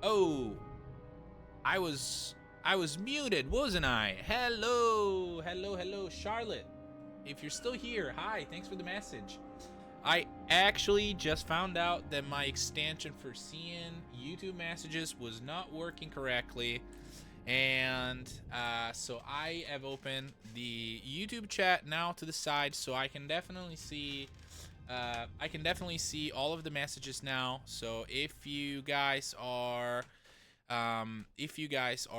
Oh, I was I was muted, wasn't I? Hello, hello, hello, Charlotte. If you're still here, hi. Thanks for the message. I actually just found out that my extension for seeing YouTube messages was not working correctly, and so I have opened the YouTube chat now to the side, so I can definitely see. All of the messages now. So if you guys are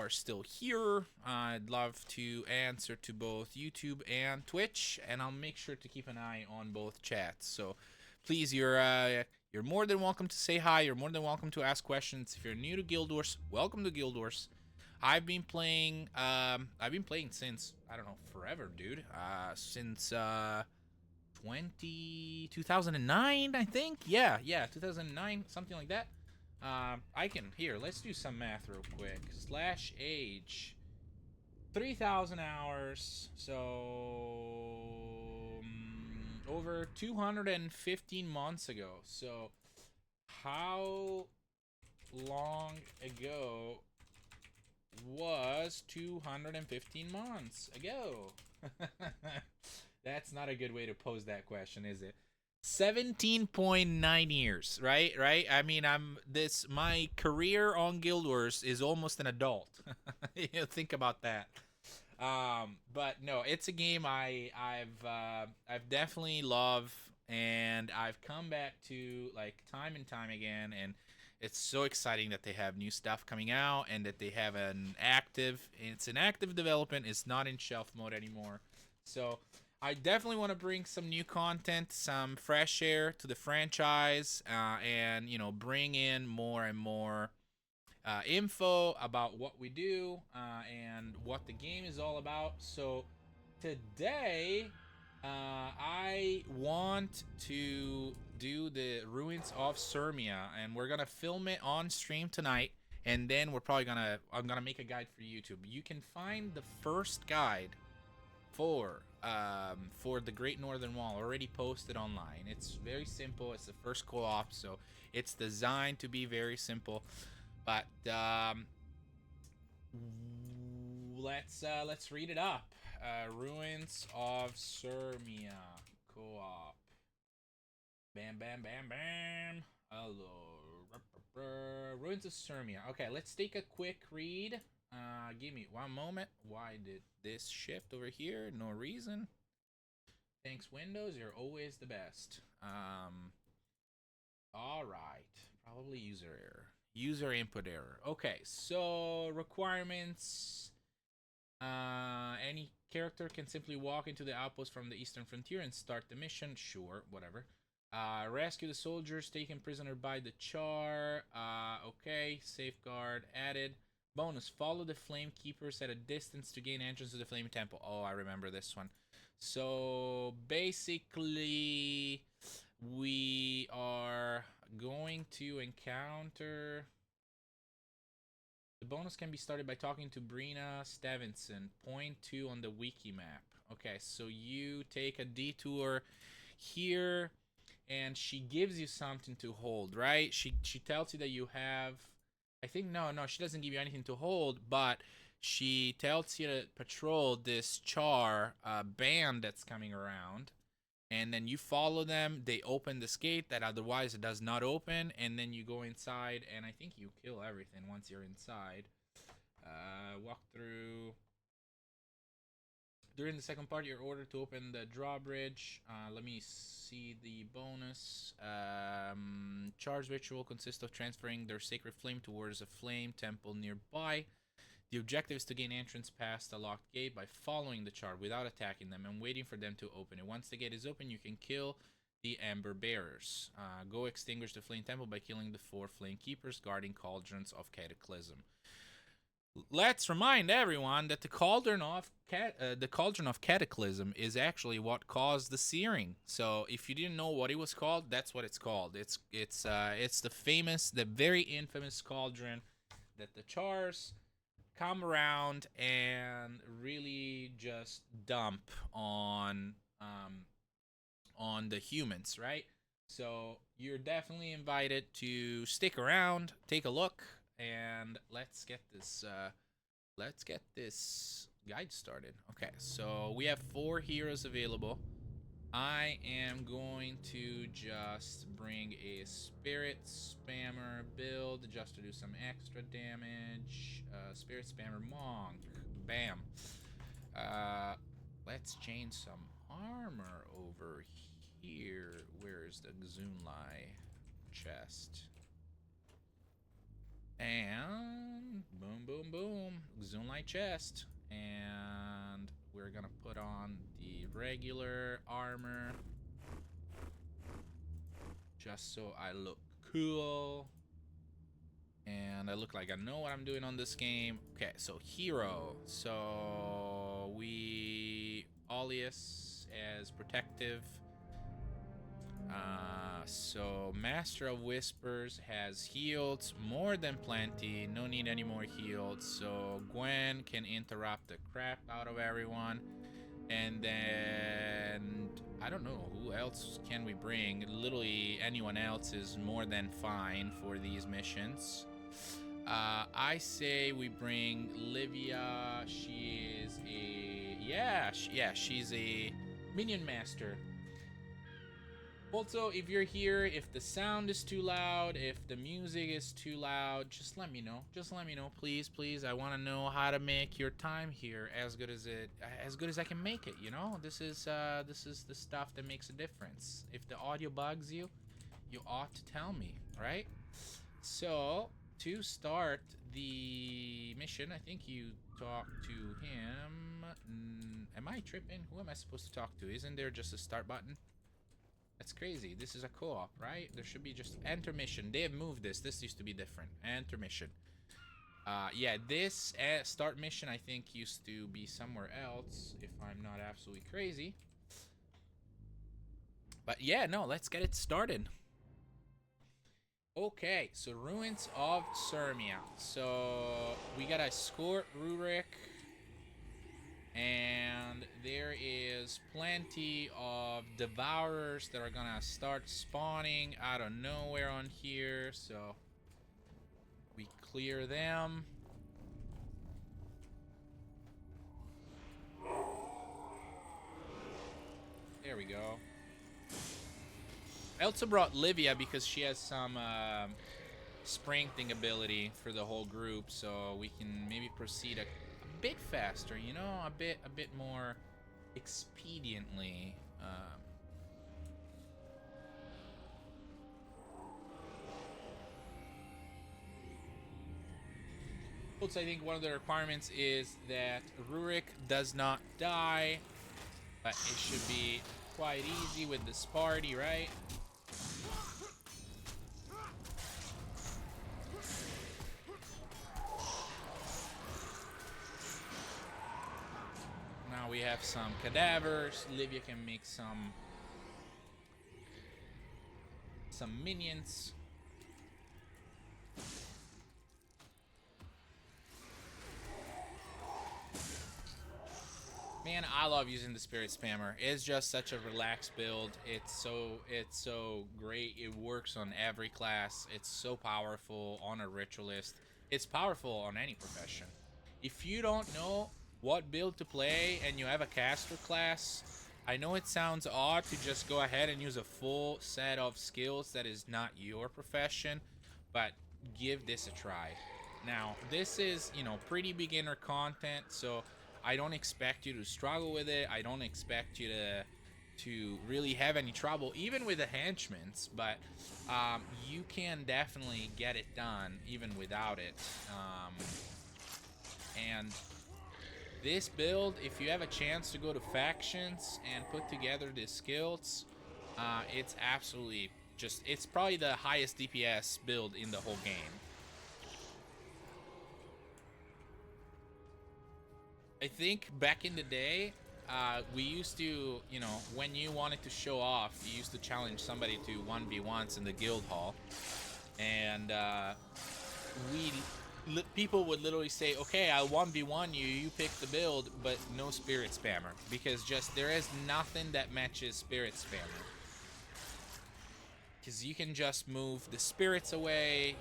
still here, I'd love to answer to both YouTube and Twitch, and I'll make sure to keep an eye on both chats. So please, you're more than welcome to say hi. You're more than welcome to ask questions. If you're new to Guild Wars, welcome to Guild Wars. I've been playing. I've been playing since I don't know forever, dude. Since 2009, I think. Yeah, 2009, something like that. I can here. Let's do some math real quick. Slash age, 3,000 hours. So over 215 months ago. So how long ago was 215 months ago? That's not a good way to pose that question, is it? 17.9 years, right? Right? I mean, my career on Guild Wars is almost an adult. Think about that. But no, it's a game I've definitely loved, and I've come back to like time and time again, and it's so exciting that they have new stuff coming out and that they have it's an active development. It's not in shelf mode anymore. So I definitely want to bring some new content, some fresh air to the franchise, and bring in more and more info about what we do and what the game is all about. So today, I want to do the Ruins of Surmia, and we're gonna film it on stream tonight. And then I'm gonna make a guide for YouTube. You can find the first guide for the Great Northern Wall already posted online. It's very simple. It's the first co-op, so it's designed to be very simple. But let's read it up. Ruins of Surmia co-op. Bam, bam, bam, bam. Hello. Ruins of Surmia. Okay, let's take a quick read. Give me one moment. Why did this shift over here? No reason. Thanks, Windows. You're always the best. All right. Probably user error. User input error. Okay, so requirements. Any character can simply walk into the outpost from the eastern frontier and start the mission. Sure, whatever. Rescue the soldiers taken prisoner by the Char. Okay, safeguard added. Bonus, follow the flame keepers at a distance to gain entrance to the flame temple. Oh, I remember this one. So basically, we are going to encounter. The bonus can be started by talking to Brina Stevenson. Point 2 on the wiki map. Okay, so you take a detour here, and she gives you something to hold, right? She tells you that you have. I think no, she doesn't give you anything to hold, but she tells you to patrol this Char band that's coming around, and then you follow them. They open this gate that otherwise it does not open, and then you go inside, and I think you kill everything once you're inside. Walk through. During the second part, you're ordered to open the drawbridge. Let me see the bonus. Char's ritual consists of transferring their sacred flame towards a flame temple nearby. The objective is to gain entrance past a locked gate by following the Char without attacking them and waiting for them to open it. Once the gate is open, you can kill the Ember Bearers. Go extinguish the Flame Temple by killing the 4 Flame Keepers guarding Cauldrons of Cataclysm. Let's remind everyone that the Cauldron of Cataclysm is actually what caused the searing. So if you didn't know what it was called, that's what it's called. It's the very infamous cauldron that the Chars come around and really just dump on the humans, right? So you're definitely invited to stick around, take a look, and let's get this guide started. Okay, so we have 4 heroes available. I am going to just bring a spirit spammer build just to do some extra damage. Spirit spammer monk. Bam. Let's change some armor over here. Where's the Xunlai chest? And boom, boom, boom. Xunlai chest. And we're gonna put on the regular armor just so I look cool. And I look like I know what I'm doing on this game. Okay, so hero. So we alias as protective. So Master of Whispers has healed more than plenty. No need any more healed. So Gwen can interrupt the crap out of everyone. And then I don't know who else can we bring. Literally anyone else is more than fine for these missions. I say we bring Livia. She is a she's a minion master. Also, if you're here, if the sound is too loud, if the music is too loud, just let me know. Just let me know, please, please. I want to know how to make your time here as good as I can make it. You know, this is the stuff that makes a difference. If the audio bugs you, you ought to tell me, right? So to start the mission, I think you talk to him. Am I tripping? Who am I supposed to talk to? Isn't there just a start button? That's crazy. This is a co-op, right? There should be just enter mission. They have moved this. This used to be different. Enter mission. Yeah, this start mission I think used to be somewhere else, if I'm not absolutely crazy. But yeah, no, let's get it started. Okay, so Ruins of Surmia. So we gotta escort Rurik. And there is plenty of devourers that are gonna start spawning out of nowhere on here, so we clear them. There we go. I also brought Livia because she has some sprinting ability for the whole group, so we can maybe proceed a bit faster, you know, a bit more expediently. Also, I think one of the requirements is that Rurik does not die, but it should be quite easy with this party, right? Now we have some cadavers. Livia can make some minions. Man, I love using the Spirit Spammer. It's just such a relaxed build. It's so great. It works on every class. It's so powerful on a ritualist. It's powerful on any profession. If you don't know what build to play and you have a caster class, I know it sounds odd to just go ahead and use a full set of skills that is not your profession, but give this a try. Now, this is, you know, pretty beginner content, so I don't expect you to struggle with it. I don't expect you to really have any trouble, even with the henchmans, but you can definitely get it done even without it. And this build, if you have a chance to go to factions and put together the skills, it's absolutely just, it's probably the highest DPS build in the whole game. I think back in the day, we used to, you know, when you wanted to show off, you used to challenge somebody to 1v1s in the guild hall. And people would literally say, okay, I'll 1v1 you, you pick the build, but no Spirit Spammer. Because just, there is nothing that matches Spirit Spammer. Because you can just move the spirits away,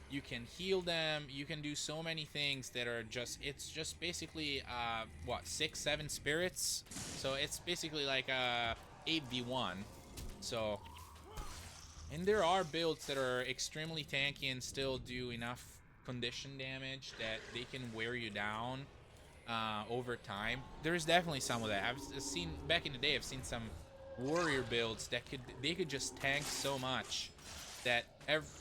you You can heal them. You can do so many things that are just, it's just basically, what, 6, 7 spirits? So it's basically like a 8v1. So, and there are builds that are extremely tanky and still do enough condition damage that they can wear you down over time. There's definitely some of that. I've seen, back in the day, I've seen some warrior builds that they could just tank so much that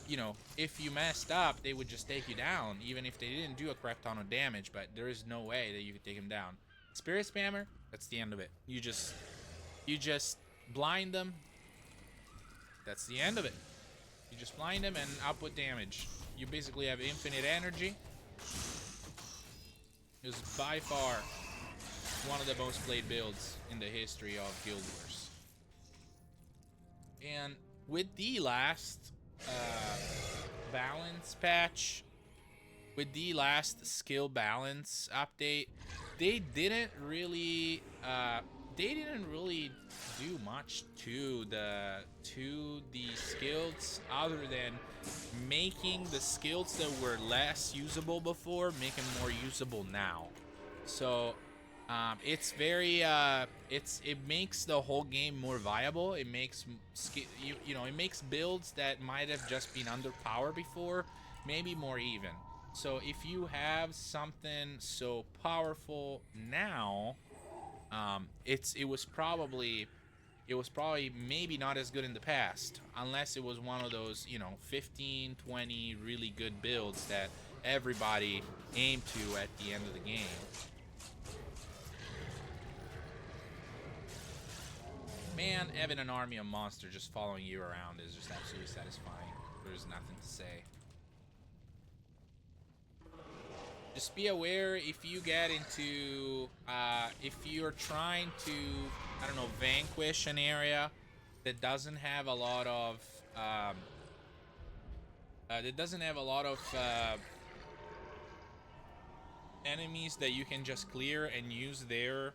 you know, if you messed up, they would just take you down, even if they didn't do a crap ton of damage. But there is no way that you could take them down. Spirit spammer, that's the end of it. You just blind them. That's the end of it. You just blind them and output damage. You basically have infinite energy. It was by far one of the most played builds in the history of Guild Wars. And with the last balance patch, with the last skill balance update, they didn't really do much to the skills, other than making the skills that were less usable before make them more usable now. So it's very it makes the whole game more viable. It makes you know, it makes builds that might have just been underpowered before maybe more even. So if you have something so powerful now, it was probably maybe not as good in the past, unless it was one of those, you know, 15, 20 really good builds that everybody aimed to at the end of the game. Man, having an army of monsters just following you around is just absolutely satisfying. There's nothing to say. Just be aware, if you get into, if you're trying to, I don't know, vanquish an area that doesn't have a lot of, enemies that you can just clear and use their,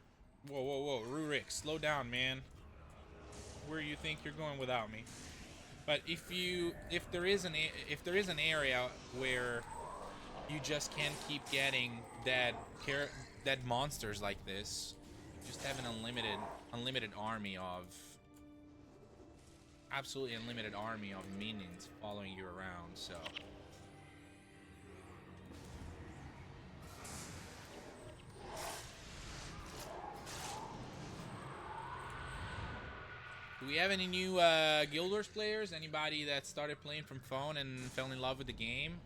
whoa, Rurik, slow down, man. Where you think you're going without me? But if there is an area where you just can't keep getting dead monsters like this, just have an unlimited army of, absolutely unlimited army of minions following you around. So do we have any new Guild Wars players? Anybody that started playing from phone and fell in love with the game?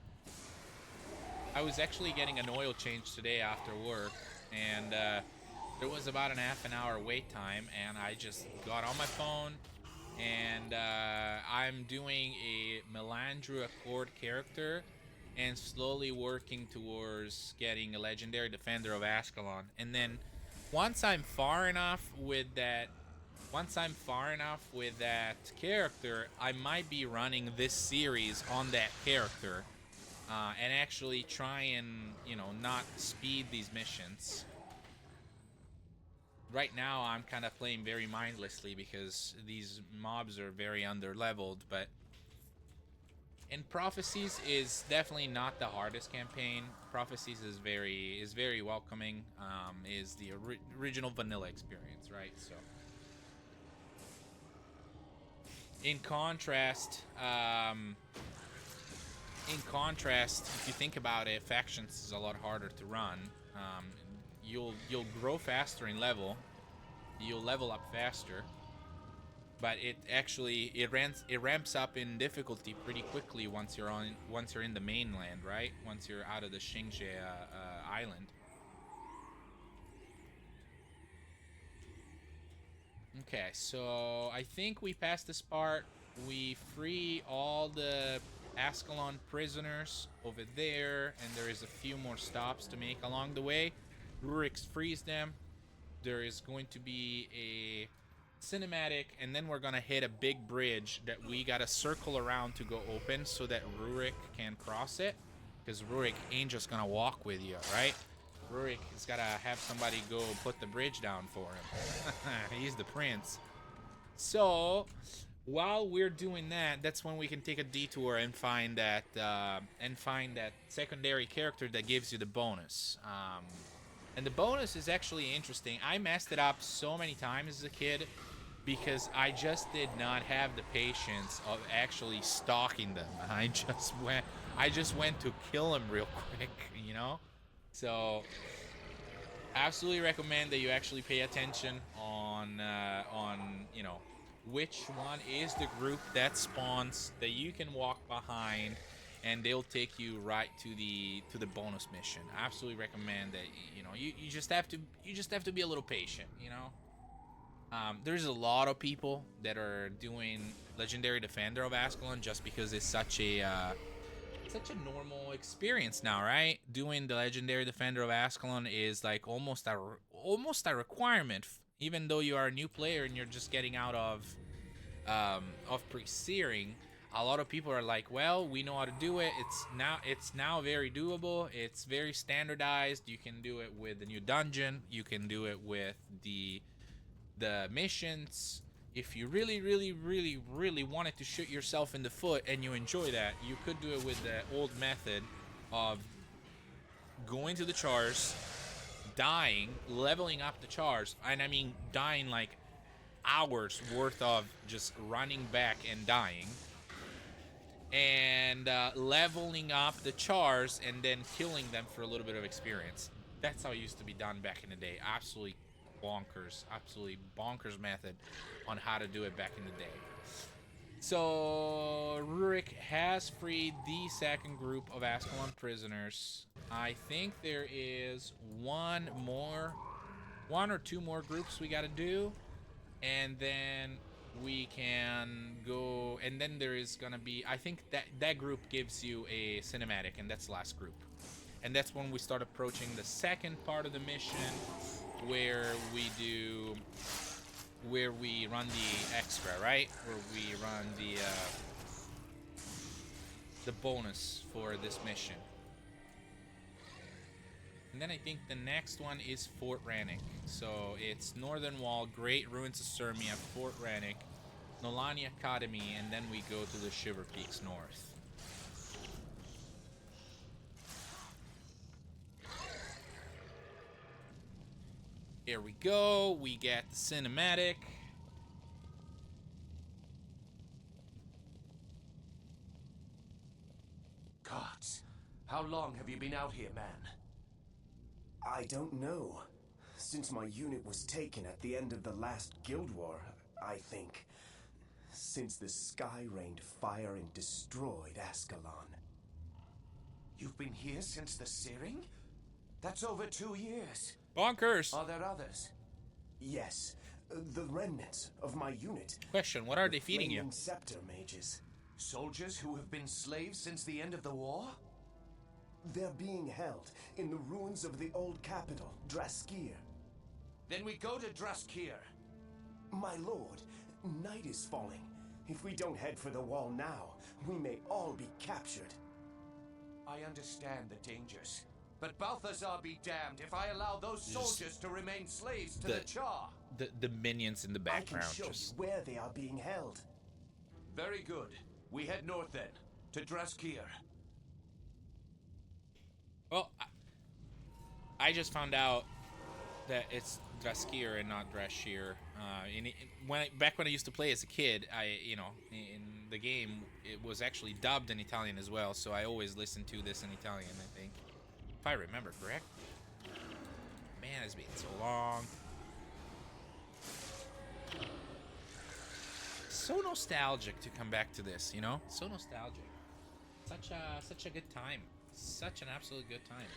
I was actually getting an oil change today after work, and there was about a half an hour wait time, and I just got on my phone, and I'm doing a Melandru Accord character and slowly working towards getting a legendary defender of Ascalon. And then once I'm far enough with that character, I might be running this series on that character, and actually try and, you know, not speed these missions. Right now I'm kind of playing very mindlessly because these mobs are very underleveled, but and Prophecies is definitely not the hardest campaign. Prophecies is very welcoming. Is the original vanilla experience, right? So in contrast, if you think about it, Factions is a lot harder to run. You'll grow faster in level. You'll level up faster, but it ramps up in difficulty pretty quickly once you're in the mainland, right? Once you're out of the Xingzhe island. Okay, so I think we passed this part. We free all the Ascalon prisoners over there, and there is a few more stops to make along the way. Rurik frees them. There is going to be a cinematic, and then we're gonna hit a big bridge that we gotta circle around to go open so that Rurik can cross it, because Rurik ain't just gonna walk with you, right? Rurik has gotta have somebody go put the bridge down for him. He's the prince. So while we're doing that, that's when we can take a detour and find that secondary character that gives you the bonus. And the bonus is actually interesting. I messed it up so many times as a kid because I just did not have the patience of actually stalking them. I just went to kill them real quick, you know? So absolutely recommend that you actually pay attention on you know, which one is the group that spawns that you can walk behind, and they'll take you right to the bonus mission. I absolutely recommend that. You know, you just have to be a little patient, you know. There's a lot of people that are doing Legendary Defender of Ascalon just because it's such a normal experience now, right? Doing the Legendary Defender of Ascalon is like almost a requirement, even though you are a new player and you're just getting out of pre-searing. A lot of people are like, well, we know how to do it. It's now very doable. It's very standardized. You can do it with the new dungeon. You can do it with the missions. If you really, really, really, really wanted to shoot yourself in the foot and you enjoy that, you could do it with the old method of going to the chars, dying, leveling up the chars, and I mean dying like hours worth of just running back and dying, and leveling up the chars and then killing them for a little bit of experience. That's how it used to be done back in the day. Absolutely bonkers method on how to do it back in the day. So Rurik has freed the second group of Ascalon prisoners. I think there is one or two more groups we gotta do, and then we can go. And then there is gonna be, I think that group gives you a cinematic, and that's the last group. And that's when we start approaching the second part of the mission, where we run the extra, right? Where we run the bonus for this mission. And then I think the next one is Fort Rannick. So it's Northern Wall, Great Ruins of Surmia, Fort Rannick, Nolani Academy, and then we go to the Shiver Peaks North. Here we go. We get the cinematic. Gods, how long have you been out here, man? I don't know. Since my unit was taken at the end of the last Guild War, I think. Since the sky rained fire and destroyed Ascalon. You've been here since the searing? That's over 2 years. Bonkers! Are there others? Yes, the remnants of my unit. Question, what are they feeding you? Scepter mages. Soldiers who have been slaves since the end of the war? They're being held in the ruins of the old capital, Draskir. Then we go to Draskir. My lord, night is falling. If we don't head for the wall now, we may all be captured. I understand the dangers, but Balthazar be damned if I allow those soldiers to remain slaves to the Char. The minions in the background. I can show you where they are being held. Very good. We head north then, to Draskir. Well, I just found out that it's Draskir and not Drashir. Back when I used to play as a kid, in the game, it was actually dubbed in Italian as well, so I always listened to this in Italian, I think. If I remember correct. Man, it's been so long. So nostalgic to come back to this, you know? So nostalgic. Such a good time. Such an absolute good time.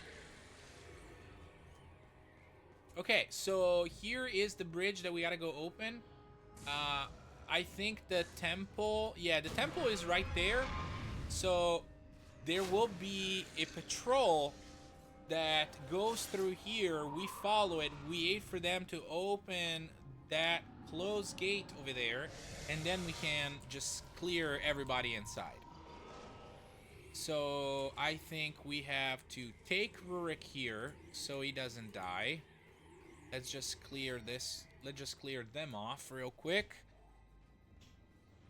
Okay, so here is the bridge that we gotta go open. I think the temple... Yeah, the temple is right there. So there will be a patrol that goes through here. We follow it. We wait for them to open that closed gate over there. And then we can just clear everybody inside. So I think we have to take Rurik here so he doesn't die. Let's just clear this. Let's just clear them off real quick.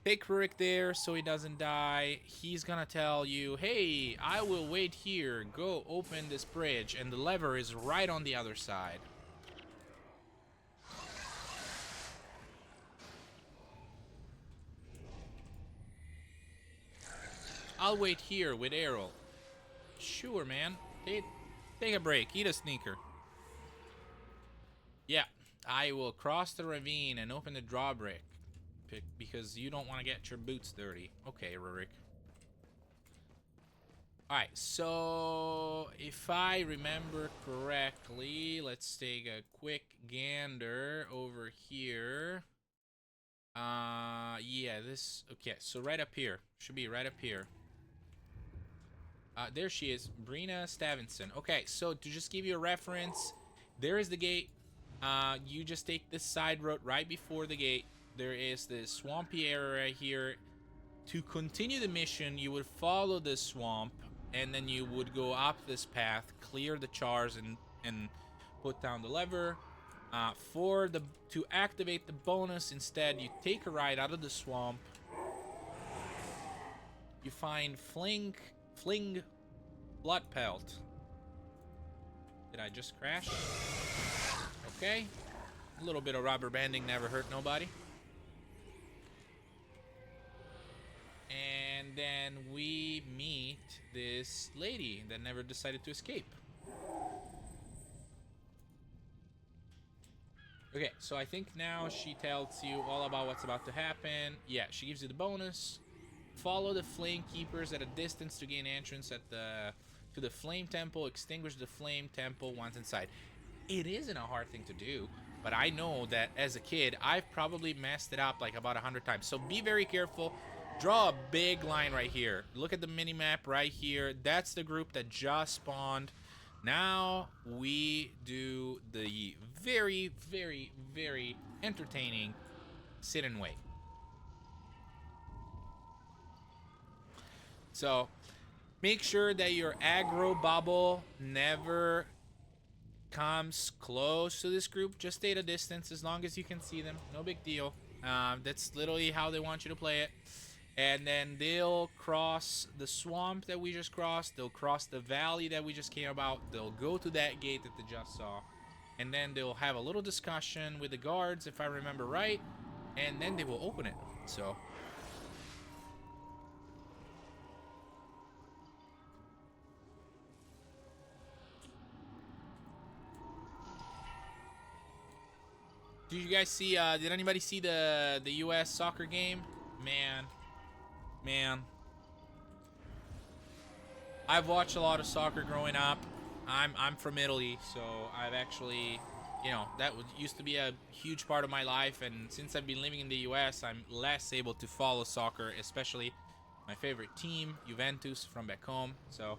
Take Rurik there so he doesn't die. He's gonna tell you, hey, I will wait here. Go open this bridge. And the lever is right on the other side. I'll wait here with Errol. Sure, man. Take a break. Eat a sneaker. Yeah, I will cross the ravine and open the drawbridge. Because you don't want to get your boots dirty. Okay, Rurik. Alright, so if I remember correctly, let's take a quick gander over here. Yeah, this, okay, so right up here. Should be right up here. There she is, Brina Stavinson. Okay, so to just give you a reference, there is the gate. You just take this side road right before the gate. There is this swampy area right here. To continue the mission, you would follow this swamp, and then you would go up this path, clear the chars, and put down the lever. To activate the bonus, instead, you take a ride out of the swamp. You find Fling Blood Pelt. Did I just crash? Okay. A little bit of rubber banding never hurt nobody. And then we meet this lady that never decided to escape. Okay, so I think now she tells you all about what's about to happen. Yeah, she gives you the bonus. Follow the flame keepers at a distance to gain entrance to the flame temple. Extinguish the flame temple once inside. It isn't a hard thing to do, but I know that as a kid, I've probably messed it up like about 100 times. So be very careful. Draw a big line right here. Look at the mini-map right here. That's the group that just spawned. Now we do the very, very, very entertaining sit and wait. So make sure that your aggro bubble never comes close to this group. Just stay at a distance as long as you can see them. No big deal. That's literally how they want you to play it. And then they'll cross the swamp that we just crossed. They'll cross the valley that we just came about. They'll go to that gate that they just saw. And then they'll have a little discussion with the guards, if I remember right. And then they will open it. So did you guys see, did anybody see the US soccer game? Man. I've watched a lot of soccer growing up. I'm from Italy, so I've actually, you know, used to be a huge part of my life, and since I've been living in the US, I'm less able to follow soccer, especially my favorite team, Juventus, from back home, so.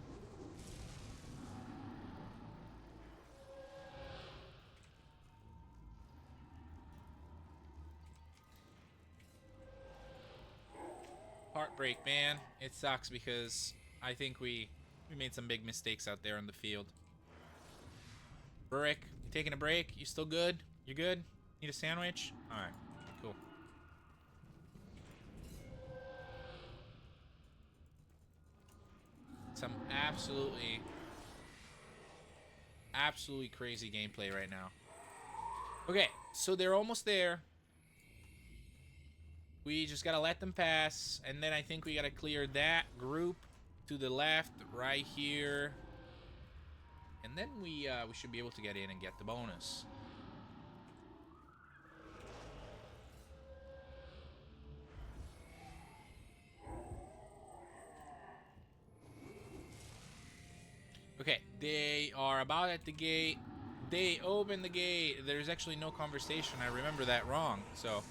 Heartbreak, man. It sucks because I think we made some big mistakes out there on the field. Rurik, you taking a break? You still good? You good? Need a sandwich? Alright, cool. Some absolutely crazy gameplay right now. Okay, so they're almost there. We just gotta let them pass, and then I think we gotta clear that group to the left right here, and then we should be able to get in and get the bonus. Okay, they are about at the gate. They open the gate. There's actually no conversation. I remember that wrong, so.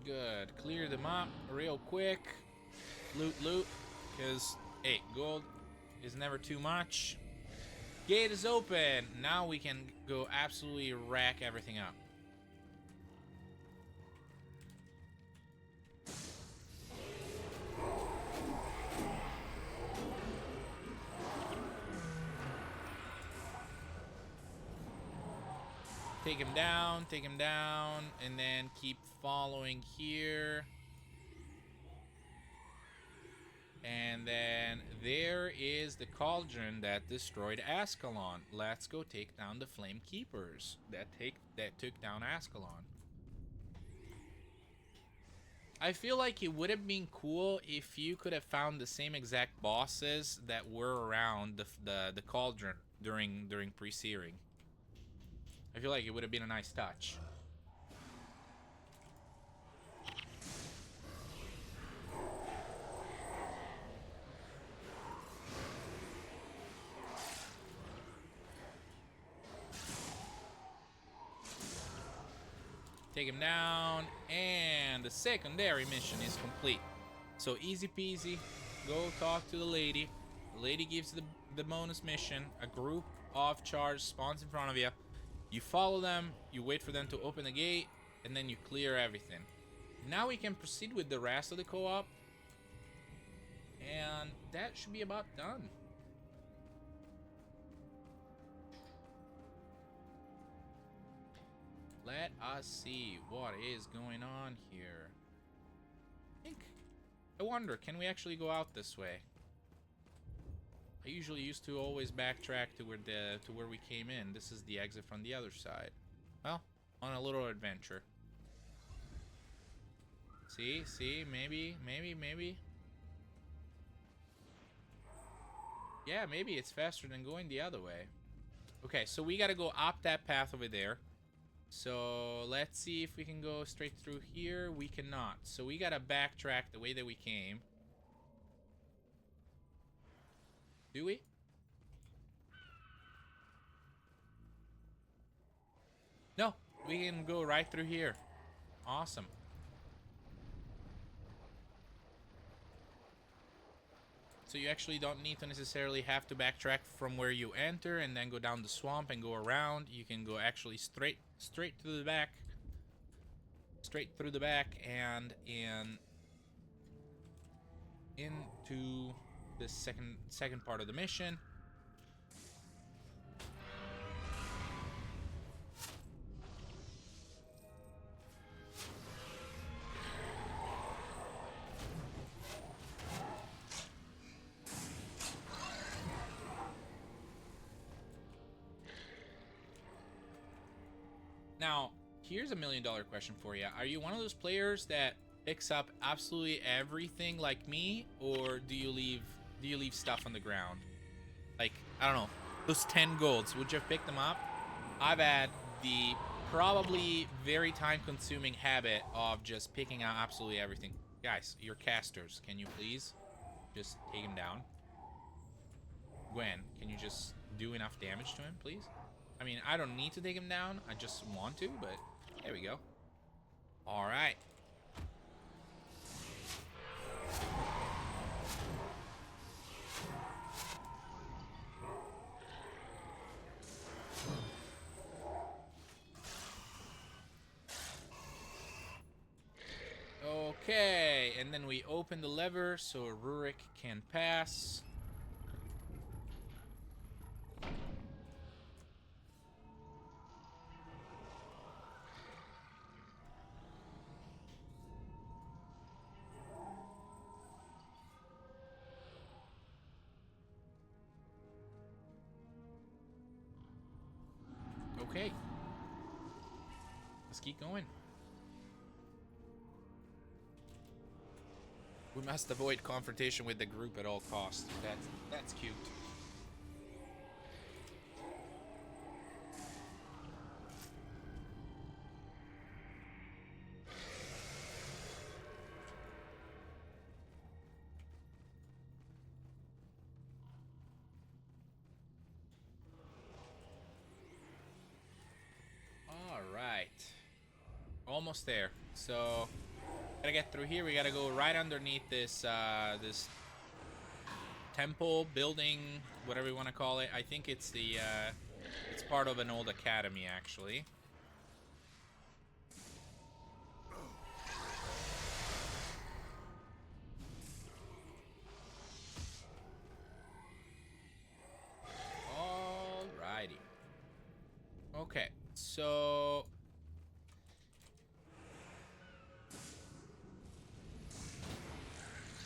Good. Clear them up real quick. Loot. Because, hey, gold is never too much. Gate is open. Now we can go absolutely rack everything up. take him down, and then keep following here. And then there is the cauldron that destroyed Ascalon. Let's go take down the Flame Keepers that took down Ascalon. I feel like it would have been cool if you could have found the same exact bosses that were around the cauldron during pre-searing. I feel like it would have been a nice touch. Take him down, and the secondary mission is complete. So easy peasy, go talk to the lady. The lady gives the bonus mission. A group of charge spawns in front of you. You follow them, you wait for them to open the gate, and then you clear everything. Now we can proceed with the rest of the co-op, and that should be about done. Let us see what is going on here. I wonder, can we actually go out this way? I usually used to always backtrack to where we came in. This is the exit from the other side. Well, on a little adventure. See, maybe. Yeah, maybe it's faster than going the other way. Okay, so we gotta go up that path over there. So let's see if we can go straight through here. We cannot. So we gotta backtrack the way that we came. Do we? No, we can go right through here. Awesome. So you actually don't need to necessarily have to backtrack from where you enter and then go down the swamp and go around. You can go actually straight to the back. Straight through the back and into the second part of the mission. Now, here's a $1 million question for you. Are you one of those players that picks up absolutely everything like me, or do you leave stuff on the ground? Like, I don't know, those 10 golds, would you have picked them up? I've had the probably very time-consuming habit of just picking out absolutely everything. Guys, you're casters. Can you please just take him down? Gwen, can you just do enough damage to him, please? I mean, I don't need to take him down. I just want to, but there we go. All right. Okay, and then we open the lever so Rurik can pass. Okay. Let's keep going. We must avoid confrontation with the group at all costs. That's cute. All right. Almost there. So gotta get through here. We gotta go right underneath this this temple building, whatever you want to call it. I think it's the it's part of an old academy, actually. Alrighty. Okay, so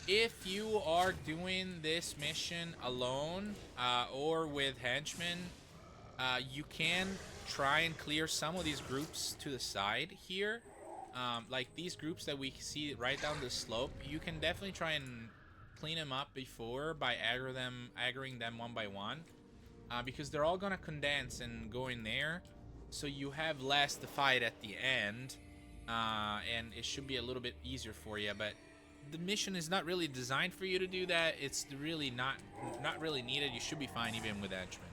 if you are doing this mission alone or with henchmen, you can try and clear some of these groups to the side here. Like these groups that we see right down the slope, you can definitely try and clean them up before by aggroing them one by one, because they're all gonna condense and go in there, so you have less to fight at the end, and it should be a little bit easier for you. But the mission is not really designed for you to do that. It's really not really needed. You should be fine even with henchmen.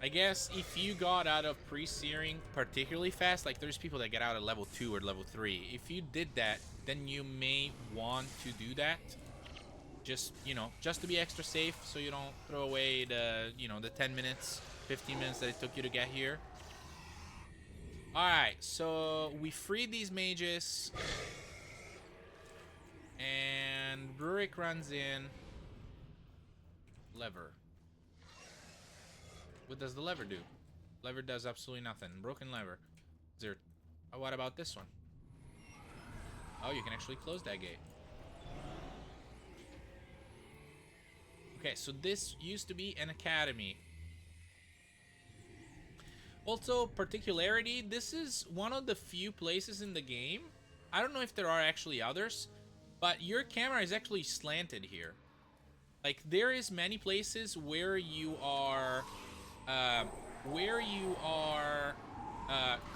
I guess if you got out of pre-searing particularly fast, like there's people that get out at level 2 or level 3. If you did that, then you may want to do that. Just, you know, just to be extra safe, so you don't throw away the, you know, the 10 minutes, 15 minutes that it took you to get here. Alright, so we freed these mages. And Rurik runs in. Lever. What does the lever do? Lever does absolutely nothing. Broken lever. Is there... Oh, what about this one? Oh, you can actually close that gate. Okay, so this used to be an academy. Also, particularity, this is one of the few places in the game. I don't know if there are actually others, but your camera is actually slanted here. Like, there is many places where you are...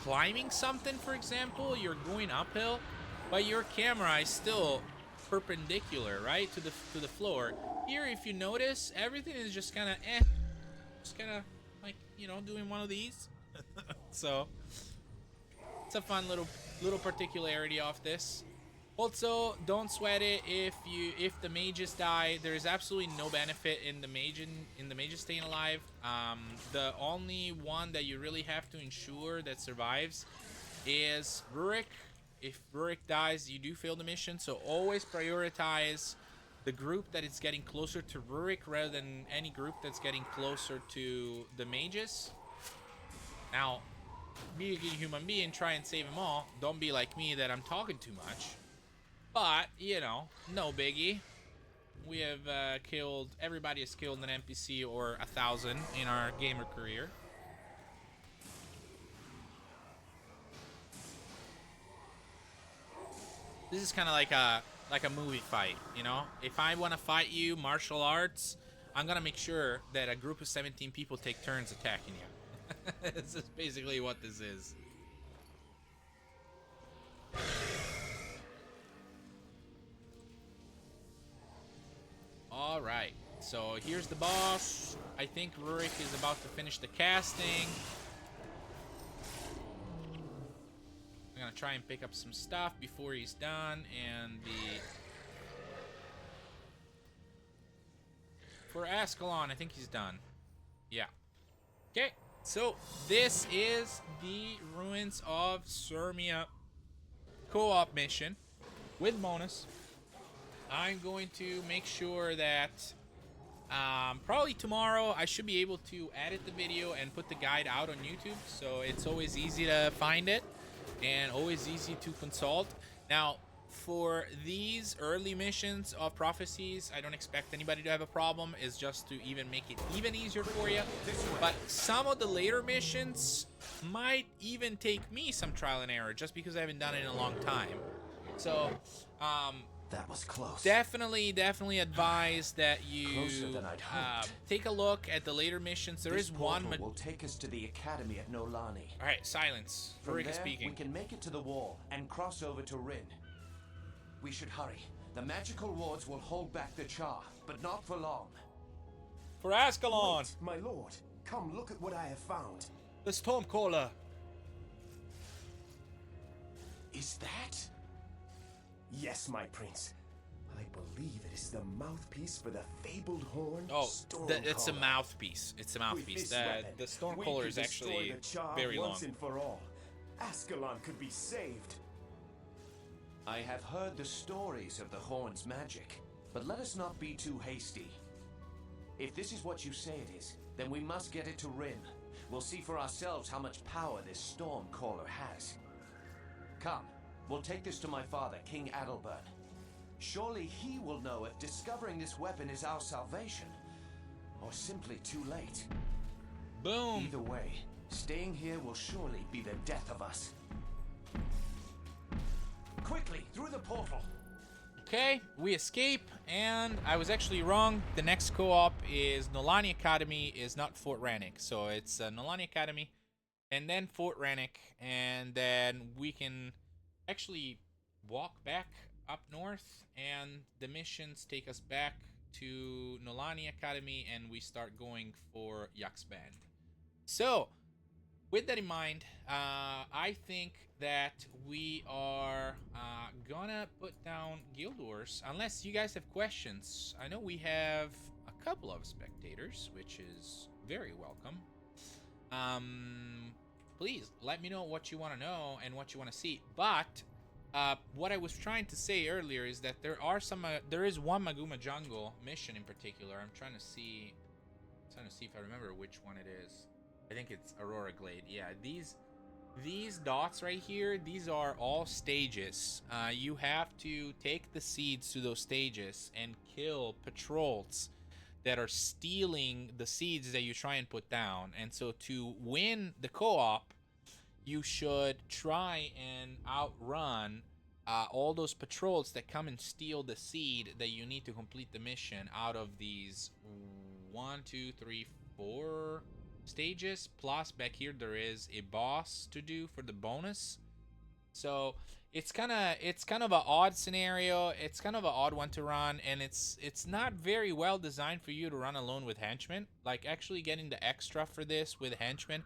climbing something, for example, you're going uphill, but your camera is still perpendicular, right, to the floor. Here, if you notice, everything is just kind of just kind of like, you know, doing one of these. So it's a fun little particularity of this. Also, don't sweat it if the mages die. There is absolutely no benefit in the mages staying alive. The only one that you really have to ensure that survives is Rurik. If Rurik dies, you do fail the mission. So always prioritize the group that is getting closer to Rurik rather than any group that's getting closer to the mages. Now, be a good human being, try and save them all. Don't be like me that I'm talking too much. But, you know, no biggie. We have killed... Everybody has killed an NPC or 1,000 in our gamer career. This is kind of like a movie fight, you know? If I want to fight you, martial arts, I'm going to make sure that a group of 17 people take turns attacking you. This is basically what this is. Alright, so here's the boss. I think Rurik is about to finish the casting. I'm gonna try and pick up some stuff before he's done, and for Ascalon, I think he's done. Yeah. Okay, so this is the Ruins of Surmia co-op mission with bonus. I'm going to make sure that probably tomorrow I should be able to edit the video and put the guide out on YouTube, so it's always easy to find it and always easy to consult. Now, for these early missions of prophecies, I don't expect anybody to have a problem. It's just to even make it even easier for you. But some of the later missions might even take me some trial and error just because I haven't done it in a long time. So, That was close. definitely advise that you Closer than I'd hoped. take a look at the later missions. There is one. portal will take us to the academy at Nolani. All right, silence. From Rurik there, is speaking. we can make it to the wall and cross over to Rin. We should hurry. The magical wards will hold back the Char, but not for long. For Ascalon, Wait, my lord, come look at what I have found. the Stormcaller. Is that? Yes, my prince. I believe it is the mouthpiece for the fabled horn. Oh, it's a Stormcaller. mouthpiece. It's a With mouthpiece. this weapon, The we Stormcaller could is destroy actually the Char very long. once and for all. Ascalon could be saved. I have heard the stories of the horn's magic, but let us not be too hasty. If this is what you say it is, then we must get it to Rin. we'll see for ourselves how much power this Stormcaller has. Come, we'll take this to my father, King Adalbert. Surely he will know if discovering this weapon is our salvation, or simply too late. Boom. Either way, staying here will surely be the death of us. Quickly, through the portal! Okay, we escape, and I was actually wrong. The next co-op is Nolani Academy, is not Fort Rannick. So it's Nolani Academy, and then Fort Rannick, and then we can actually walk back up north, and the missions take us back to Nolani Academy, and we start going for Yuck's Band. So, with that in mind, I think that we are gonna put down Guild Wars, unless you guys have questions. I know we have a couple of spectators, which is very welcome. Please let me know what you want to know and what you want to see. But what I was trying to say earlier is that there is one Maguma Jungle mission in particular. I'm trying to see if I remember which one it is. I think it's Aurora Glade. Yeah, these dots right here, these are all stages. You have to take the seeds to those stages and kill patrols that are stealing the seeds that you try and put down. And so to win the co-op, you should try and outrun all those patrols that come and steal the seed that you need to complete the mission out of these 1, 2, 3, 4 stages. Plus back here there is a boss to do for the bonus. So it's kind of an odd scenario. It's kind of an odd one to run, and it's not very well designed for you to run alone with henchmen. Like, actually getting the extra for this with henchmen,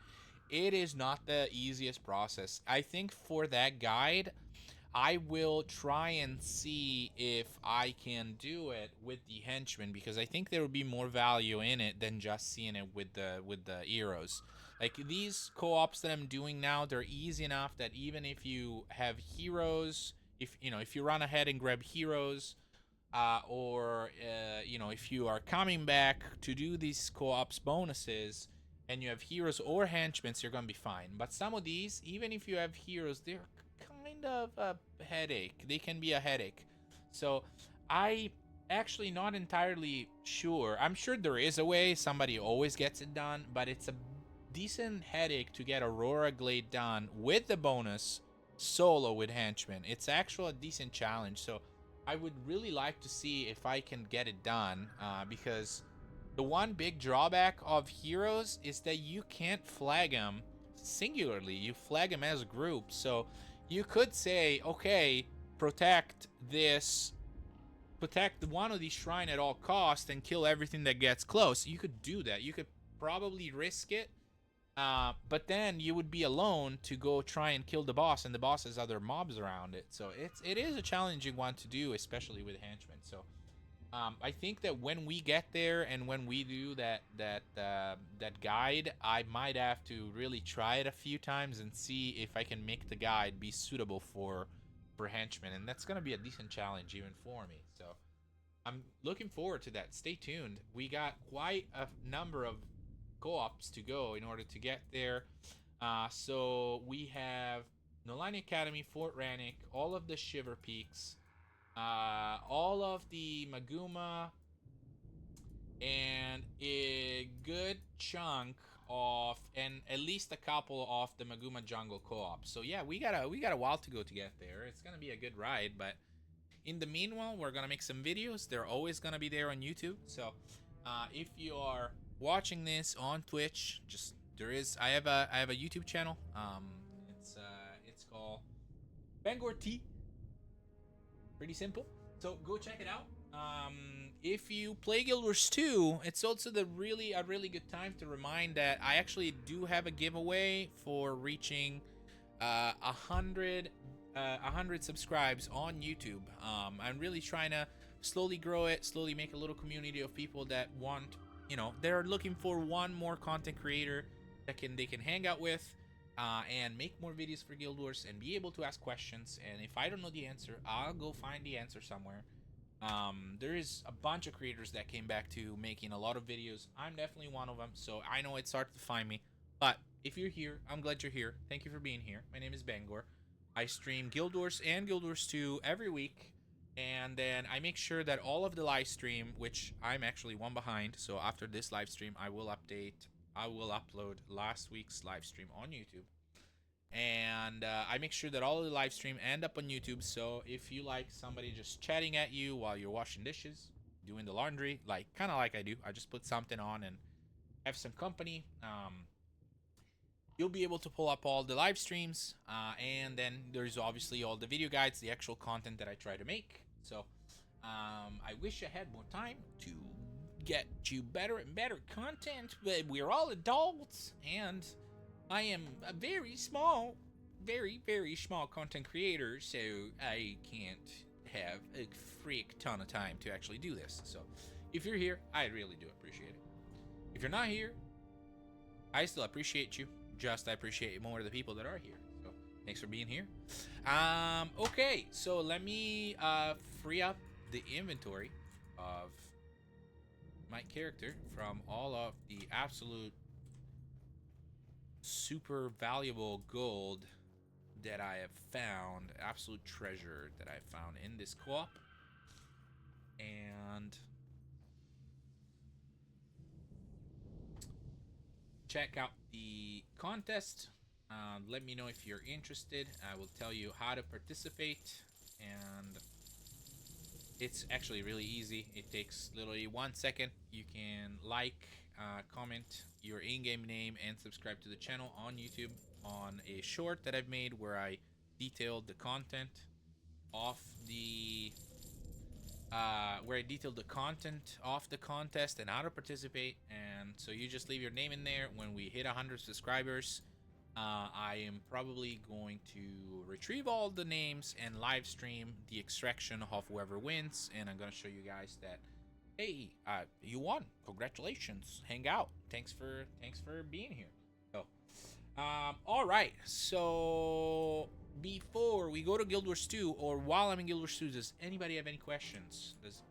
it is not the easiest process. I think for that guide, I will try and see if I can do it with the henchmen, because I think there will be more value in it than just seeing it with the heroes. Like, these co-ops that I'm doing now, they're easy enough that even if you have heroes, if you run ahead and grab heroes, or if you are coming back to do these co-ops bonuses and you have heroes or henchmen, you're gonna be fine. But some of these, even if you have heroes, they're kind of a headache. They can be a headache. So I actually not entirely sure. I'm sure there is a way. Somebody always gets it done, but it's a decent headache to get Aurora Glade done with the bonus solo with henchmen. It's actually a decent challenge. So I would really like to see if I can get it done, because the one big drawback of heroes is that you can't flag them singularly. You flag them as a group. So you could say, okay, protect one of these shrine at all costs and kill everything that gets close. You could do that. You could probably risk it, but then you would be alone to go try and kill the boss, and the boss has other mobs around it. So it is a challenging one to do, especially with henchmen. So I think that when we get there and when we do that guide, I might have to really try it a few times and see if I can make the guide be suitable for henchmen, and that's gonna be a decent challenge even for me. So I'm looking forward to that. Stay tuned. We got quite a number of co-ops to go in order to get there. So we have Nolani Academy, Fort Rannick, all of the Shiver Peaks, all of the Maguma, and a good chunk of, and at least a couple of the Maguma Jungle co-op. So yeah, we got a while to go to get there. It's gonna be a good ride, but in the meanwhile, we're gonna make some videos. They're always gonna be there on YouTube. So if you are watching this on Twitch, I have a YouTube channel. It's called BengorT. Pretty simple. So go check it out. If you play Guild Wars 2, it's also a really good time to remind that I actually do have a giveaway for reaching 100 subscribes on YouTube. I'm really trying to slowly grow it, slowly make a little community of people that want, they're looking for one more content creator that they can hang out with, and make more videos for Guild Wars and be able to ask questions. And if I don't know the answer, I'll go find the answer somewhere. There is a bunch of creators that came back to making a lot of videos. I'm definitely one of them, so I know it's hard to find me. But if you're here, I'm glad you're here. Thank you for being here. My name is Bengor. I stream Guild Wars and Guild Wars 2 every week. And then I make sure that all of the live stream, which I'm actually one behind, so after this live stream, I will upload last week's live stream on YouTube. And I make sure that all of the live stream end up on YouTube. So if you like somebody just chatting at you while you're washing dishes, doing the laundry, like kind of like I do, I just put something on and have some company. You'll be able to pull up all the live streams, and then there's obviously all the video guides, the actual content that I try to make. So I wish I had more time to get you better and better content, but we're all adults, and I am a very small, very small content creator, so I can't have a freak ton of time to actually do this. So if you're here, I really do appreciate it. If you're not here, I still appreciate you. Just I appreciate more of the people that are here. So thanks for being here. Okay, so let me free up the inventory of my character from all of the absolute super valuable gold that I have found, absolute treasure that I found in this co-op. And check out the contest. Let me know if you're interested. I will tell you how to participate, and it's actually really easy. It takes literally 1 second. You can like, comment your in-game name, and subscribe to the channel on YouTube on a short that I've made where I detailed the content of the of the contest and how to participate. And so you just leave your name in there. When we hit 100 subscribers, I am probably going to retrieve all the names and live stream the extraction of whoever wins, and I'm gonna show you guys that, hey, you won, congratulations, hang out, thanks for being here. So all right, so before we go to Guild Wars 2, or while I'm in Guild Wars 2, does anybody have any questions? Does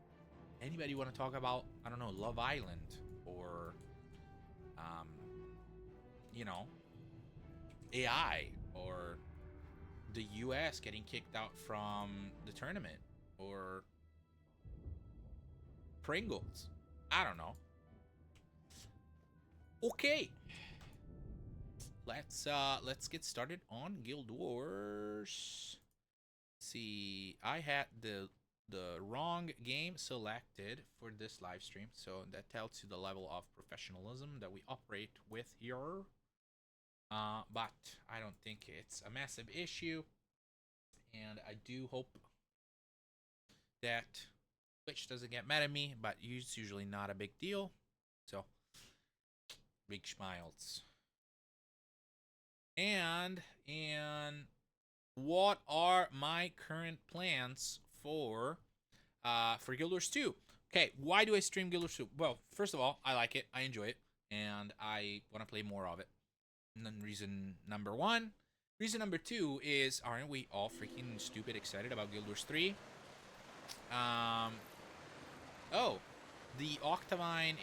anybody want to talk about, I don't know, Love Island, or you know, AI, or the US getting kicked out from the tournament, or Pringles? I don't know. Okay, let's get started on Guild Wars. Let's see, I had the wrong game selected for this live stream, so that tells you the level of professionalism that we operate with here. But I don't think it's a massive issue, and I do hope that Twitch doesn't get mad at me, but it's usually not a big deal. So, big smiles. And what are my current plans for Guild Wars 2? Okay, why do I stream Guild Wars 2? Well, first of all, I like it, I enjoy it, and I want to play more of it. And then reason number one. Reason number two is, aren't we all freaking stupid excited about Guild Wars 3? Oh, the Octavine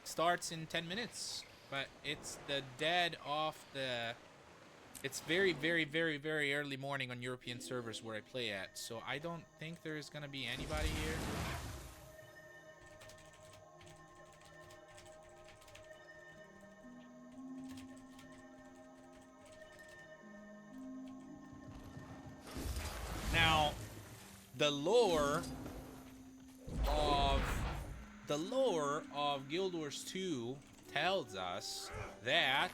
starts in 10 minutes, but it's the dead of the... It's very early morning on European servers where I play at, so I don't think there's gonna be anybody here. Now, the lore of Guild Wars 2 tells us that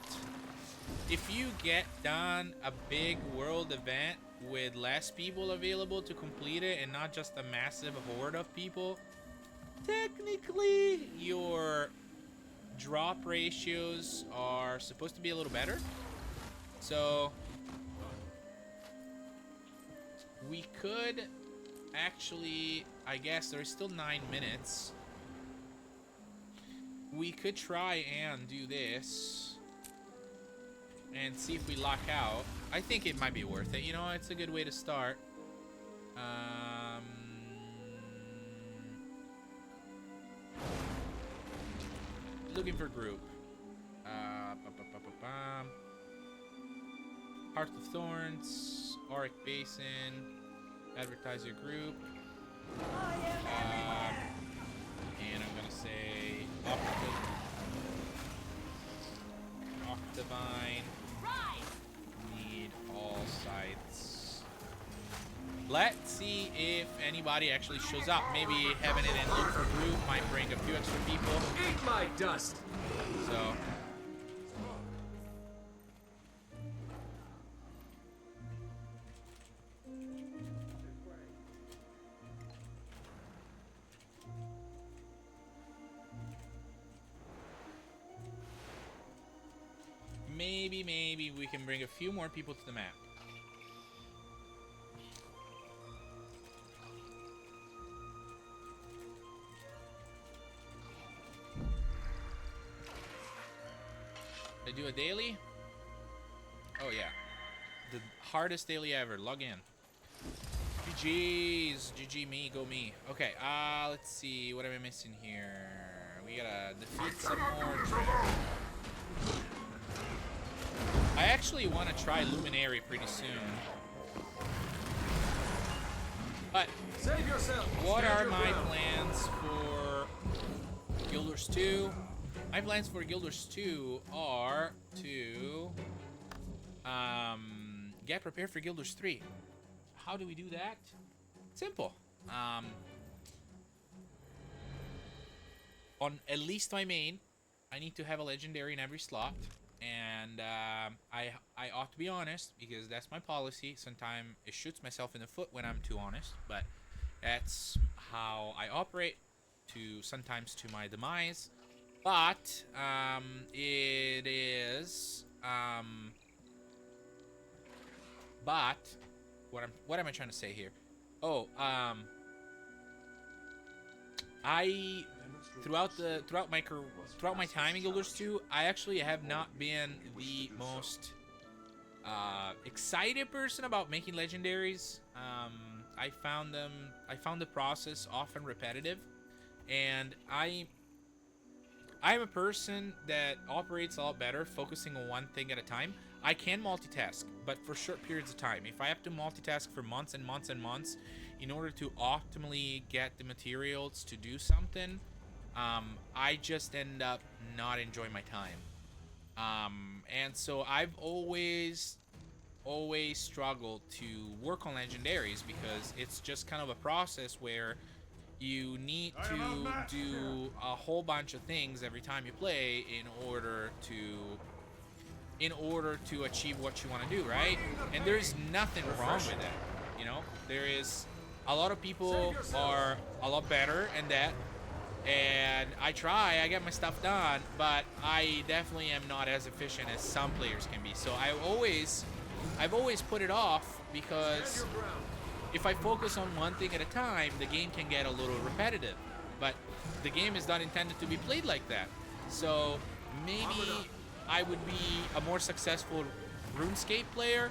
if you get done a big world event with less people available to complete it and not just a massive horde of people, technically your drop ratios are supposed to be a little better. So we could actually, I guess there's still 9 minutes. We could try and do this and see if we lock out. I think it might be worth it. You know, it's a good way to start. looking for group. Ba-ba-ba-ba-bam. Heart of Thorns, Auric Basin, advertise your group. And I'm gonna say Octavine. Need all sites. Let's see if anybody actually shows up. Maybe having it in look for group might bring a few extra people. Eat my dust. So maybe we can bring a few more people to the map. I do a daily? Oh yeah. The hardest daily ever. Log in. GG's. GG me. Go me. Okay, let's see. What am I missing here? We gotta defeat some more trash. I actually want to try Luminary pretty soon. But Save yourself. what Stand are your my ground. plans for Guild Wars 2? My plans for Guild Wars 2 are to get prepared for Guild Wars 3. How do we do that? Simple. On at least my main, I need to have a legendary in every slot, and I ought to be honest because that's my policy. Sometimes it shoots myself in the foot when I'm too honest, but that's how I operate. Sometimes to my demise. But it is but what am I trying to say here? Oh, I throughout my time in Guild Wars 2, I actually have not been the most excited person about making legendaries. I found the process often repetitive, and I'm a person that operates a lot better focusing on one thing at a time. I can multitask, but for short periods of time. If I have to multitask for months and months and months in order to optimally get the materials to do something, I just end up not enjoying my time. And so I've always struggled to work on legendaries because it's just kind of a process where you need to do a whole bunch of things every time you play in order to achieve what you want to do, right? And there's nothing wrong with that, you know? There is a lot of people are a lot better in that, and I get my stuff done, but I definitely am not as efficient as some players can be. So I've always put it off because if I focus on one thing at a time, the game can get a little repetitive. But the game is not intended to be played like that. So maybe I would be a more successful RuneScape player,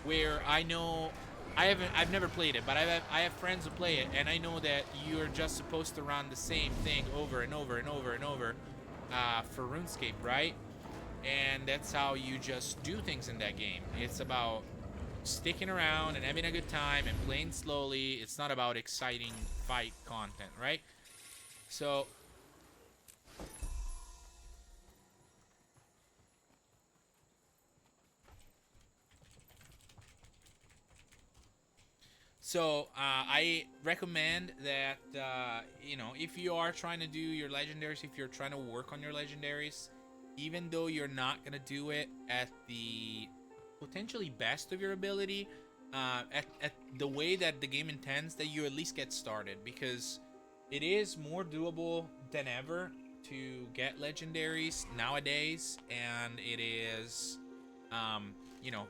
where I know I've never played it, but I have friends who play it, and I know that you're just supposed to run the same thing over and over and over and over for RuneScape, right? And that's how you just do things in that game. It's about sticking around and having a good time and playing slowly. It's not about exciting fight content, right? So I recommend that if you are trying to do your legendaries, if you're trying to work on your legendaries, even though you're not gonna do it at the potentially best of your ability, at the way that the game intends, that you at least get started, because it is more doable than ever to get legendaries nowadays, and it is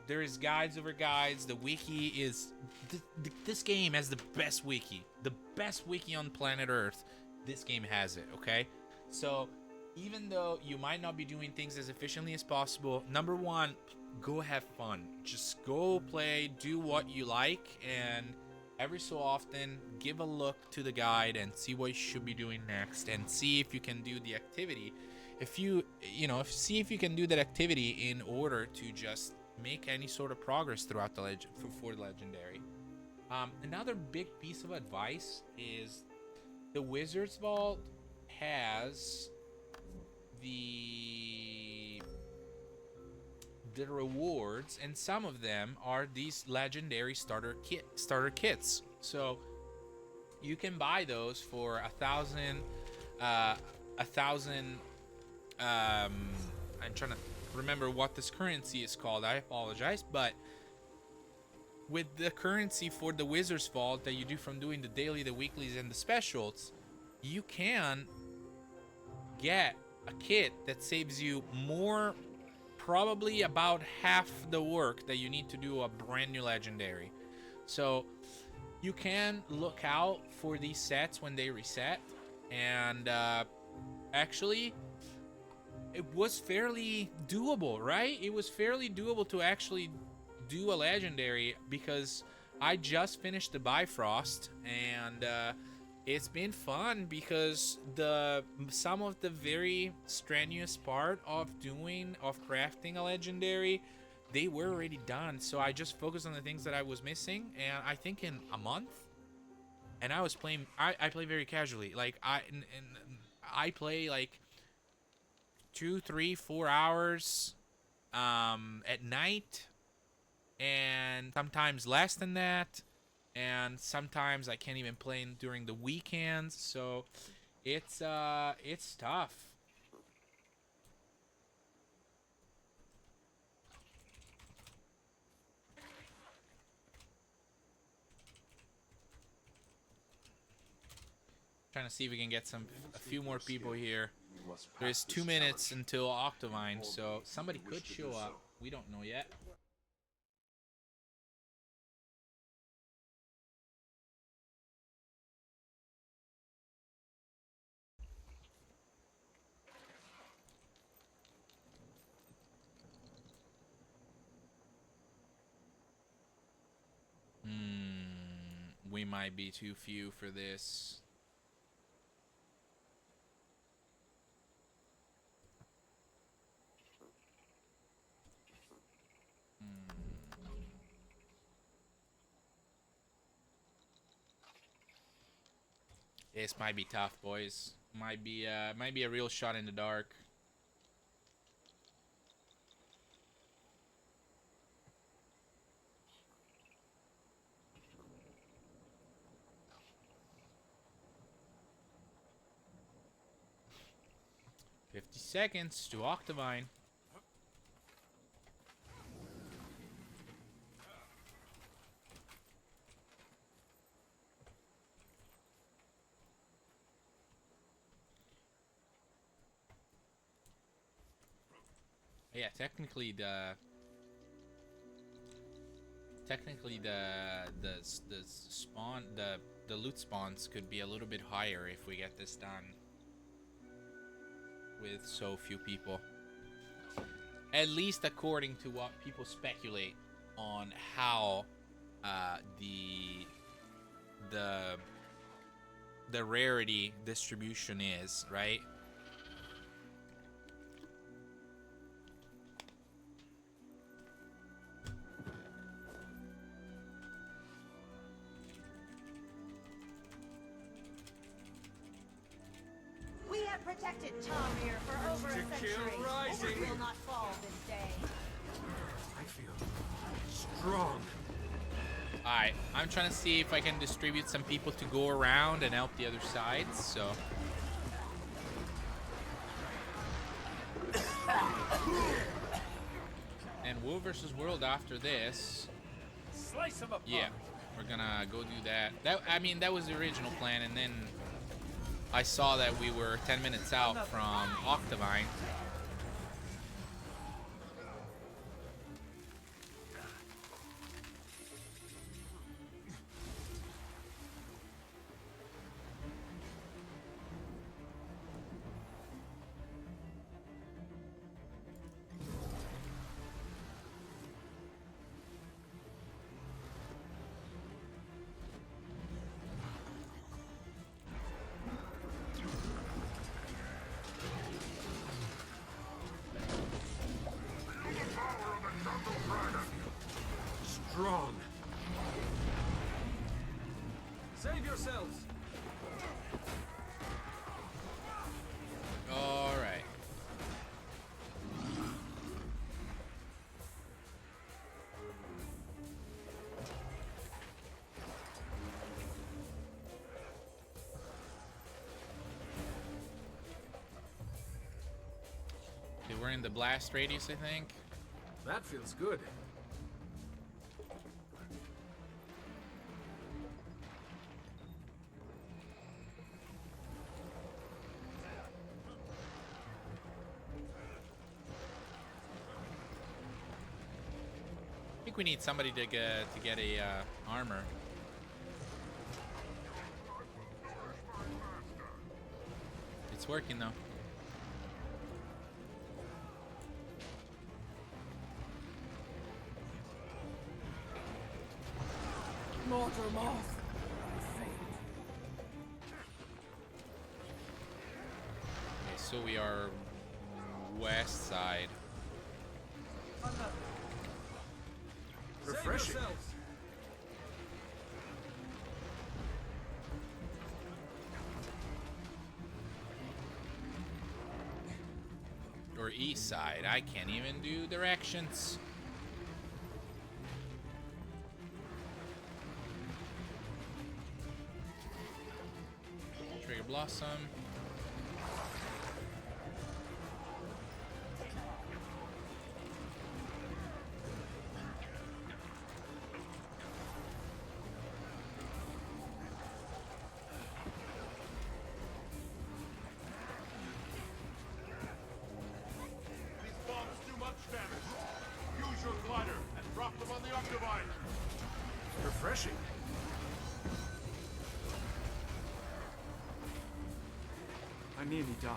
there is guides over guides. The wiki is this game has the best wiki on planet Earth. This game has it, okay? So even though you might not be doing things as efficiently as possible, number one, go have fun. Just go play, do what you like, and every so often give a look to the guide and see what you should be doing next, and see if you can do the activity. If you see if you can do that activity in order to just make any sort of progress throughout the for the legendary. Another big piece of advice is the Wizard's Vault has the rewards, and some of them are these legendary starter kits. So you can buy those for 1,000. I'm trying to remember what this currency is called. I apologize, but with the currency for the Wizard's Vault that you do from doing the daily, the weeklies, and the specials, you can get a kit that saves you more, probably about half the work that you need to do a brand new legendary. So you can look out for these sets when they reset, and actually it was fairly doable, right? It was fairly doable to actually do a legendary, because I just finished the Bifrost, and it's been fun, because some of the very strenuous part of crafting a legendary, they were already done. So I just focused on the things that I was missing, and I think in a month, and I was playing. I play very casually. Like I play like 2, 3, 4 hours at night, and sometimes less than that, and sometimes I can't even play during the weekends. So it's tough. Trying to see if we can get a few more people here. There's 2 minutes until Octavine, so somebody could show up. We don't know yet. We might be too few for this. This might be tough, boys. Might be a real shot in the dark. "50 seconds to Octavine." Yeah, technically the spawn the loot spawns could be a little bit higher if we get this done with so few people. At least according to what people speculate on how the rarity distribution is, right? We have protected Tarmir for over a century. We will not fall this day. I feel strong. Alright, I'm trying to see if I can distribute some people to go around and help the other sides, so... And World vs. World after this. Slice him apart. Yeah, we're gonna go do that. That was the original plan, and then I saw that we were 10 minutes out from Octavine. we're in the blast radius, I think. That feels good. I think we need somebody to get a armor. It's working though. Mortar moth. Okay, so we are west side. Refreshing. Or east side. I can't even do directions. Trigger Blossom. Refreshing. I nearly died.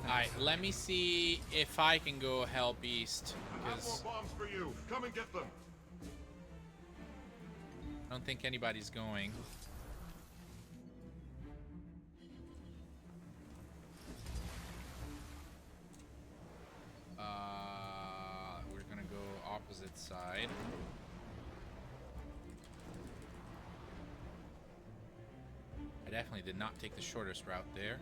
Alright, let me see if I can go help east. Because bombs for you. Come and get them. I don't think anybody's going. We're gonna go opposite side. I definitely did not take the shortest route there.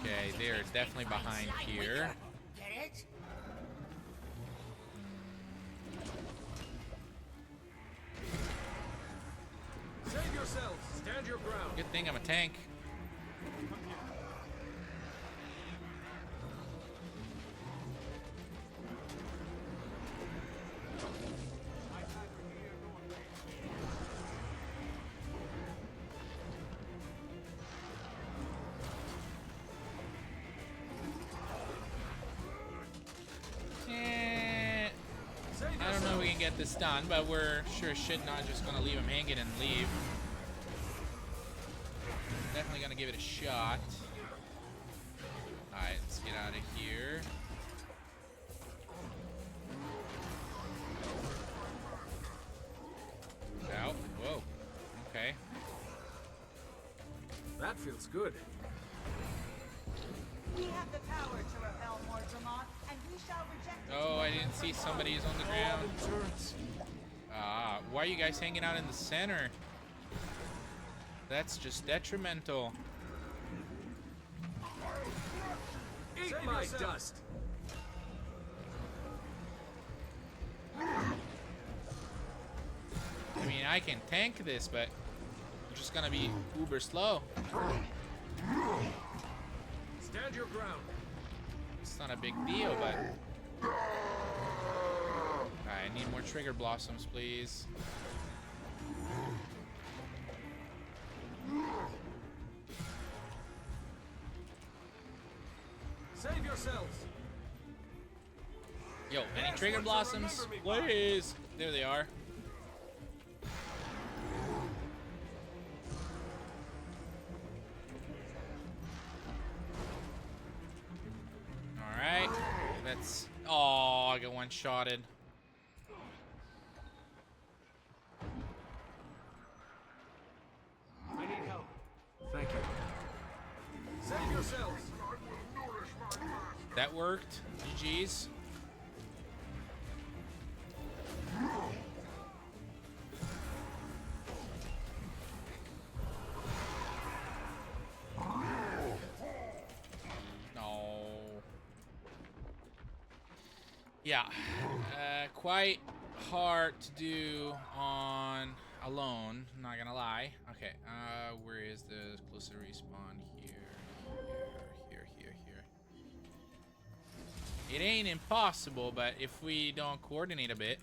Okay, they're definitely behind here. Get it? Save yourselves. Stand your ground. Good thing I'm a tank. I don't know if we can get this done, but we're sure as shit not just gonna leave him hanging and leave. Definitely gonna give it a shot. Alright, let's get out of here. Out. Whoa. Okay. That feels good. We have the power to repel Mordramoth, and we shall reject it. Oh, I didn't see somebody's on the ground. Ah, why are you guys hanging out in the center? That's just detrimental. Eat my dust. I mean, I can tank this, but I'm just gonna be uber slow. Stand your ground. It's not a big deal, but... Alright, I need more trigger blossoms, please. Save yourselves. Yo, any trigger blossoms? Please! There they are. Alright. That's... Oh, I got one-shotted. I need help. Thank you. Save yourselves. That worked. GG's. No. Yeah, quite hard to do on alone, not gonna lie. Okay, where is the closer respawn? Here. It ain't impossible, but if we don't coordinate a bit.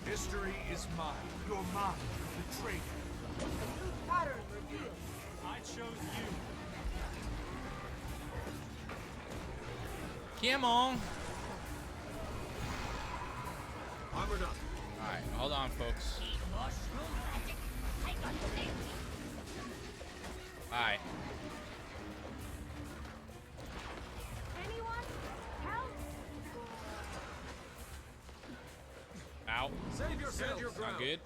History is mine. Your mind betrayed you. A new pattern revealed. I chose you. Come on. Armored up. Alright, hold on, folks. Alright. Anyone? Help! Out. Save yourself. Your Not ground. good.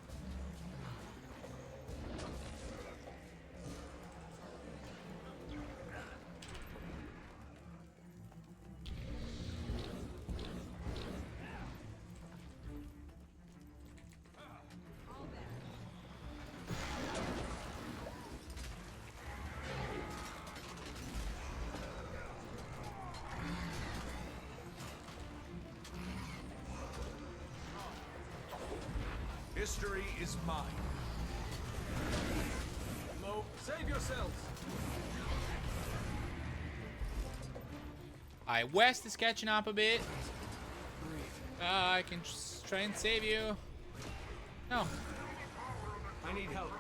History is mine. Low. Save yourselves. Alright, West is catching up a bit. I can try and save you. No. I need help.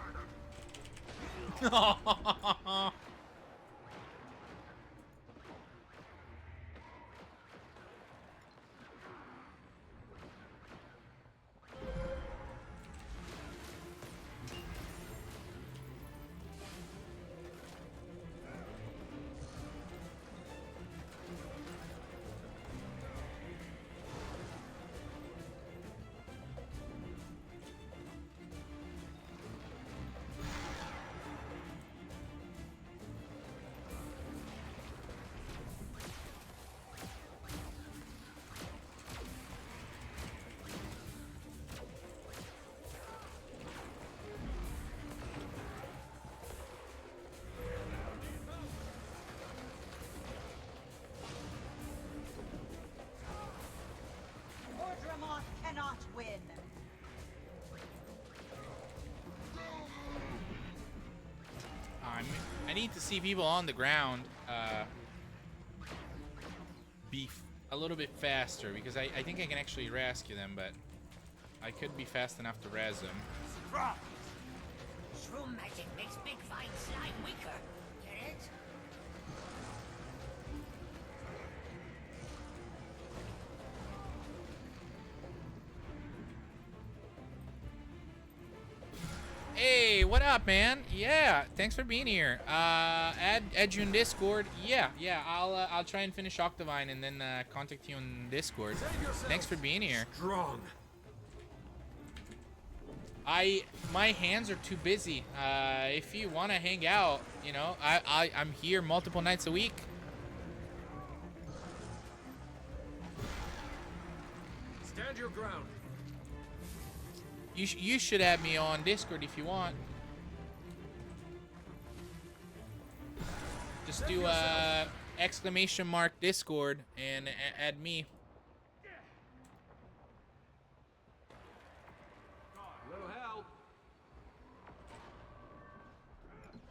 Ordremoth cannot win. I need to see people on the ground be a little bit faster because I think I can actually rescue them, but I could be fast enough to res them. Shroom magic makes big fine slime weaker. Get it? Hey, what up, man? Yeah, thanks for being here. Add you in Discord. Yeah, I'll try and finish Octavine and then contact you on Discord. Thanks for being here. Strong. My hands are too busy. If you want to hang out, you know, I'm here multiple nights a week. Stand your ground. You should add me on Discord if you want. Just do exclamation mark Discord and add me. Little help.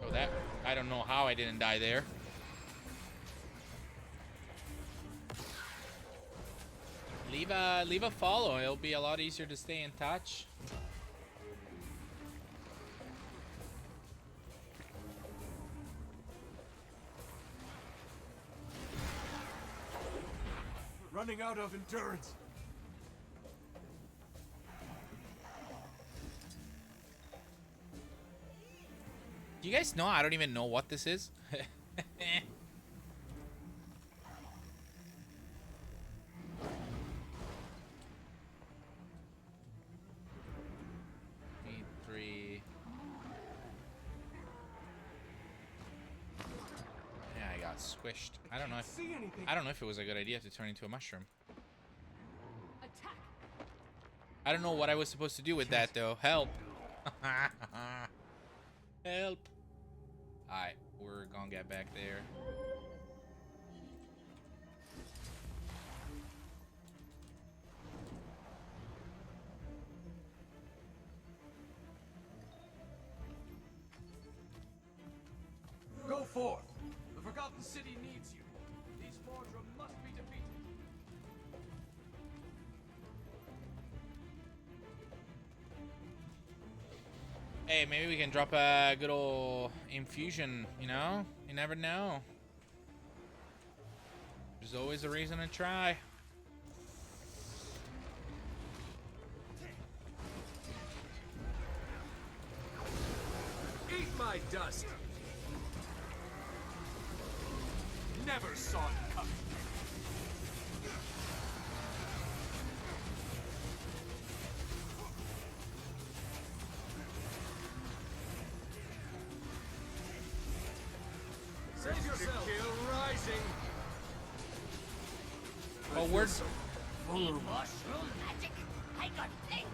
Oh, that I don't know how I didn't die there. Leave a follow. It'll be a lot easier to stay in touch. running out of endurance. Do you guys know? I don't even know what this is. Three. Yeah, I got squished. I don't know if it was a good idea to turn into a mushroom. I don't know what I was supposed to do with that though. Help. Help. Alright, we're gonna get back there. Go forth. The Forgotten City needs you. These Mordra must be defeated. Hey, maybe we can drop a good old infusion, you know? You never know. There's always a reason to try. Eat my dust. Never saw it coming. Save yourself. Kill rising. Oh, we're Mushroom magic. I got plenty.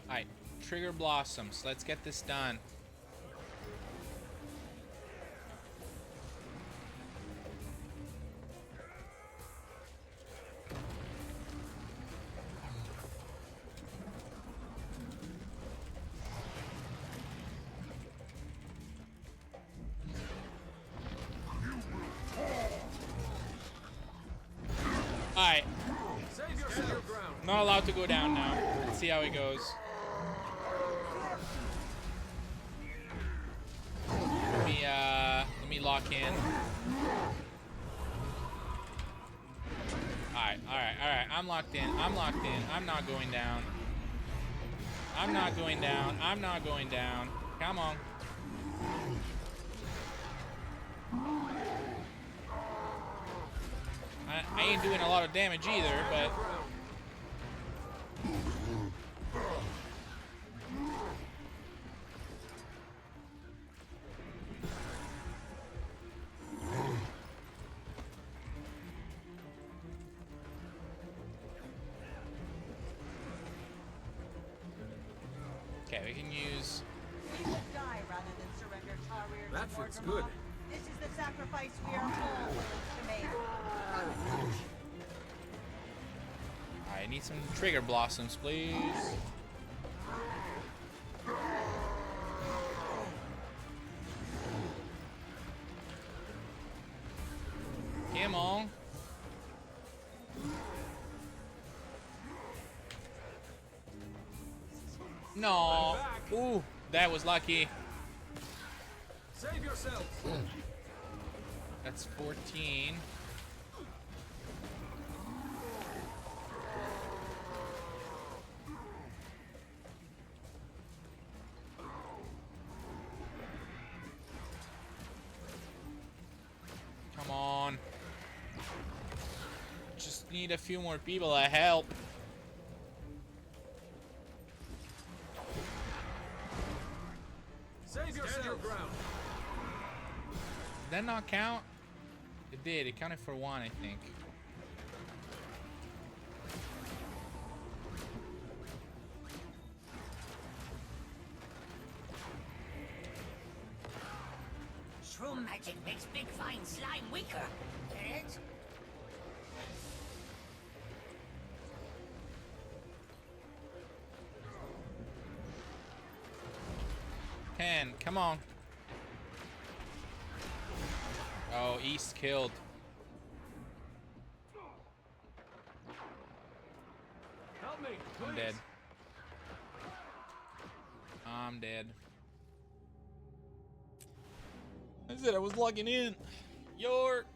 Alright, trigger blossoms. Let's get this done. Alright. Save yourself. Not allowed to go down now. Let's see how it goes. Let me lock in. Alright. I'm locked in. I'm not going down. I'm not going down. Come on. I ain't doing a lot of damage either, but... Okay, we can use... We should die rather than surrender Tarir That to feels Mortimer. good. This is the sacrifice we are all willing to make. I need some trigger blossoms, please. Come on. No. Ooh, that was lucky. Save yourselves. That's 14. Come on. Just need a few more people to help. Save yourself. Your ground. Did that not count? It did. It counted for one, I think. Shroom magic makes big fine slime weaker. Get it? Ken, come on. Oh, East killed. Help me, please. I'm dead. I'm dead. I said I was logging in. York.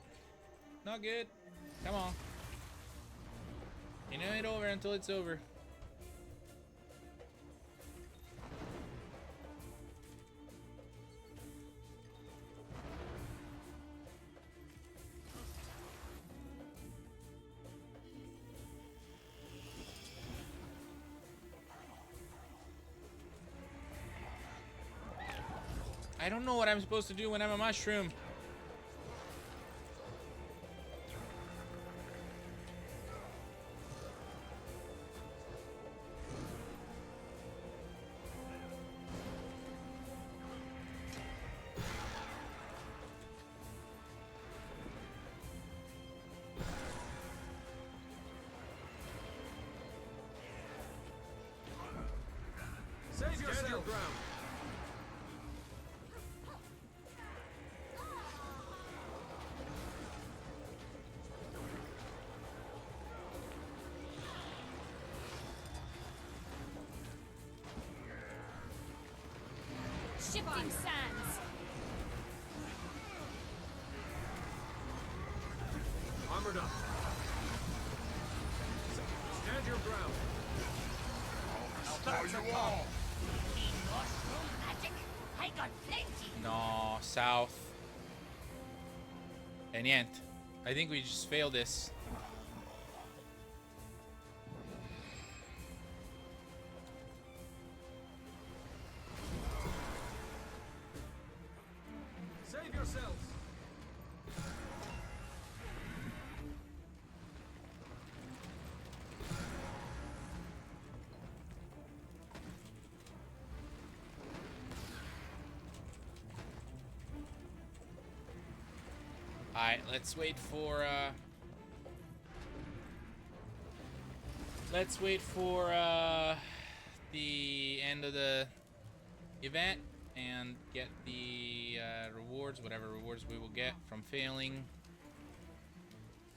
Not good. Come on. You know it over until it's over. I don't know what I'm supposed to do when I'm a mushroom. Save yourself. Ground. Shifting sands. Armored up. Stand your ground. Need mushroom magic? I got plenty. No, south. And yet, I think we just failed this. Save yourselves. Alright, let's wait for the end of the event and get the rewards, whatever rewards we will get from failing,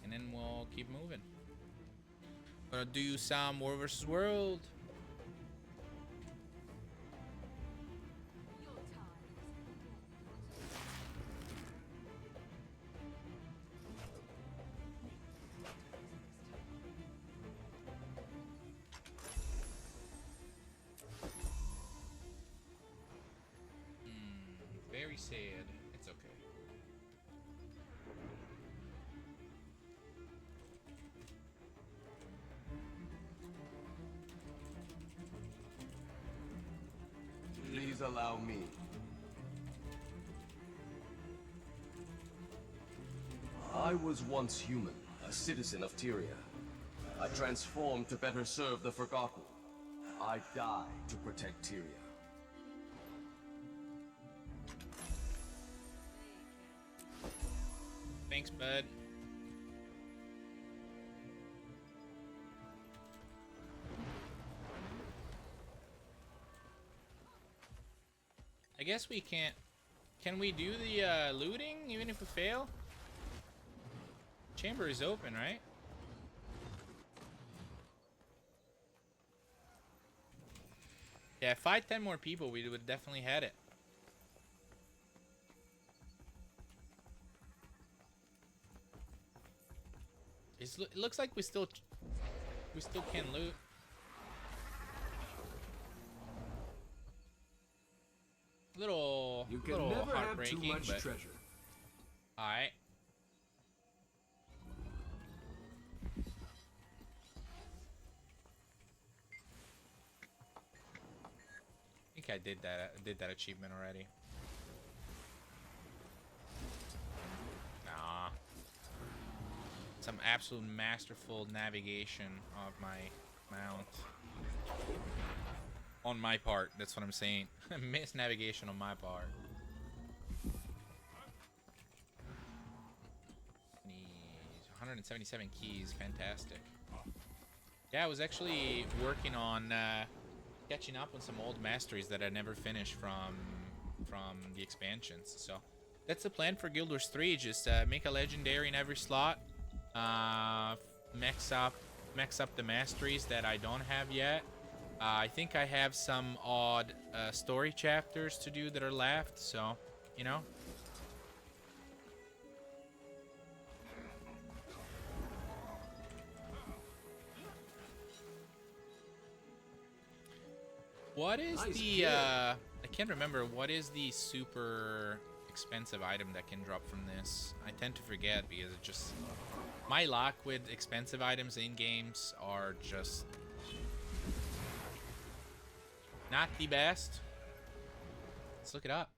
and then we'll keep moving. Gonna do some War vs. World. Very sad. It's okay. Please allow me. I was once human, a citizen of Tyria. I transformed to better serve the Forgotten. I died to protect Tyria. Thanks, bud. I guess we can't. Can we do the looting even if we fail? Chamber is open, right? Yeah, if I had 10 more people, we would definitely had it. It looks like we still can loot. Little You can little never have too heartbreaking, much but treasure. all right. I think I did that achievement already. Nah. Some absolute masterful navigation of my mount. On my part, that's what I'm saying. Miss navigation on my part. Needs 177 keys, fantastic. Yeah, I was actually working on catching up on some old masteries that I never finished from the expansions. So that's the plan for Guild Wars 3. Just make a legendary in every slot. Max up the masteries that I don't have yet, I think I have some odd story chapters to do that are left, so, you know. What is Nice the, kid. I can't remember, what is the super expensive item that can drop from this? I tend to forget because it just, my luck with expensive items in games are just not the best. Let's look it up.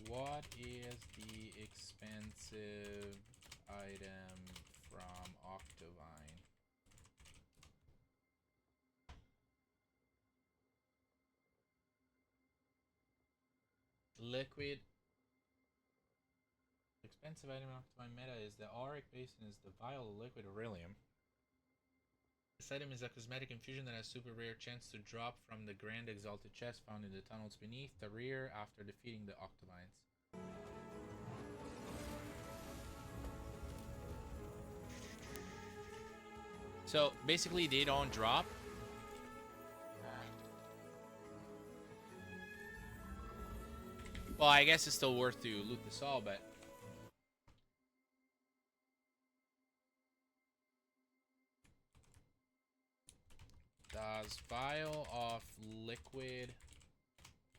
What is the expensive item from Octovine? Liquid. Expensive item in Octovine meta is the Auric Basin is the vial of liquid Aurelium. This item is a cosmetic infusion that has super rare chance to drop from the Grand Exalted chest found in the tunnels beneath the rear after defeating the Octovines. So basically they don't drop. Well, I guess it's still worth to loot this all, but does vial of liquid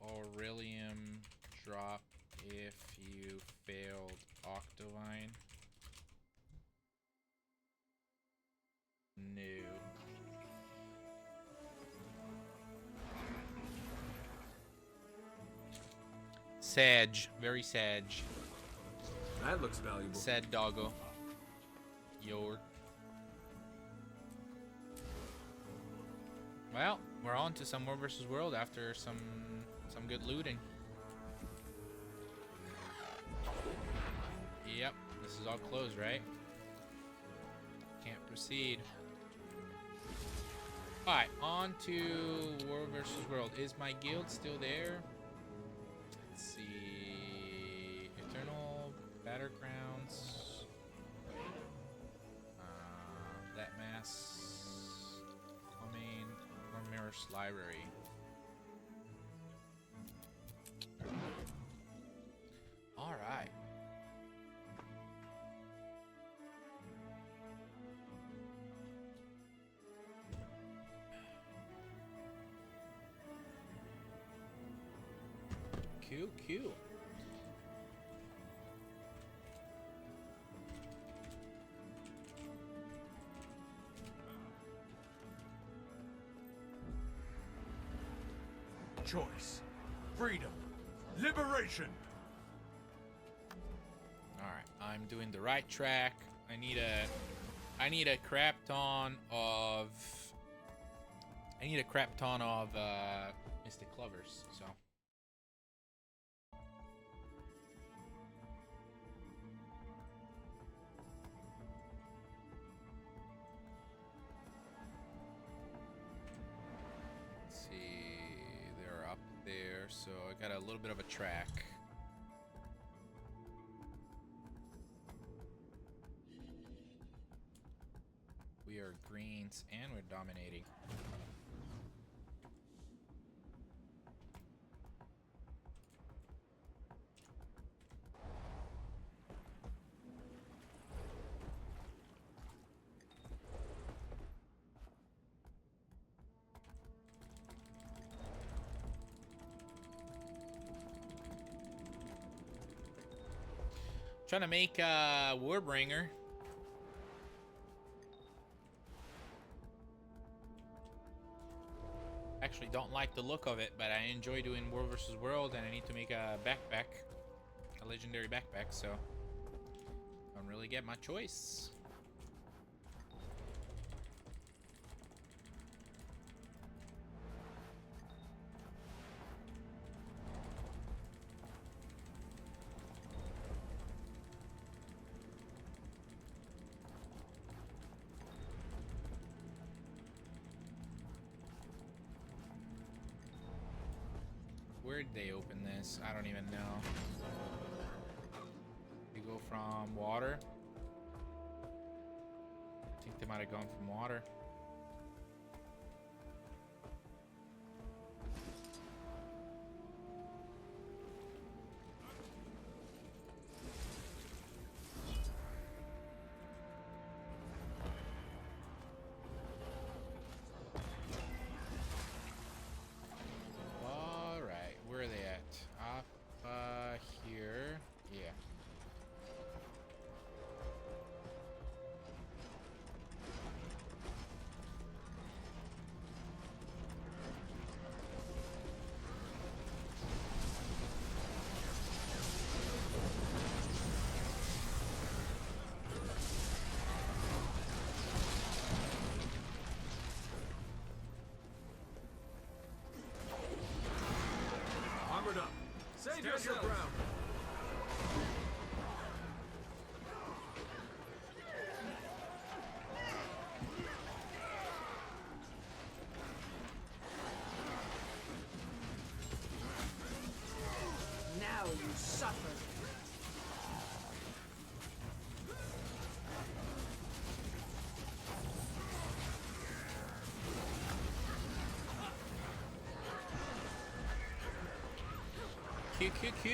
Aurelium drop if you failed Octovine? No. Sag, very sag. That looks valuable. Sad doggo. Your. Well, we're on to some more versus world after some good looting. Yep, this is all closed, right? Can't proceed. Alright, on to War versus World. Is my guild still there? Let's see. Eternal Battlegrounds. That mass. Domain. Or Mirror's Library. Alright. Cool. Choice, freedom, liberation. All right, I'm doing the right track. I need a crap ton of Mystic Clovers. So. So I got a little bit of a track. We are greens and we're dominating. Trying to make Warbringer. Actually don't like the look of it, but I enjoy doing War vs. World, and I need to make a backpack. A legendary backpack, so don't really get my choice. Where'd they open this? I don't even know. You go from water. I think they might have gone from water. your ground. Now you suffer. Q.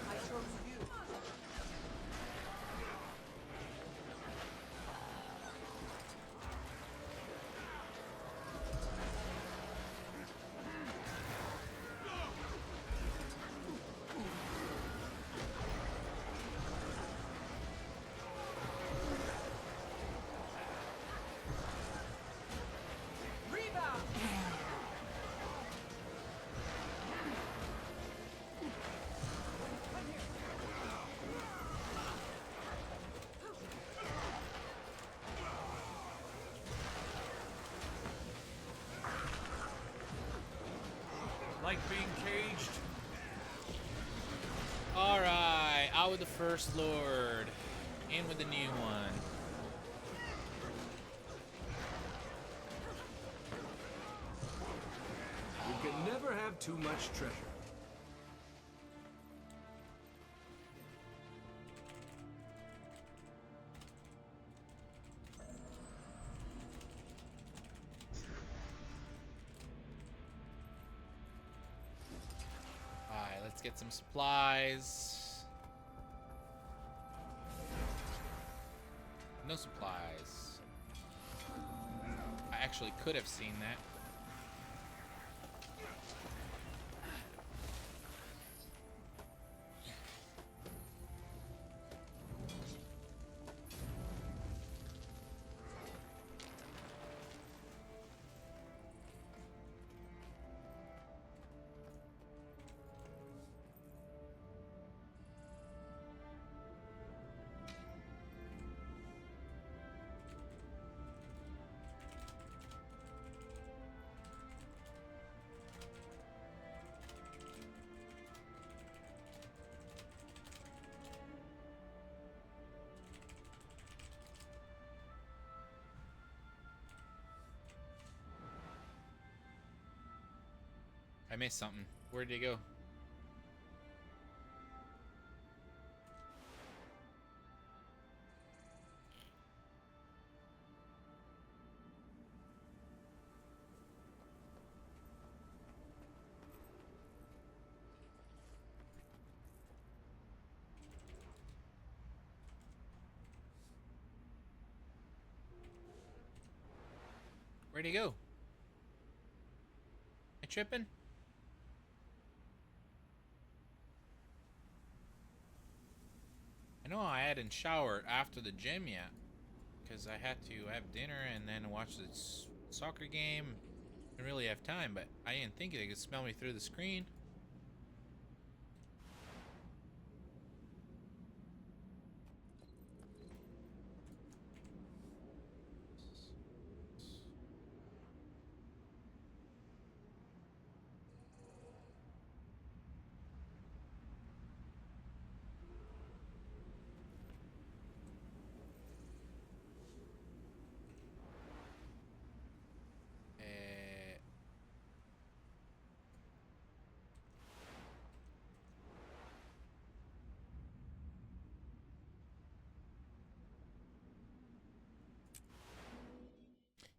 I chose you. Rebound. Like being caged. Alright, out with the First Lord. In with the new one. You can never have too much treasure. Alright, let's get some supplies. No supplies. I actually could have seen that. I missed something. Where did he go? Where'd he go? Am I tripping? I know I hadn't showered after the gym yet, because I had to have dinner and then watch the soccer game. Didn't really have time, but I didn't think they could smell me through the screen.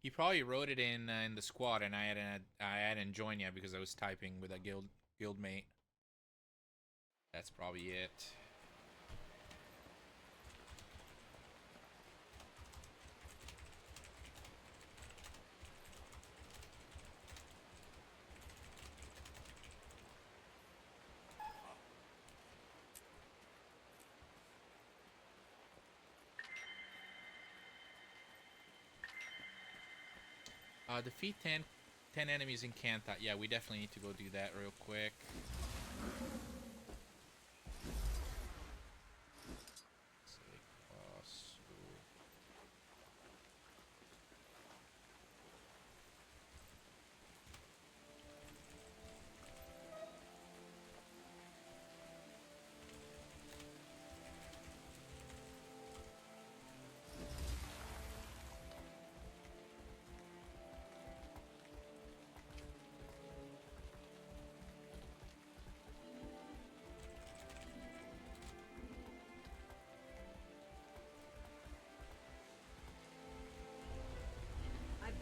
He probably wrote it in the squad, and I hadn't joined yet because I was typing with a guild mate. That's probably it. Defeat 10 enemies in Kanta. Yeah, we definitely need to go do that real quick.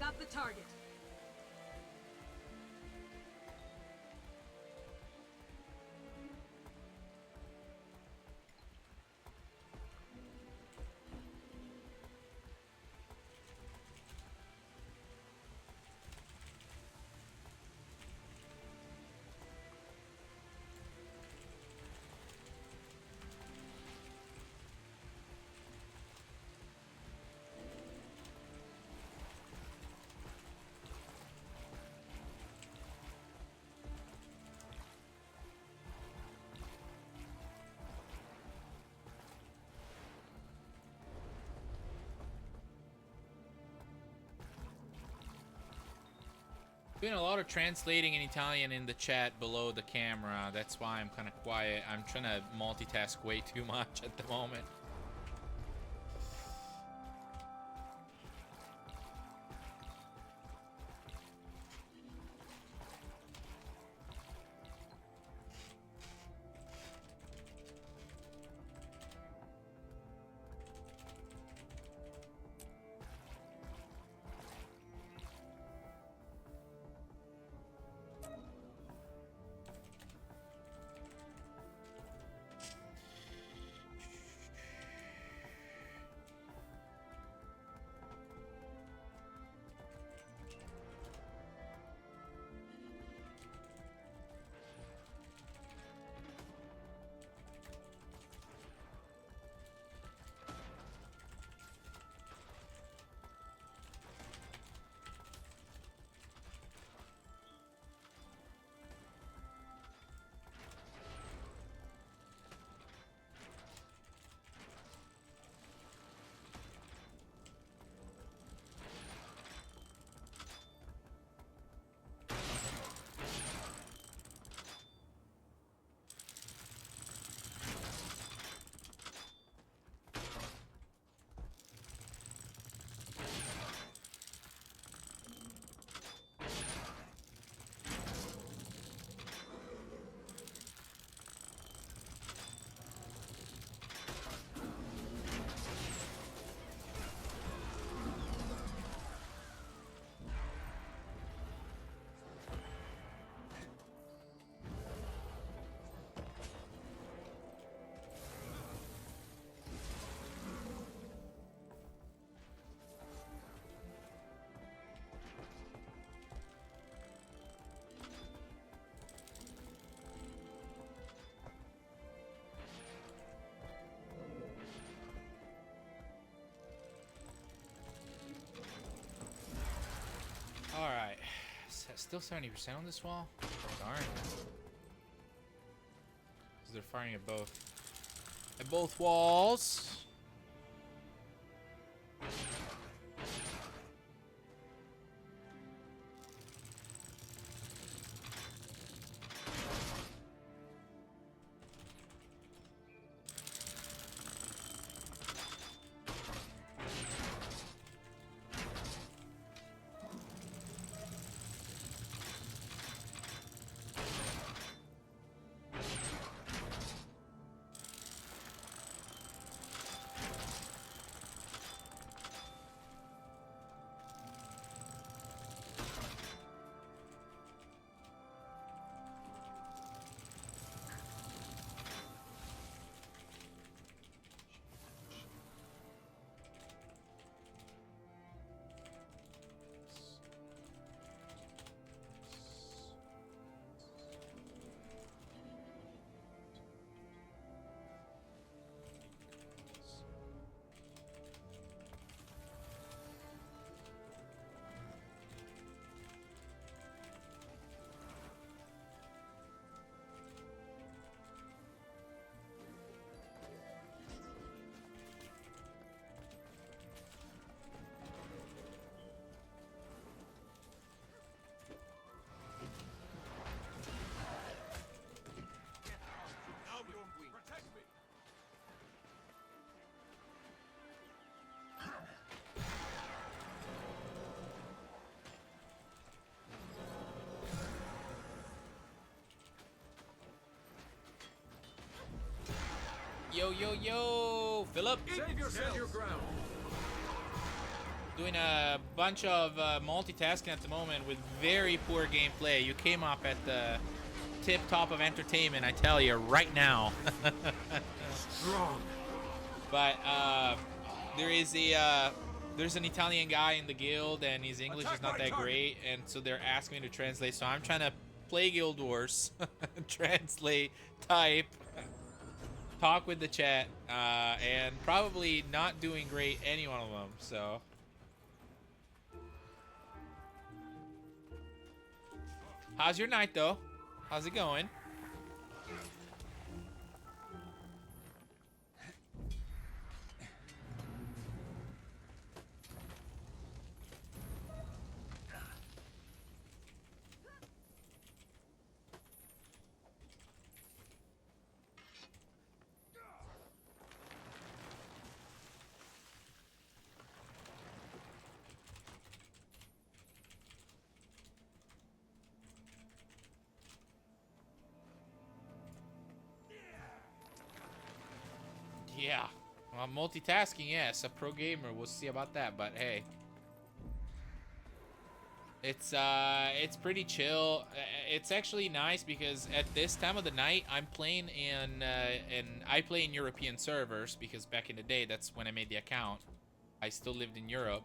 got the target. Doing a lot of translating in Italian in the chat below the camera. That's why I'm kind of quiet. I'm trying to multitask way too much at the moment. Alright. Still 70% on this wall? Darn. Because they're firing at both walls. Yo, yo, yo! Philip! Save yourself! Stand your ground! Doing a bunch of multitasking at the moment with very poor gameplay. You came up at the tip top of entertainment, I tell you, right now. Strong. But there's an Italian guy in the guild, and his English is not that great, and so they're asking me to translate. So I'm trying to play Guild Wars, translate, type, talk with the chat, and probably not doing great any one of them. So. How's your night, though? How's it going? Yeah. Well, multitasking, yes. A pro gamer. We'll see about that, but hey. It's pretty chill. It's actually nice because at this time of the night, I'm playing in I play in European servers because back in the day, that's when I made the account. I still lived in Europe.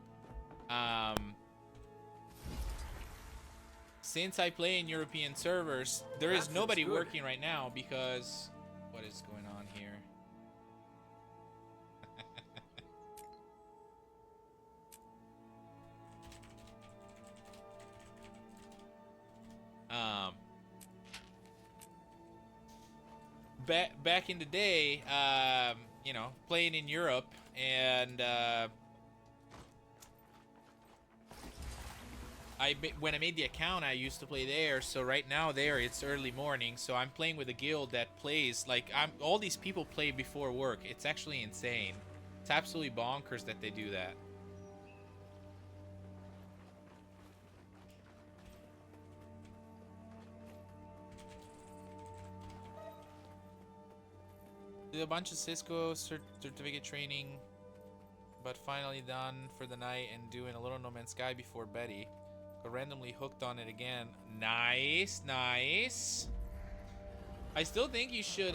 Since I play in European servers, there is nobody working right now because what is going on here? Back in the day, you know, playing in Europe, and when I made the account, I used to play there. So right now there, it's early morning, so I'm playing with a guild that plays like all these people play before work. It's actually insane. It's absolutely bonkers that they do that. Did a bunch of Cisco certificate training, but finally done for the night and doing a little No Man's Sky before Betty. Got randomly hooked on it again. Nice, nice. I still think you should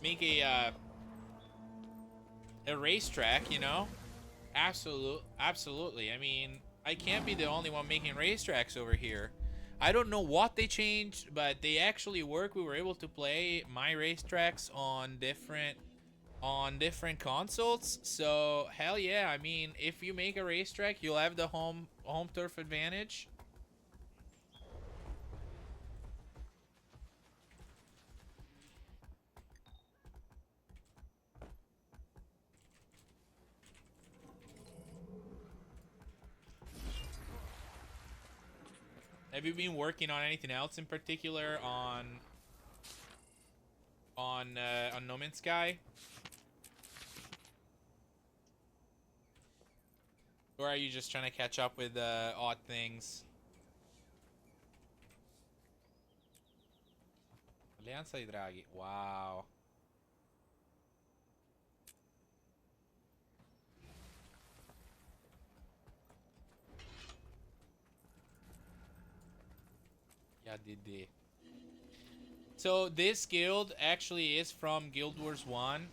make a racetrack, you know? Absolutely. I mean, I can't be the only one making racetracks over here. I don't know what they changed, but they actually work. We were able to play my racetracks on different consoles. So hell yeah. I mean, if you make a racetrack, you'll have the home turf advantage. Have you been working on anything else in particular on No Man's Sky? Or are you just trying to catch up with odd things? Alleanza di Draghi. Wow. Yeah, did. So this guild actually is from Guild Wars 1.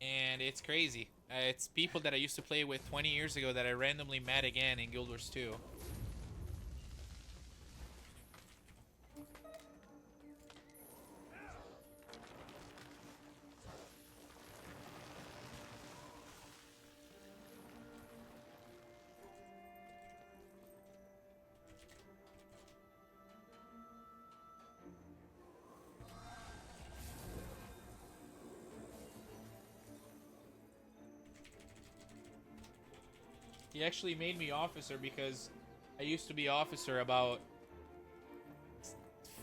And it's crazy. It's people that I used to play with 20 years ago that I randomly met again in Guild Wars 2. He actually made me officer because I used to be officer about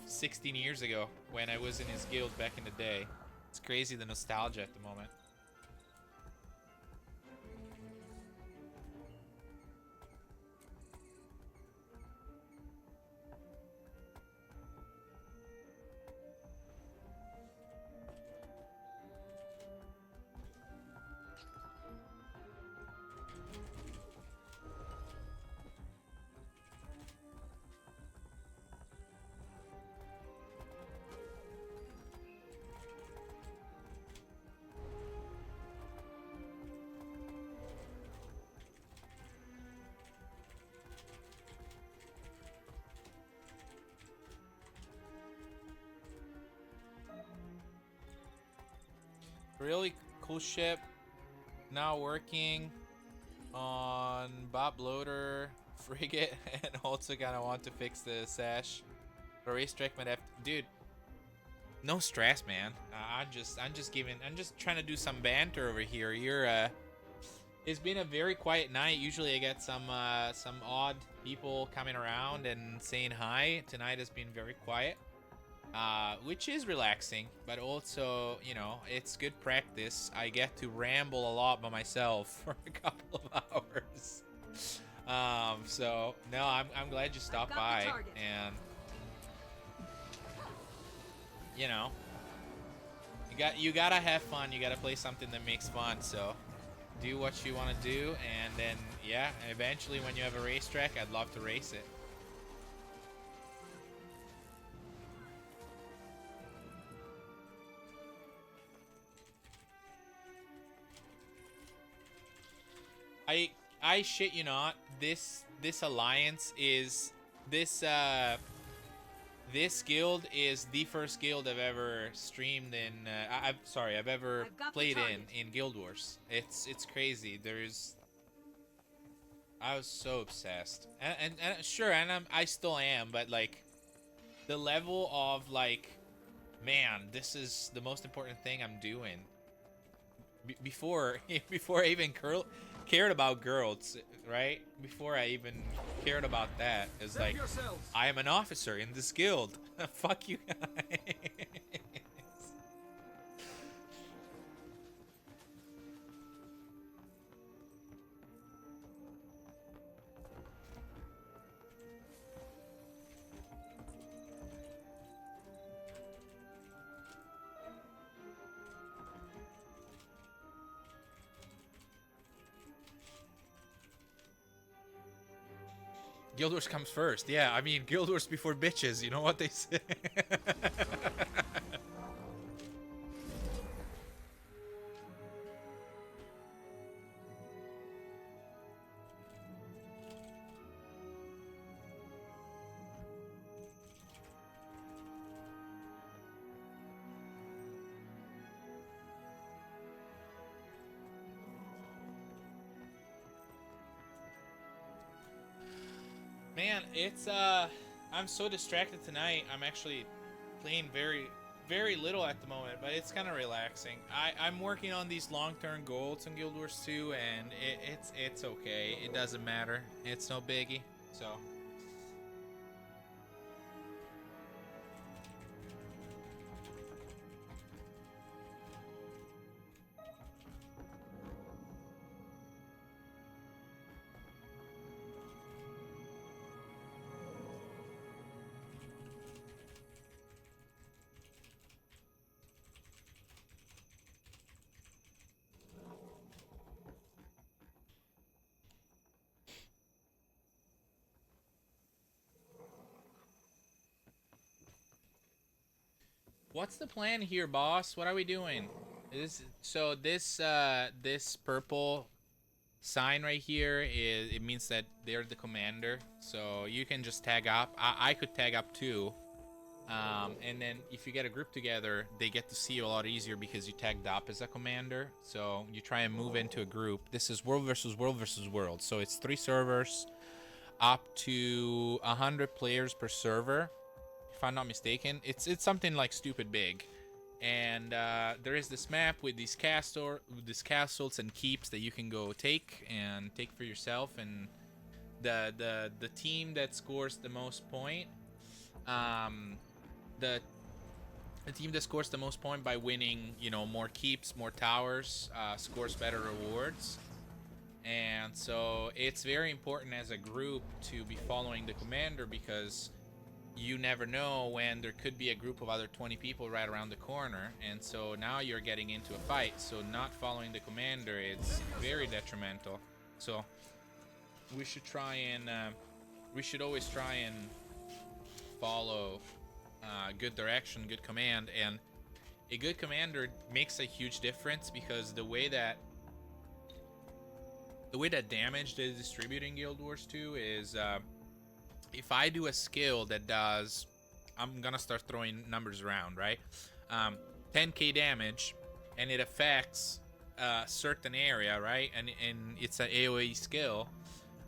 16 years ago when I was in his guild back in the day. It's crazy, the nostalgia at the moment. Really cool ship. Now working on Bob Loader frigate, and also kind of want to fix the sash. The racetrack might have, dude. No stress, man. I'm just trying to do some banter over here. It's been a very quiet night. Usually I get some odd people coming around and saying hi. Tonight has been very quiet, which is relaxing, but also, you know, it's good practice. I get to ramble a lot by myself for a couple of hours. So no, I'm glad you stopped by, and you know, you gotta have fun. You gotta play something that makes fun. So do what you want to do, and then yeah, eventually when you have a racetrack, I'd love to race it. I shit you not, this alliance is this guild is the first guild I've ever streamed in. I've ever played in Guild Wars. It's crazy. I was so obsessed, and sure, and I still am, but like the level of like, man, this is the most important thing I'm doing. Before I even cared about girls, right? Before I even cared about that, it's like, I am an officer in this guild. Fuck you guys. Guild Wars comes first. Yeah, I mean, Guild Wars before bitches. You know what they say? Man, it's I'm so distracted tonight. I'm actually playing very little at the moment, but it's kind of relaxing. I'm working on these long-term goals in Guild Wars 2, and it's okay. It doesn't matter. It's no biggie. So what's the plan here, boss? What are we doing? This purple sign right here it means that they're the commander. So you can just tag up. I could tag up too. And then if you get a group together, they get to see you a lot easier because you tagged up as a commander. So you try and move into a group. This is world versus world versus world. So it's 3 servers, up to 100 players per server, if I'm not mistaken. It's something like stupid big. And there is this map with these castles and keeps that you can go take for yourself. And the team that scores the most point, the team that scores the most point by winning, you know, more keeps, more towers, scores better rewards. And so it's very important as a group to be following the commander, because you never know when there could be a group of other 20 people right around the corner, and so now you're getting into a fight. So not following the commander, it's very detrimental. So we should try and we should always try and follow good direction, good command. And a good commander makes a huge difference, because the way that damage is distributed in Guild Wars 2 is, if I do a skill that does, I'm gonna start throwing numbers around, right? 10k damage, and it affects a certain area, right? And it's an AoE skill.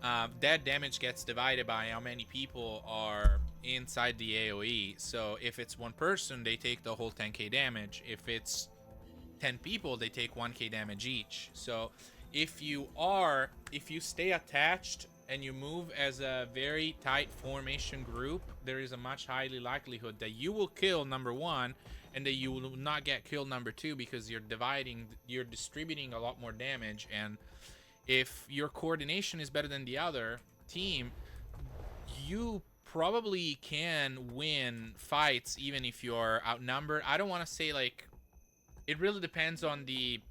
That damage gets divided by how many people are inside the AoE. So if it's one person, they take the whole 10k damage. If it's 10 people, they take 1k damage each. So if you stay attached and you move as a very tight formation group, there is a much highly likelihood that you will kill number one and that you will not get killed number two, because you're distributing a lot more damage. And if your coordination is better than the other team, you probably can win fights even if you're outnumbered. I don't want to say, like, it really depends on the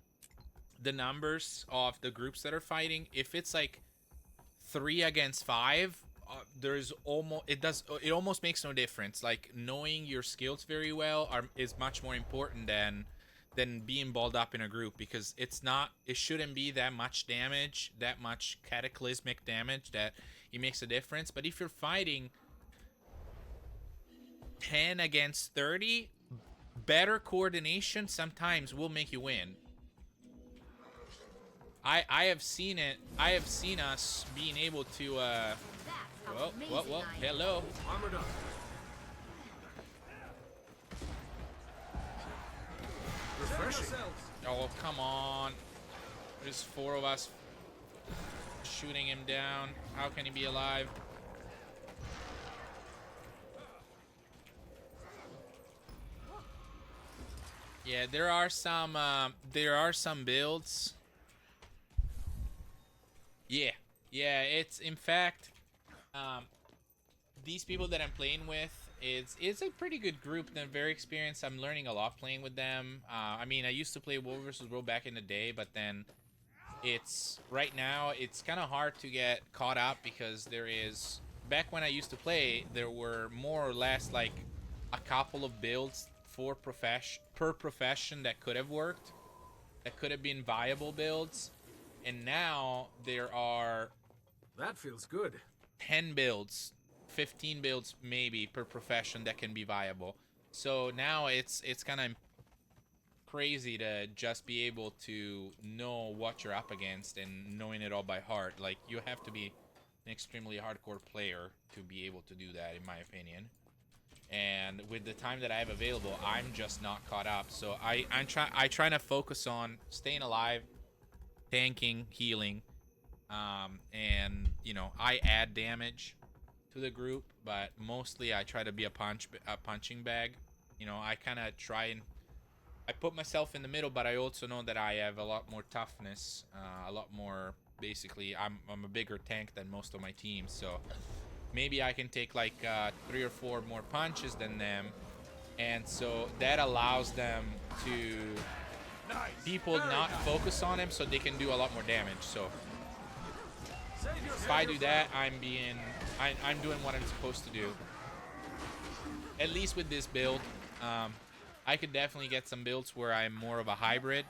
numbers of the groups that are fighting. If it's like 3 against 5, it almost makes no difference. Like, knowing your skills very well is much more important than being balled up in a group, because it shouldn't be that much damage, that much cataclysmic damage that it makes a difference. But if you're fighting 10 against 30, better coordination sometimes will make you win. I have seen it. I have seen us being able to whoa, hello. Armored up. Refreshing. Oh, come on. There's 4 of us shooting him down. How can he be alive? Yeah, there are some builds. Yeah, it's, in fact, these people that I'm playing with, it's a pretty good group. They're very experienced. I'm learning a lot playing with them. I mean, I used to play World vs. World back in the day, but then right now it's kind of hard to get caught up, because back when I used to play, there were more or less like a couple of builds per profession that could have worked, that could have been viable builds. And now there are That feels good. 10 builds, 15 builds maybe per profession that can be viable. So now it's kind of crazy to just be able to know what you're up against and knowing it all by heart. Like, you have to be an extremely hardcore player to be able to do that, in my opinion. And with the time that I have available, I'm just not caught up. So I try to focus on staying alive, tanking, healing, and I add damage to the group, but mostly I try to be a punching bag. I kind of try and I put myself in the middle, but I also know that I have a lot more toughness, a lot more. Basically, I'm a bigger tank than most of my teams, so maybe I can take like 3 or 4 more punches than them, and so that allows them to people not focus on him, so they can do a lot more damage. So if I do that, I'm doing what I'm supposed to do. At least with this build, I could definitely get some builds where I'm more of a hybrid.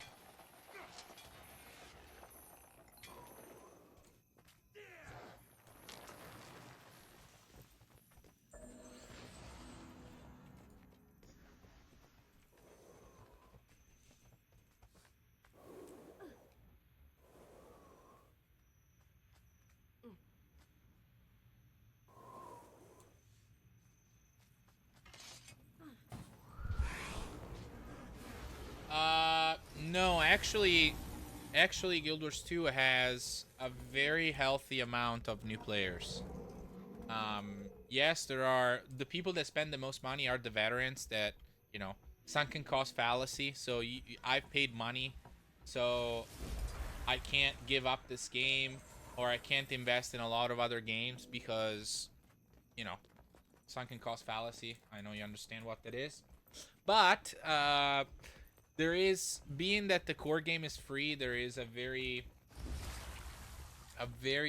No, actually Guild Wars 2 has a very healthy amount of new players. Yes, there are the people that spend the most money are the veterans that, sunken cost fallacy. So I've paid money, so I can't give up this game, or I can't invest in a lot of other games because, sunken cost fallacy. I know you understand what that is. But there is, being that the core game is free, there is a very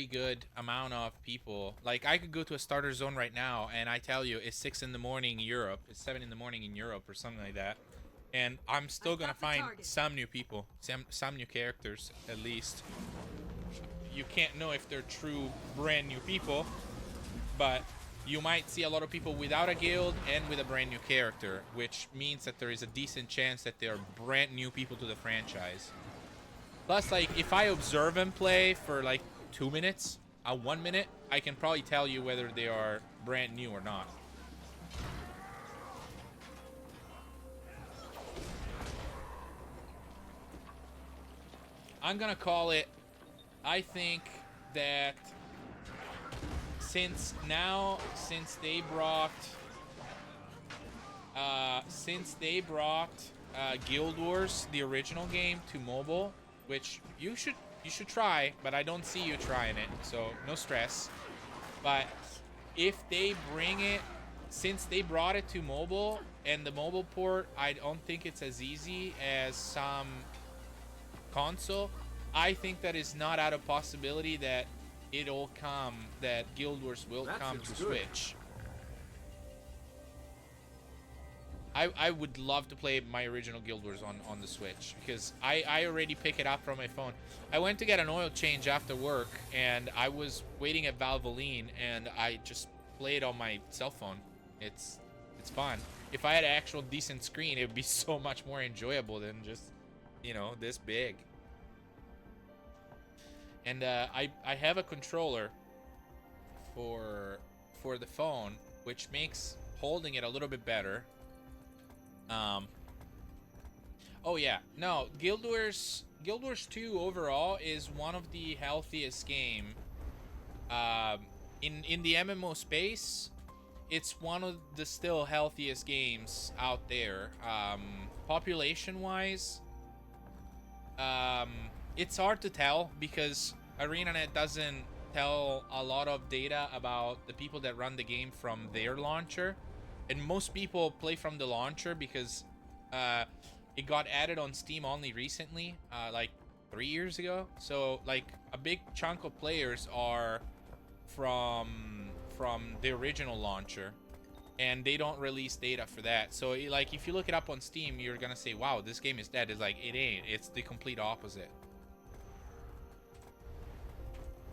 good amount of people. Like, I could go to a starter zone right now, and I tell you, it's 6 in the morning in Europe. It's 7 in the morning in Europe or something like that. And I'm still gonna find some new people, some new characters, at least. You can't know if they're true brand new people, but you might see a lot of people without a guild and with a brand new character, which means that there is a decent chance that they are brand new people to the franchise. Plus, like, if I observe them play for like 2 minutes, 1 minute, I can probably tell you whether they are brand new or not. I'm gonna call it, I think that since they brought Guild Wars, the original game, to mobile, which you should try, but I don't see you trying it, so no stress. But if they bring it, since they brought it to mobile, and the mobile port, I don't think it's as easy as some console, I think that is not out of possibility that it'll come, that Guild Wars will come to Switch. I would love to play my original Guild Wars on the Switch, because I already pick it up from my phone. I went to get an oil change after work, and I was waiting at Valvoline, and I just played on my cell phone. It's fun. If I had an actual decent screen, it would be so much more enjoyable than just, you know, this big. And I have a controller for the phone, which makes holding it a little bit better. Oh yeah, no, Guild Wars 2 overall is one of the healthiest game. In the MMO space, it's one of the still healthiest games out there. Population wise, it's hard to tell because ArenaNet doesn't tell a lot of data about the people that run the game from their launcher, and most people play from the launcher because it got added on Steam only recently, like 3 years ago. So like a big chunk of players are from the original launcher, and they don't release data for that. So like if you look it up on Steam, you're gonna say, wow, this game is dead. It's like, it ain't. It's the complete opposite.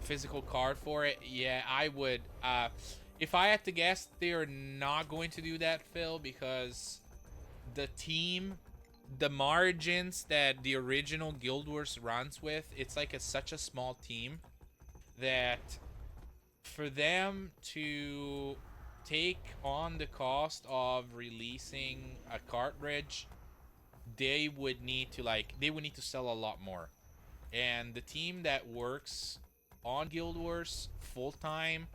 Physical card for it, yeah, I would. If I had to guess, they're not going to do that, Phil, because the team, the margins that the original Guild Wars runs with, it's like such a small team that for them to take on the cost of releasing a cartridge, they would need to sell a lot more. And the team that works on Guild Wars full-time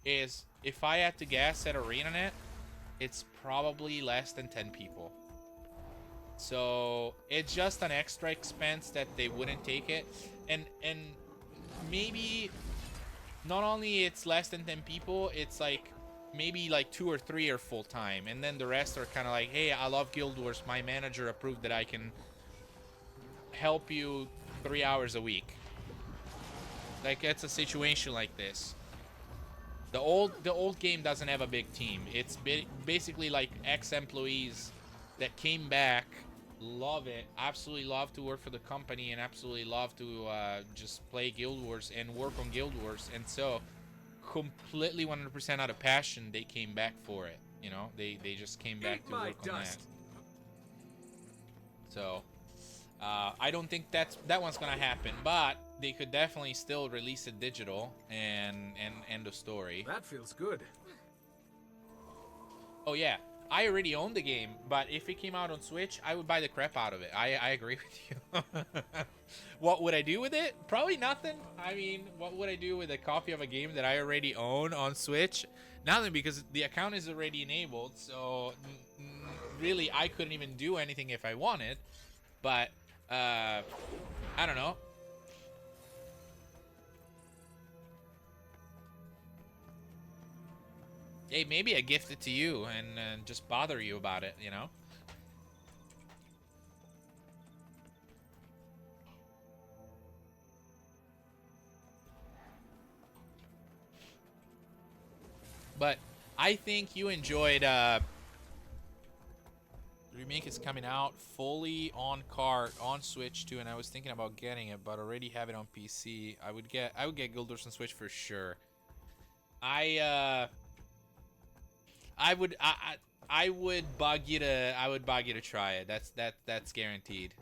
is, if I had to guess at ArenaNet, it's probably less than 10 people. So it's just an extra expense that they wouldn't take it. And maybe not only it's less than 10 people, it's like maybe like 2 or 3 are full-time, and then the rest are kind of like, hey, I love Guild Wars, my manager approved that I can help you 3 hours a week. Like, it's a situation like this. The old game doesn't have a big team. It's basically like ex-employees that came back, love it, absolutely love to work for the company, and absolutely love to just play Guild Wars and work on Guild Wars. And so, completely 100% out of passion, they came back for it. You know, they just came back to work on that. So, I don't think that one's gonna happen, but they could definitely still release it digital and end of story. That feels good. Oh yeah, I already own the game, but if it came out on Switch, I would buy the crap out of it. I agree with you. What would I do with it? Probably nothing. I mean, what would I do with a copy of a game that I already own on Switch? Nothing, because the account is already enabled, so really I couldn't even do anything if I wanted. But I don't know. Hey, maybe I gift it to you and just bother you about it, you know? But I think you enjoyed the remake is coming out fully on cart on Switch too, and I was thinking about getting it, but already have it on PC. I would get Guild Wars on Switch for sure. I would bug you to try it. That's guaranteed.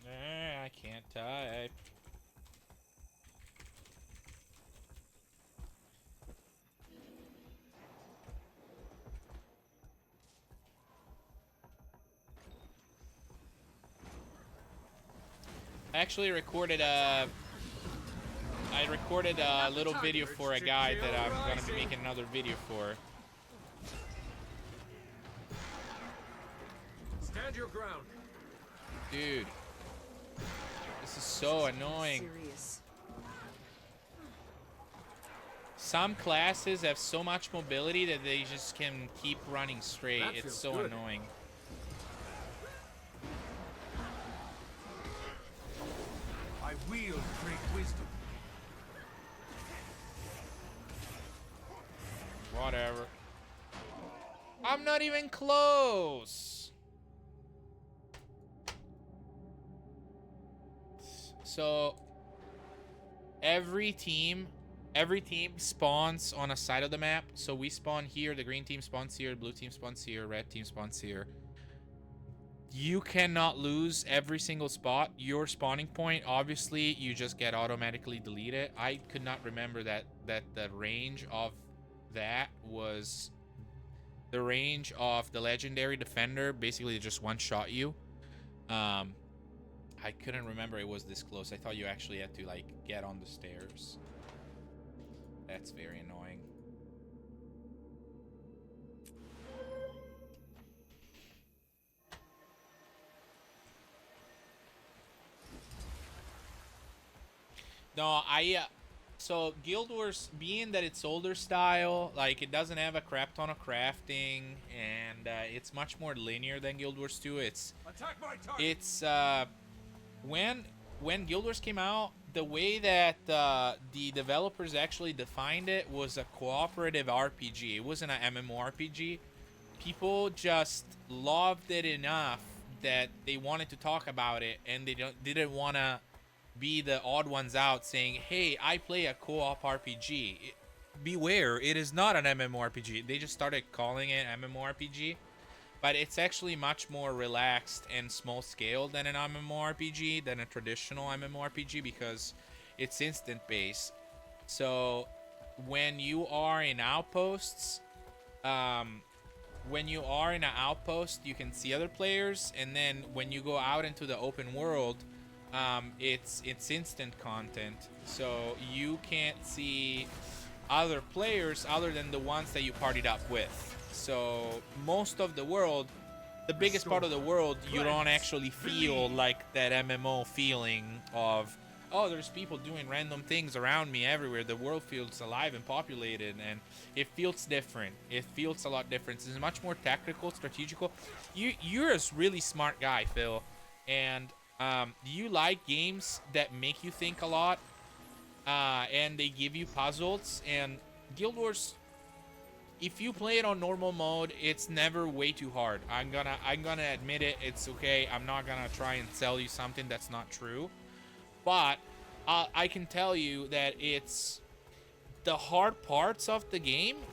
I can't type. I actually recorded a little video for a guy that I'm gonna be making another video for. Stand your ground. Dude, this is so annoying. Some classes have so much mobility that they just can keep running straight. It's so annoying. I wield great wisdom. Whatever. I'm not even close. So every team spawns on a side of the map. So we spawn here, the green team spawns here, blue team spawns here, red team spawns here. You cannot lose every single spot. Your spawning point, obviously, you just get automatically deleted. I could not remember that the range of that was the range of the legendary defender. Basically, just one-shot you. I couldn't remember it was this close. I thought you actually had to, like, get on the stairs. That's very annoying. No, so Guild Wars, being that it's older style, like, it doesn't have a crap ton of crafting, and it's much more linear than Guild Wars 2. It's when Guild Wars came out, the way that the developers actually defined it was a cooperative RPG. It wasn't an MMORPG. People just loved it enough that they wanted to talk about it, and they didn't want to be the odd ones out saying, hey, I play a co-op RPG. Beware, it is not an MMORPG. They just started calling it MMORPG, but it's actually much more relaxed and small scale than an MMORPG, than a traditional MMORPG, because it's instant based. So when you are in outposts, you can see other players, and then when you go out into the open world, it's instant content, so you can't see other players other than the ones that you partied up with. So most of the world, the biggest part of the world, you don't actually feel like that MMO feeling of, oh, there's people doing random things around me everywhere. The world feels alive and populated, and it feels different. It feels a lot different. It's much more tactical, strategical. You're a really smart guy, Phil, and you like games that make you think a lot, and they give you puzzles. And Guild Wars, if you play it on normal mode, it's never way too hard. I'm gonna admit it. It's okay. I'm not gonna try and sell you something that's not true, but I can tell you that it's the hard parts of the game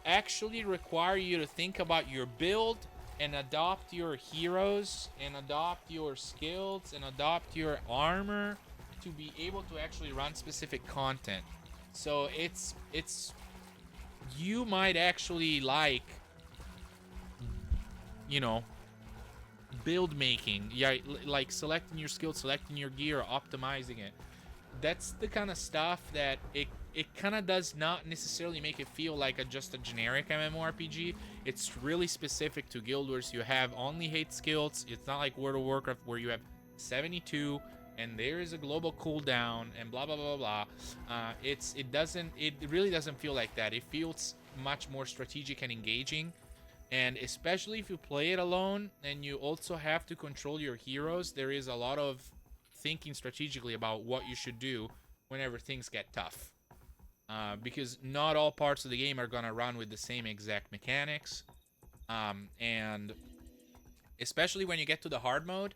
actually require you to think about your build and adopt your heroes and adopt your skills and adopt your armor to be able to actually run specific content. So it's you might actually like, you know, build making, yeah, like selecting your skills, selecting your gear, optimizing it. That's the kind of stuff that it kind of does not necessarily make it feel like just a generic MMORPG. It's really specific to Guild Wars. You have only 8 skills. It's not like World of Warcraft where you have 72 and there is a global cooldown and blah blah blah blah. It really doesn't feel like that. It feels much more strategic and engaging. And especially if you play it alone and you also have to control your heroes, there is a lot of thinking strategically about what you should do whenever things get tough. Because not all parts of the game are gonna run with the same exact mechanics. And especially when you get to the hard mode,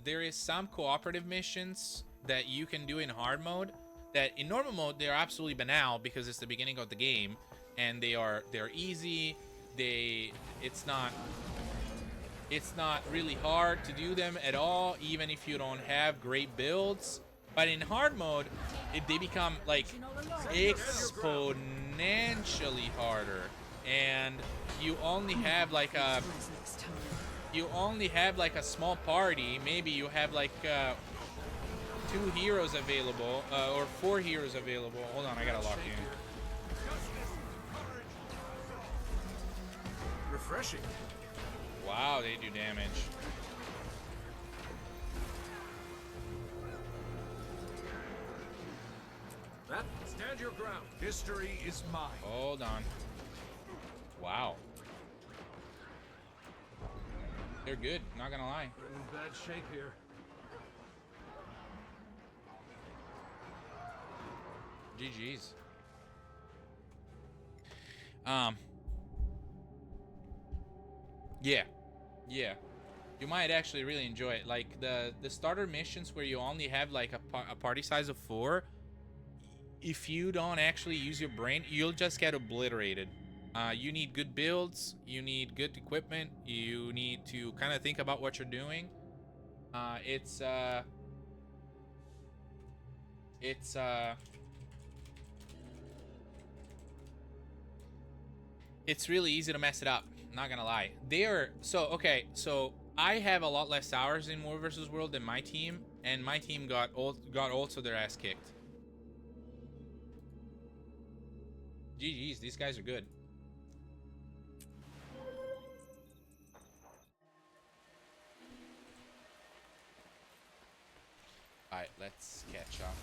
there is some cooperative missions that you can do in hard mode that in normal mode they're absolutely banal because it's the beginning of the game and they're easy. It's not really hard to do them at all, even if you don't have great builds. But in hard mode, they become like exponentially harder, and you only have like a small party. Maybe you have like 2 heroes available or 4 heroes available. Hold on, I gotta lock in. Refreshing. Wow, they do damage. That stand your ground. History is mine. Hold on. Wow. They're good, not gonna lie. We're in bad shape here. GG's. Yeah. You might actually really enjoy it. Like the starter missions where you only have like a party size of 4, if you don't actually use your brain, you'll just get obliterated. You need good builds, you need good equipment, you need to kind of think about what you're doing. It's really easy to mess it up, not gonna lie. So I have a lot less hours in War vs. World than my team, and my team got also their ass kicked. GG's, these guys are good. Alright, let's catch up.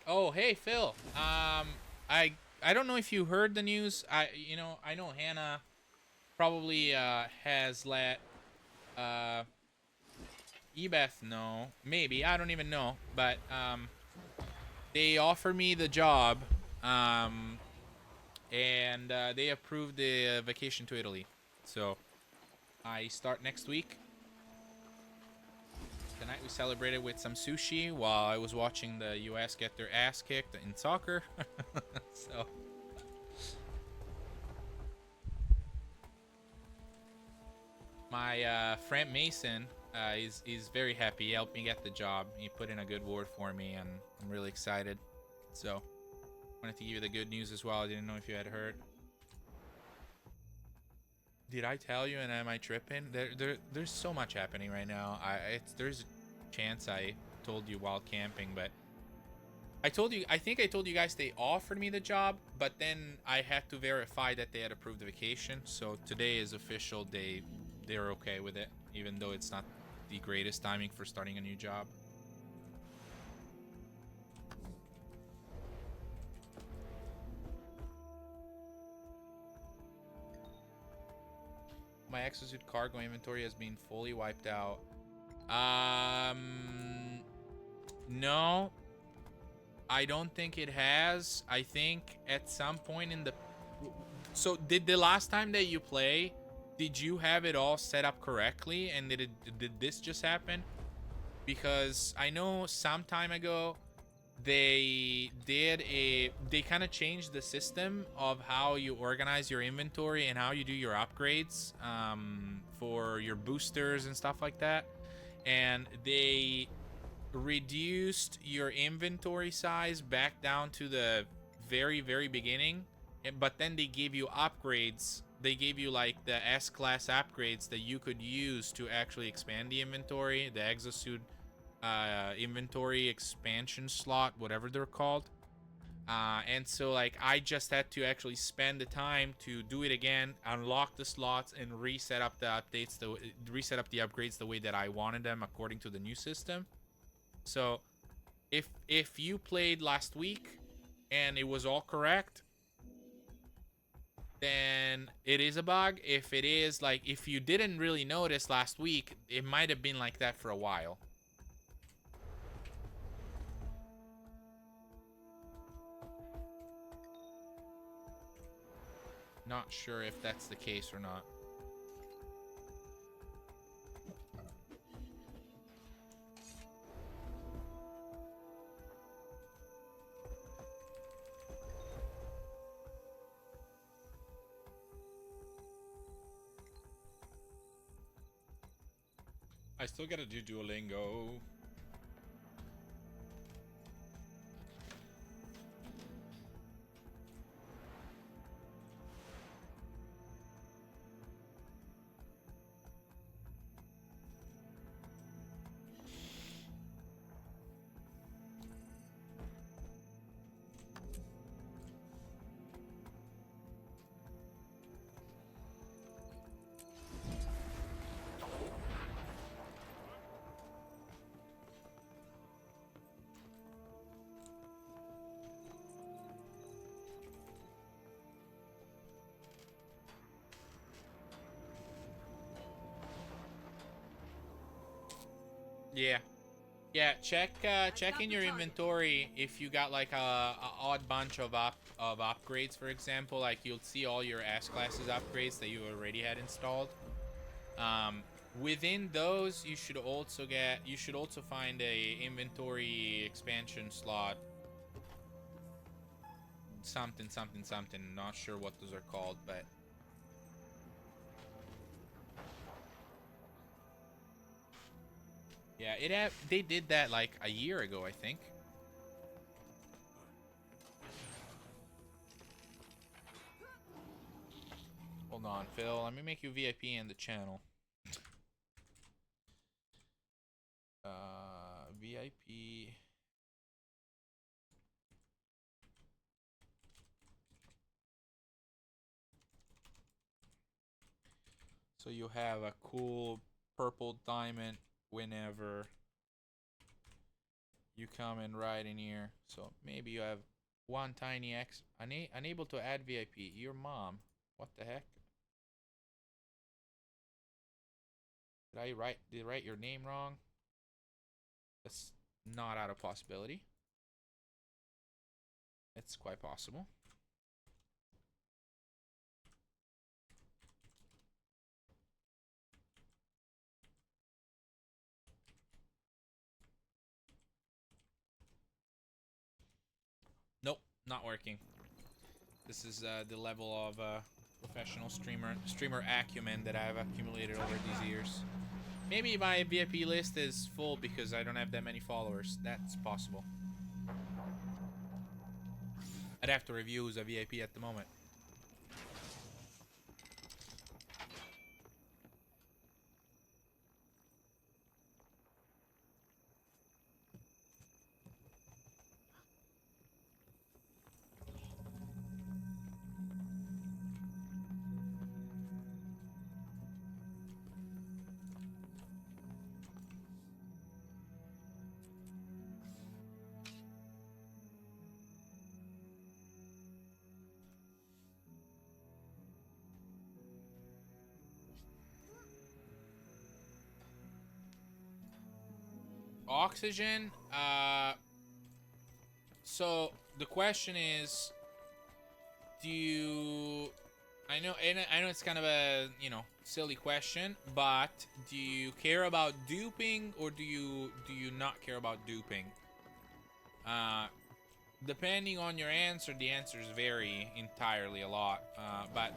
Oh, hey Phil. I don't know if you heard the news. I know Hannah probably has let Ebeth know. Maybe, I don't even know, but they offered me the job, and they approved the vacation to Italy. So I start next week. Tonight we celebrated with some sushi while I was watching the US get their ass kicked in soccer. So my friend Mason is very happy. He helped me get the job. He put in a good word for me, and I'm really excited. So wanted to give you the good news as well. I didn't know if you had heard. Did I tell you, and am I tripping? There's so much happening right now. There's a chance I told you while camping, but I think I told you guys they offered me the job, but then I had to verify that they had approved the vacation. So today is official. They're okay with it, even though it's not the greatest timing for starting a new job. My exosuit cargo inventory has been fully wiped out. No, I don't think it has. I think at some point in the... So did the last time that you play, did you have it all set up correctly? And did this just happen? Because I know some time ago they kind of changed the system of how you organize your inventory and how you do your upgrades for your boosters and stuff like that, and they reduced your inventory size back down to the very beginning, but then they gave you upgrades. They gave you like the S-class upgrades that you could use to actually expand the inventory, the exosuit inventory expansion slot, whatever they're called. And so like I just had to actually spend the time to do it again, unlock the slots, and reset up the updates, reset up the upgrades the way that I wanted them according to the new system. So if you played last week and it was all correct, then it is a bug. If it is like, if you didn't really notice last week, it might have been like that for a while. Not sure if that's the case or not. I still gotta do Duolingo. Yeah. Yeah, check in your inventory if you got like a odd bunch of upgrades, for example. Like you'll see all your S classes upgrades that you already had installed. Within those, you should also find a inventory expansion slot. Something. Not sure what those are called, but yeah, they did that like a year ago, I think. Hold on, Phil. Let me make you VIP in the channel. VIP. So you have a cool purple diamond whenever you come and ride in here. So maybe you have one tiny X. Unable to add VIP. Your mom. What the heck? Did I write your name wrong? That's not out of possibility. It's quite possible. Nope, not working. This is the level of professional streamer acumen that I've accumulated over these years. Maybe my VIP list is full because I don't have that many followers. That's possible. I'd have to review who's a VIP at the moment. Oxygen, so the question is, do you, I know it's kind of a, silly question, but do you care about duping or do you not care about duping? Depending on your answer, the answers vary entirely a lot, but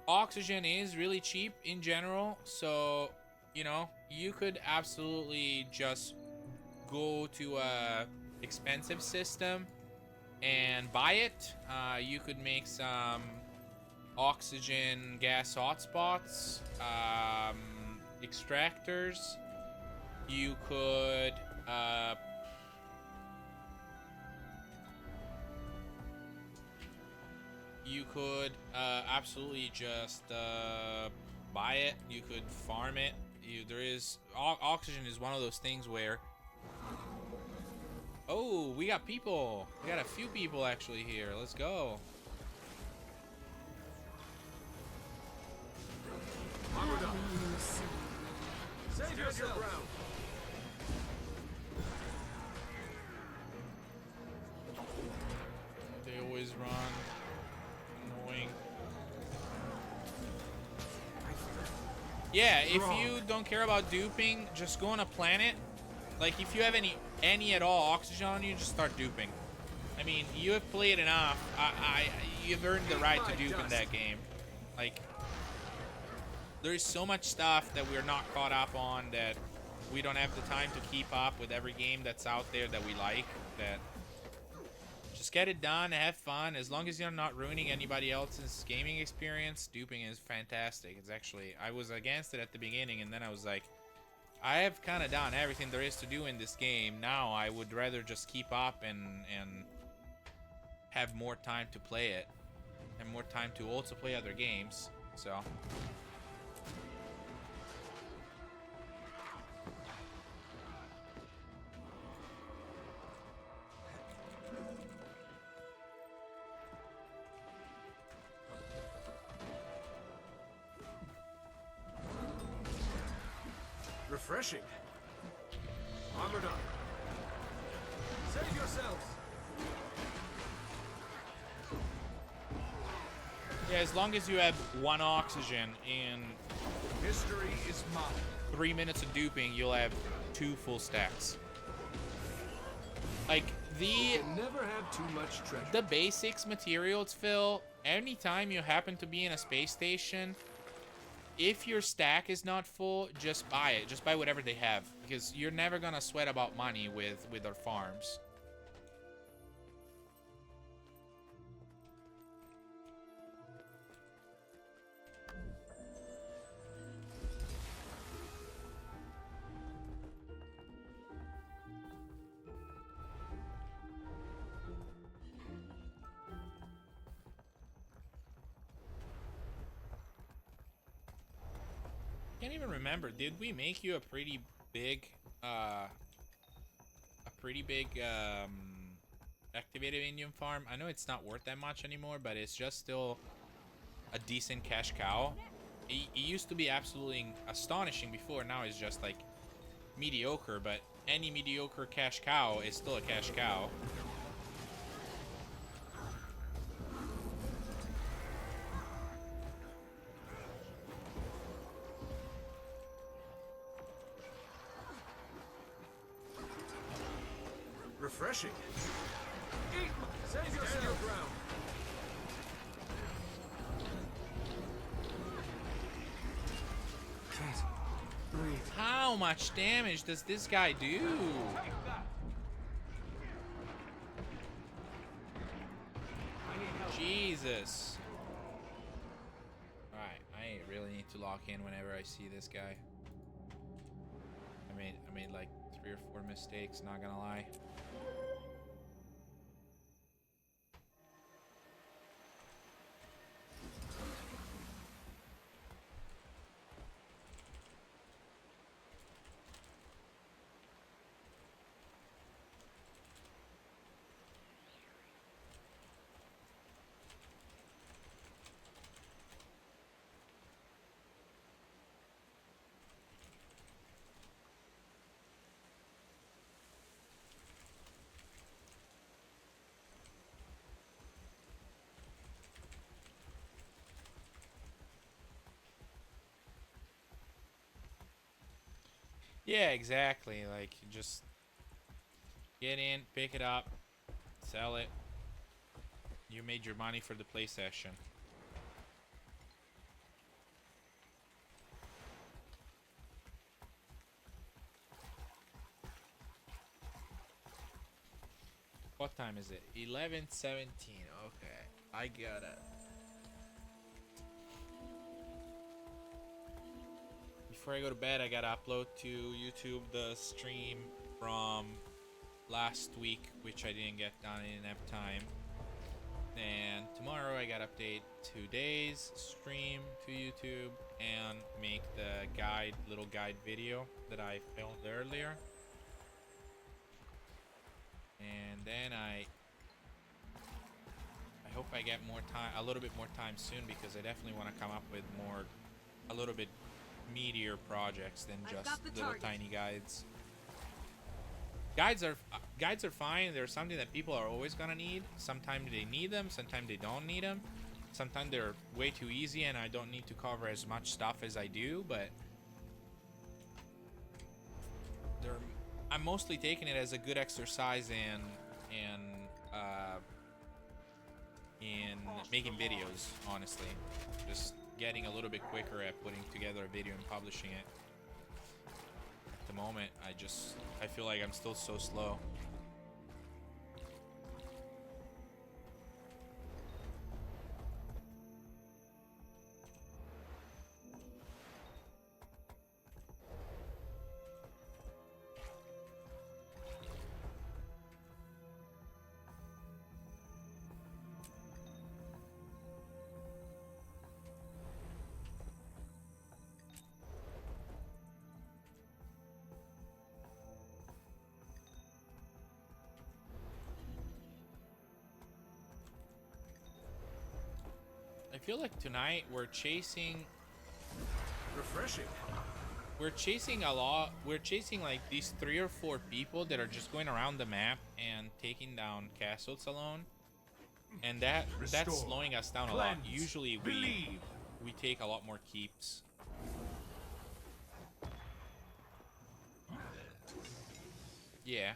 oxygen is really cheap in general, so you could absolutely just go to a expensive system and buy it. You could make some oxygen gas hotspots, extractors. You could absolutely just buy it. You could farm it. Oxygen is one of those things where, oh, we got people. We got a few people actually here. Let's go. Save yourself. They always run. Annoying. Yeah, if you don't care about duping, just go on a planet. Like, if you have any at all oxygen on you, just start duping. I mean, you have played enough. You've earned the right to dupe in that game. Like, there's so much stuff that we're not caught up on, that we don't have the time to keep up with every game that's out there that we like. That just get it done, have fun. As long as you're not ruining anybody else's gaming experience, duping is fantastic. It's actually, I was against it at the beginning, and then I was like, I have kind of done everything there is to do in this game. Now I would rather just keep up and have more time to play it, and more time to also play other games. So Refreshing. Armored up. Save yourselves. yeah, as long as you have 1 oxygen in History is mine. 3 minutes of duping, you'll have 2 full stacks. Like, You can never have too much treasure. the basics materials, Phil, anytime you happen to be in a space station, if your stack is not full, just buy it. Just buy whatever they have, because you're never gonna sweat about money with our farms. I can't even remember. Did we make you a pretty big activated Indian farm? I know it's not worth that much anymore, but it's just still a decent cash cow. It used to be absolutely astonishing before. Now it's just like mediocre, but any mediocre cash cow is still a cash cow. Refreshing. Eat. Save yourself. Ground. Can't breathe. How much damage does this guy do? Jesus. Alright, I really need to lock in whenever I see this guy. I made like 3 or 4 mistakes, not gonna lie. Yeah, exactly. Like, you just get in, pick it up, sell it. You made your money for the play session. What time is it? 11:17. Okay, I gotta. Before I go to bed, I gotta upload to YouTube the stream from last week, which I didn't get done. I didn't have time. And tomorrow I gotta update today's stream to YouTube and make the little guide video that I filmed earlier. And then I hope I get more time, a little bit more time soon, because I definitely want to come up with a little bit meatier projects than just little tiny guides. Guides are fine. They're something that people are always gonna need. Sometimes they need them, sometimes they don't need them. Sometimes they're way too easy and I don't need to cover as much stuff as I do, but I'm mostly taking it as a good exercise in making videos, honestly. Just getting a little bit quicker at putting together a video and publishing it. At the moment, I feel like I'm still so slow. I feel like tonight we're chasing Refreshing. we're chasing a lot. We're chasing like these 3 or 4 people that are just going around the map and taking down castles alone. And that's Restore. slowing us down a lot. Cleanse. Usually Believe. we take a lot more keeps. Yeah.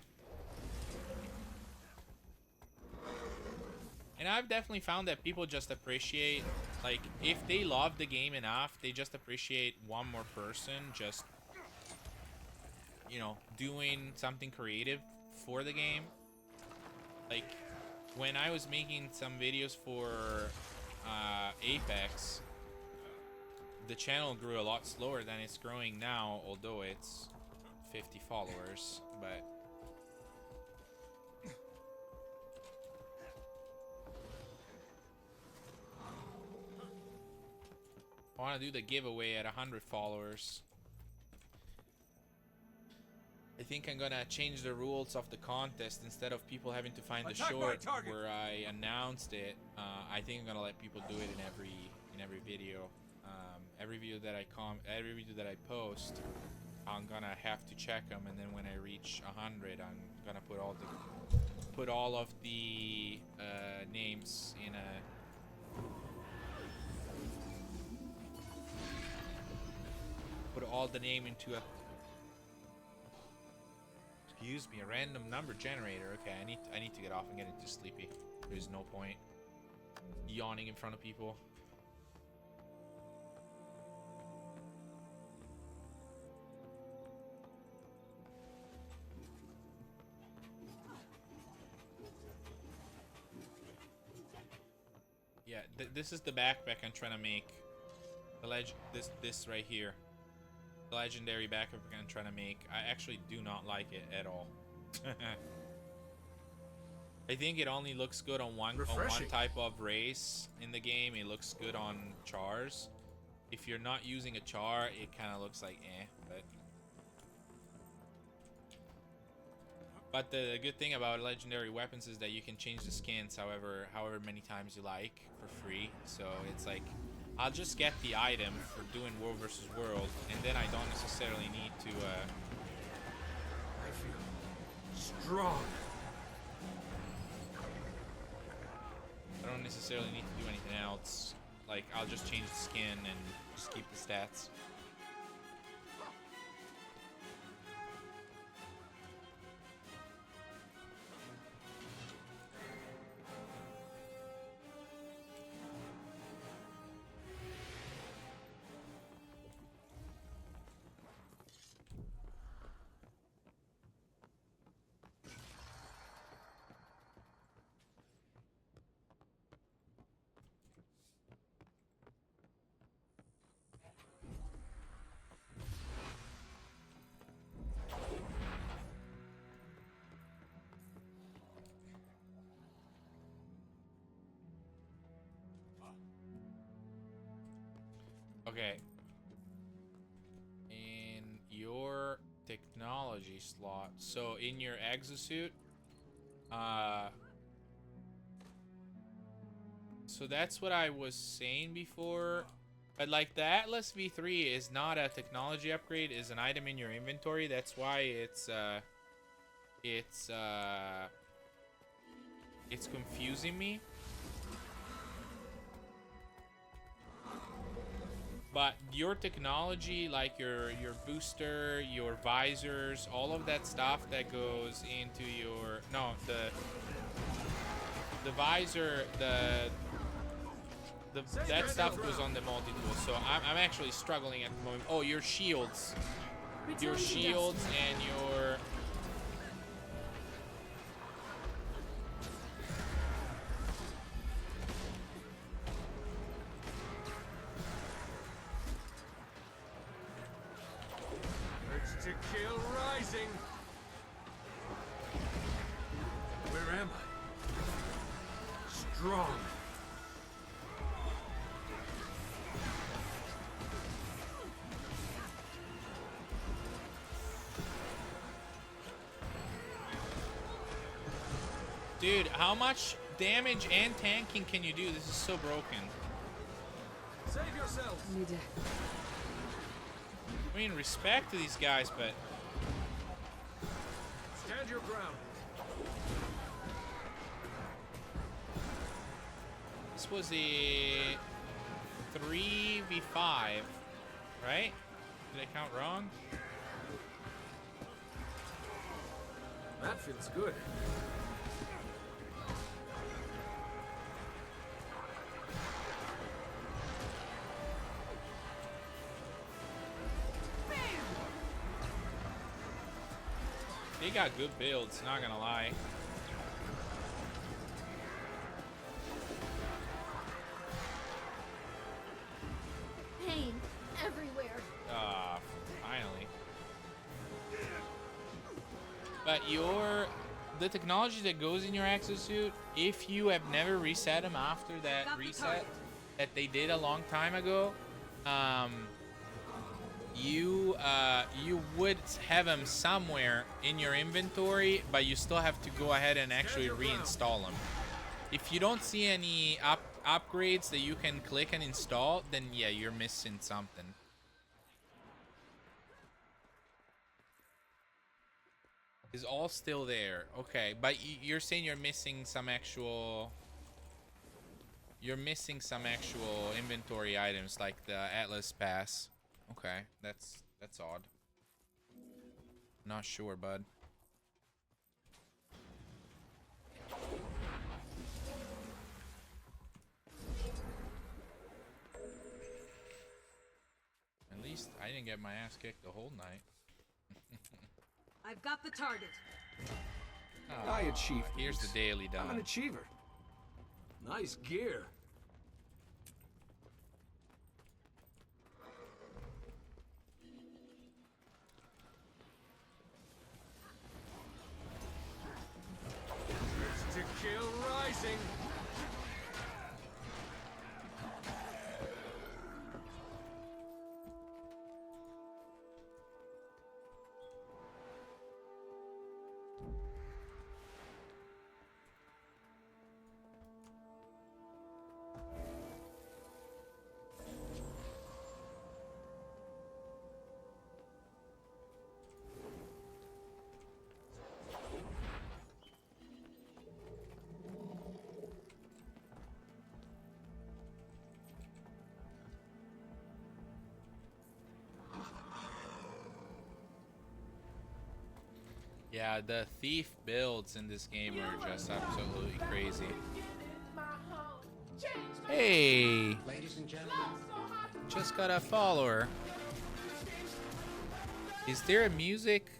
And I've definitely found that people just appreciate, like, if they love the game enough, they just appreciate one more person just, you know, doing something creative for the game. Like, when I was making some videos for Apex, the channel grew a lot slower than it's growing now, although it's 50 followers, but... I want to do the giveaway at 100 followers. I think I'm gonna change the rules of the contest. Instead of people having to find the short where I announced it, I think I'm gonna let people do it in every video. Every video that I post, I'm gonna have to check them, and then when I reach 100, I'm gonna put all of the names in a. Put all the name into a. Excuse me, a random number generator. Okay, I need to get off. I'm getting too sleepy. There's no point yawning in front of people. Yeah, this is the backpack I'm trying to make. This right here. The legendary backpack I'm trying to make. I actually do not like it at all. I think it only looks good on one type of race in the game. It looks good on chars. If you're not using a char, it kind of looks like But the good thing about legendary weapons is that you can change the skins however many times you like for free. So it's like, I'll just get the item for doing world versus world, and then I don't necessarily need to. I feel strong. I don't necessarily need to do anything else. Like, I'll just change the skin and just keep the stats. Okay. In your technology slot, so in your exosuit, so that's what I was saying before. But like the Atlas V3 is not a technology upgrade, is an item in your inventory. That's why it's confusing me. But your technology, like your booster, your visors, all of that stuff that goes into your the visor, that stuff goes on the multi-tool. So I'm actually struggling at the moment. Oh, your shields, and your Urge to kill rising. Where am I? Strong. Dude, how much damage and tanking can you do? This is so broken. Save yourselves. I mean, respect to these guys, but Stand your ground. this was a 3v5, right? Did I count wrong? That feels good. They got good builds, not gonna lie. Pain everywhere. Ah, finally. But the technology that goes in your exosuit, if you have never reset them after that reset that they did a long time ago, you would have them somewhere in your inventory, but you still have to go ahead and actually reinstall them. If you don't see any upgrades that you can click and install, then yeah, you're missing something. Is all still there. Okay, but you're saying you're missing some actual inventory items like the Atlas Pass. Okay, that's odd. Not sure, bud. At least I didn't get my ass kicked the whole night. I've got the target. Oh, I achieved here's these. the daily I'm an done. achiever. Nice gear. Urge to kill rising. Yeah, the thief builds in this game are just absolutely crazy. Hey, just got a follower. Is there a music?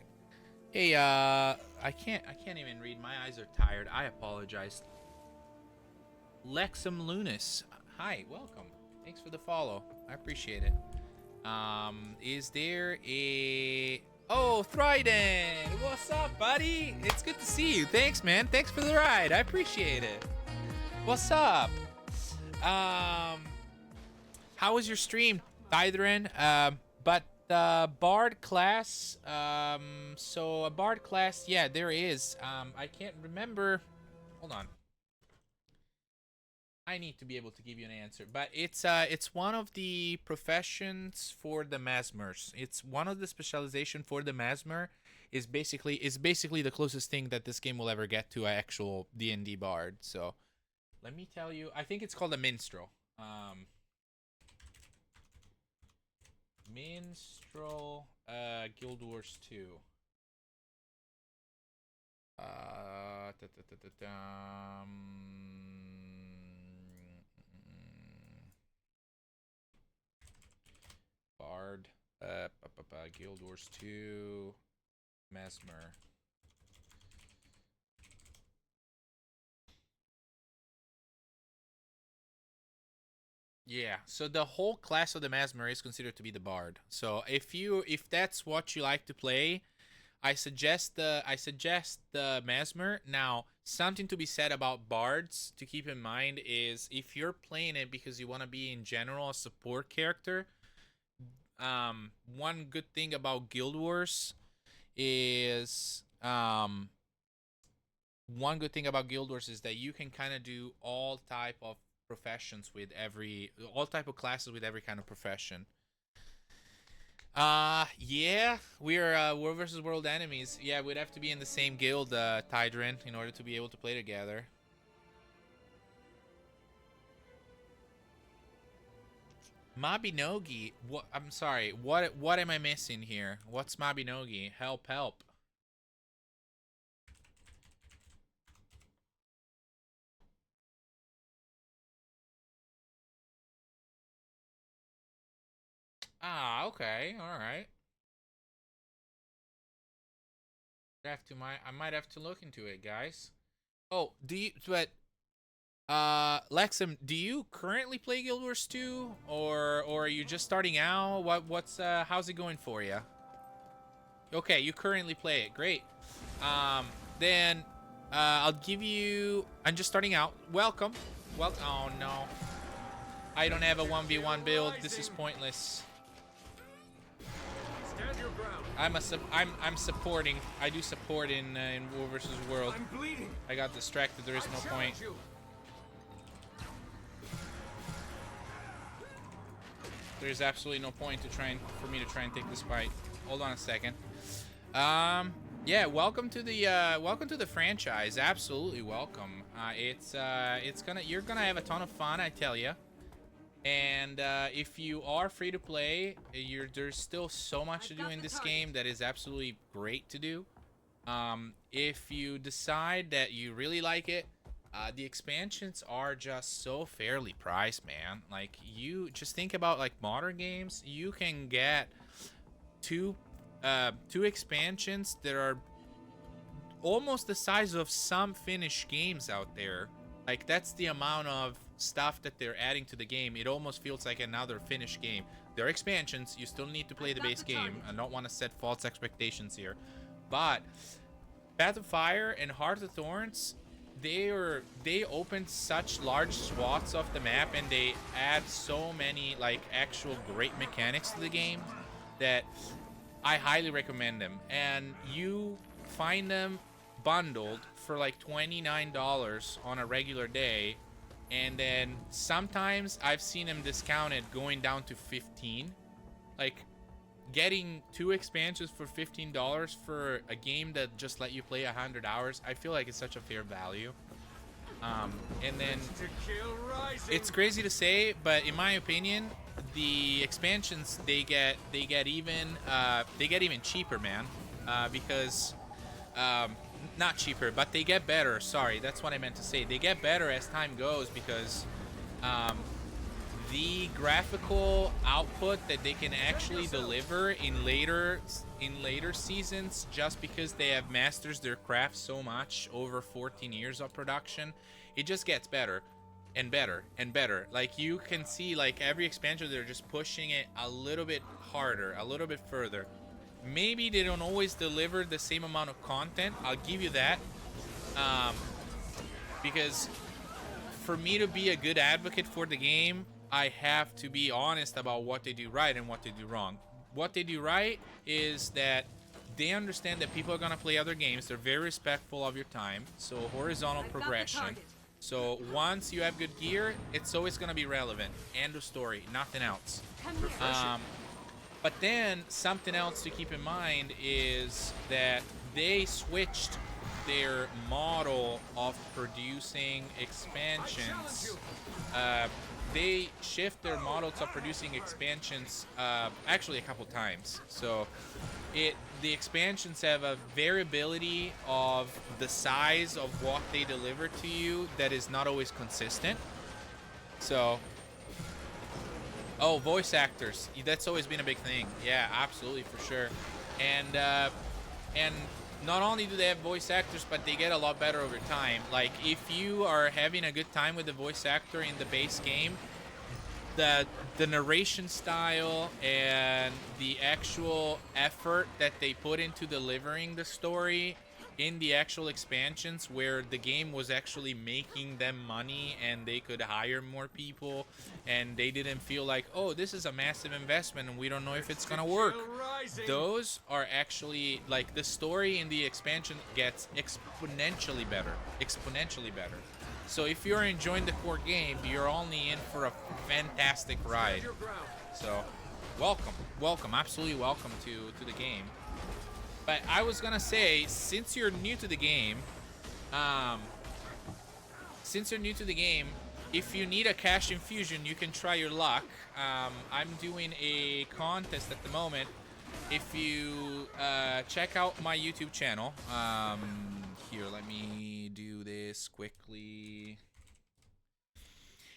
Hey, I can't even read. My eyes are tired. I apologize. Lexum Lunis. Hi, welcome. Thanks for the follow. I appreciate it. Is there a... Oh, Thryden! What's up, buddy? It's good to see you. Thanks, man. Thanks for the ride. I appreciate it. What's up? How was your stream, Thydren? But the Bard class, so a Bard class, yeah, there is. I can't remember. Hold on. I need to be able to give you an answer, but it's one of the professions for the Mesmers. It's one of the specialization for the Mesmer. Is basically the closest thing that this game will ever get to an actual D&D bard. So, let me tell you. I think it's called a minstrel. Minstrel, Guild Wars 2. Bard, Guild Wars 2, Mesmer. Yeah, so the whole class of the Mesmer is considered to be the Bard. So if that's what you like to play, I suggest the Mesmer. Now, something to be said about Bards to keep in mind is if you're playing it because you want to be in general a support character, one good thing about Guild Wars is that you can kind of do all type of professions with all type of classes with every kind of profession. Yeah, we're World versus World enemies. Yeah, we'd have to be in the same guild, Tydrin, in order to be able to play together. Mabinogi, what? I'm sorry. What am I missing here? What's Mabinogi? Help! Help! Ah, okay, all right. I might have to look into it, guys. Oh, Lexum, do you currently play Guild Wars 2, or are you just starting out? How's it going for you? Okay, you currently play it. Great. Then I'll give you. I'm just starting out. Welcome. Oh no, I don't have a 1v1 build. This is pointless. Stand your ground. I'm supporting. I do support in World versus World. I'm bleeding. I got distracted. There is no point. You. There's absolutely no point for me to try and take this fight. Hold on a second. Yeah, welcome to the franchise. Absolutely welcome. You're gonna have a ton of fun, I tell you. And if you are free to play, there's still so much to do in this game that is absolutely great to do. If you decide that you really like it, the expansions are just so fairly priced, man. Like, you just think about like modern games, you can get two expansions that are almost the size of some finished games out there. Like, that's the amount of stuff that they're adding to the game. It almost feels like another finished game. They're expansions. You still need to play the base game. I don't want to set false expectations here, but Path of Fire and Heart of Thorns, they opened such large swaths of the map, and they add so many like actual great mechanics to the game that I highly recommend them. And you find them bundled for like $29 on a regular day, and then sometimes I've seen them discounted going down to $15. Like, getting 2 expansions for $15 for a game that just let you play 100 hours, I feel like it's such a fair value. And then it's crazy to say, but in my opinion, the expansions they get even cheaper, man. Because not cheaper, but they get better. Sorry, that's what I meant to say. They get better as time goes, because the graphical output that they can actually deliver in later seasons, just because they have mastered their craft so much over 14 years of production, it just gets better and better and better. Like, you can see, like, every expansion, they're just pushing it a little bit harder, a little bit further. Maybe they don't always deliver the same amount of content, I'll give you that, because for me to be a good advocate for the game, I have to be honest about what they do right and what they do wrong. What they do right is that they understand that people are going to play other games. They're very respectful of your time. So horizontal progression. So once you have good gear, it's always going to be relevant. End of story. Nothing else. But then something else to keep in mind is that they switched their model of producing expansions they shift their model to producing expansions actually a couple times. So the expansions have a variability of the size of what they deliver to you that is not always consistent. So, oh, voice actors, that's always been a big thing. Yeah, absolutely, for sure. And not only do they have voice actors, but they get a lot better over time. Like, if you are having a good time with the voice actor in the base game, the narration style and the actual effort that they put into delivering the story in the actual expansions, where the game was actually making them money and they could hire more people, and they didn't feel like, oh, this is a massive investment and we don't know if it's gonna work. Those are actually, like, the story in the expansion gets exponentially better. So if you're enjoying the core game, you're only in for a fantastic ride. So welcome, absolutely welcome to the game. But I was gonna say, since you're new to the game, if you need a cash infusion, you can try your luck. I'm doing a contest at the moment. If you check out my YouTube channel, here, let me do this quickly.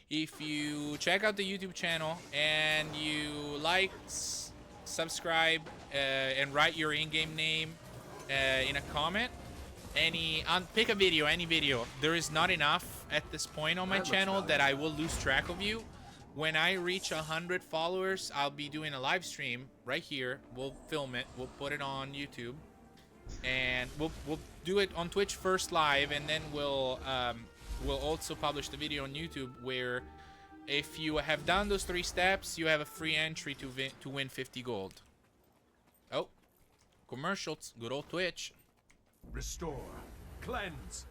If you check out the YouTube channel and you like, subscribe, and write your in-game name in a comment, pick a video, any video. There is not enough at this point on my channel that I will lose track of you. When I reach 100 followers, I'll be doing a live stream right here. We'll film it, we'll put it on YouTube, and we'll do it on Twitch first live, and then we'll also publish the video on YouTube, where if you have done those 3 steps, you have a free entry to win 50 gold. Oh, commercials, good old Twitch. Restore. Cleanse.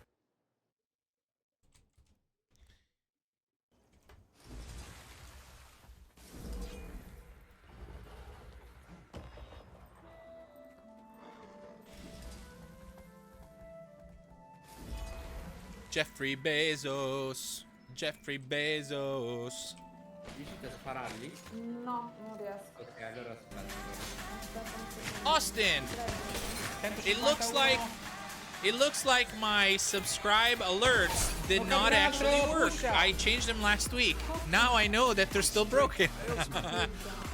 Jeffrey Bezos. Riuscite a spararli? No, non riesco. Ok, allora aspetta. Austin, it looks like my subscribe alerts did not actually work. I changed them last week. Now I know that they're still broken.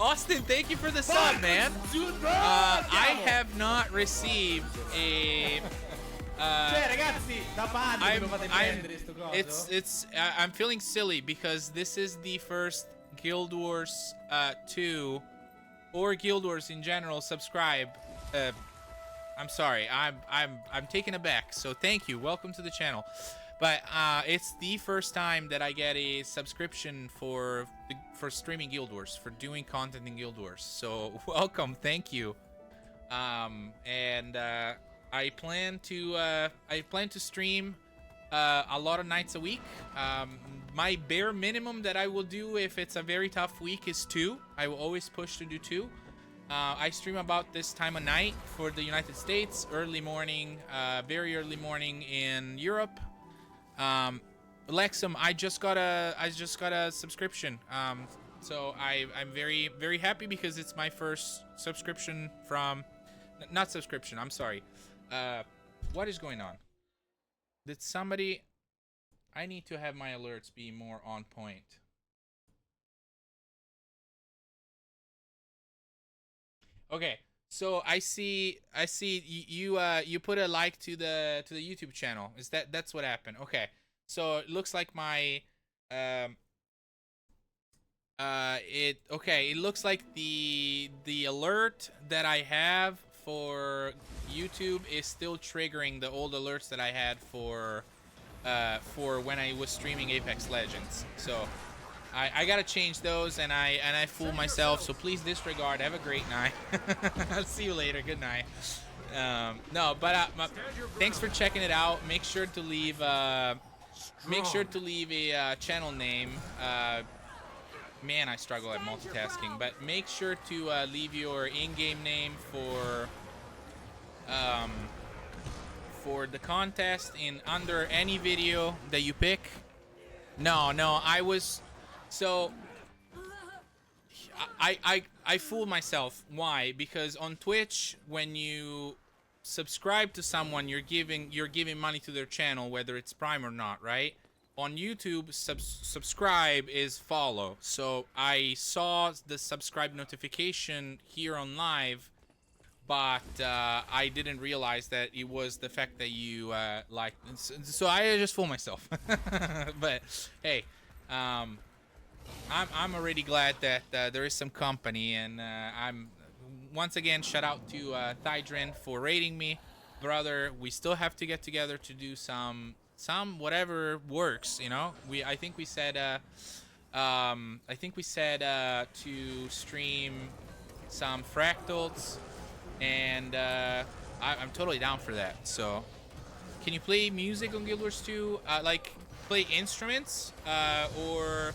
Austin, thank you for the sub, man. I have not received a cioè ragazzi, da padre mi fate prendere sto coso. I'm feeling silly because this is the first Guild Wars 2 or Guild Wars in general subscribe. I'm sorry, I'm taken aback. So thank you, welcome to the channel. But it's the first time that I get a subscription for streaming Guild Wars, for doing content in Guild Wars. So welcome, thank you. I plan to stream a lot of nights a week. My bare minimum that I will do if it's a very tough week is 2. I will always push to do 2. I stream about this time of night for the United States, early morning, very early morning in Europe. Lexum, I just got a subscription. So I'm very, very happy because it's my first subscription from, not subscription, I'm sorry. What is going on? Did somebody, I need to have my alerts be more on point. Okay, so I see you put a like to the YouTube channel. That's what happened? Okay, so it looks like my it looks like the alert that I have for YouTube is still triggering the old alerts that I had for when I was streaming Apex Legends. So I gotta change those, and I fool myself. So please disregard. Have a great night. I'll see you later. Good night. No, but thanks for checking it out. Make sure to leave a channel name. Man, I struggle at multitasking. But make sure to leave your in-game name for the contest in under any video that you pick. No, I was So I fooled myself. Why? Because on Twitch, when you subscribe to someone, you're giving money to their channel, whether it's Prime or not, right? On YouTube, subscribe is follow. So I saw the subscribe notification here on live, but I didn't realize that it was the fact that you liked. So I just fooled myself. But hey, I'm already glad that there is some company, and I'm once again shout out to Thydrin for rating me, brother. We still have to get together to do some whatever works, you know. I think we said to stream some fractals, and I'm totally down for that. So can you play music on Guild Wars 2? Like play instruments or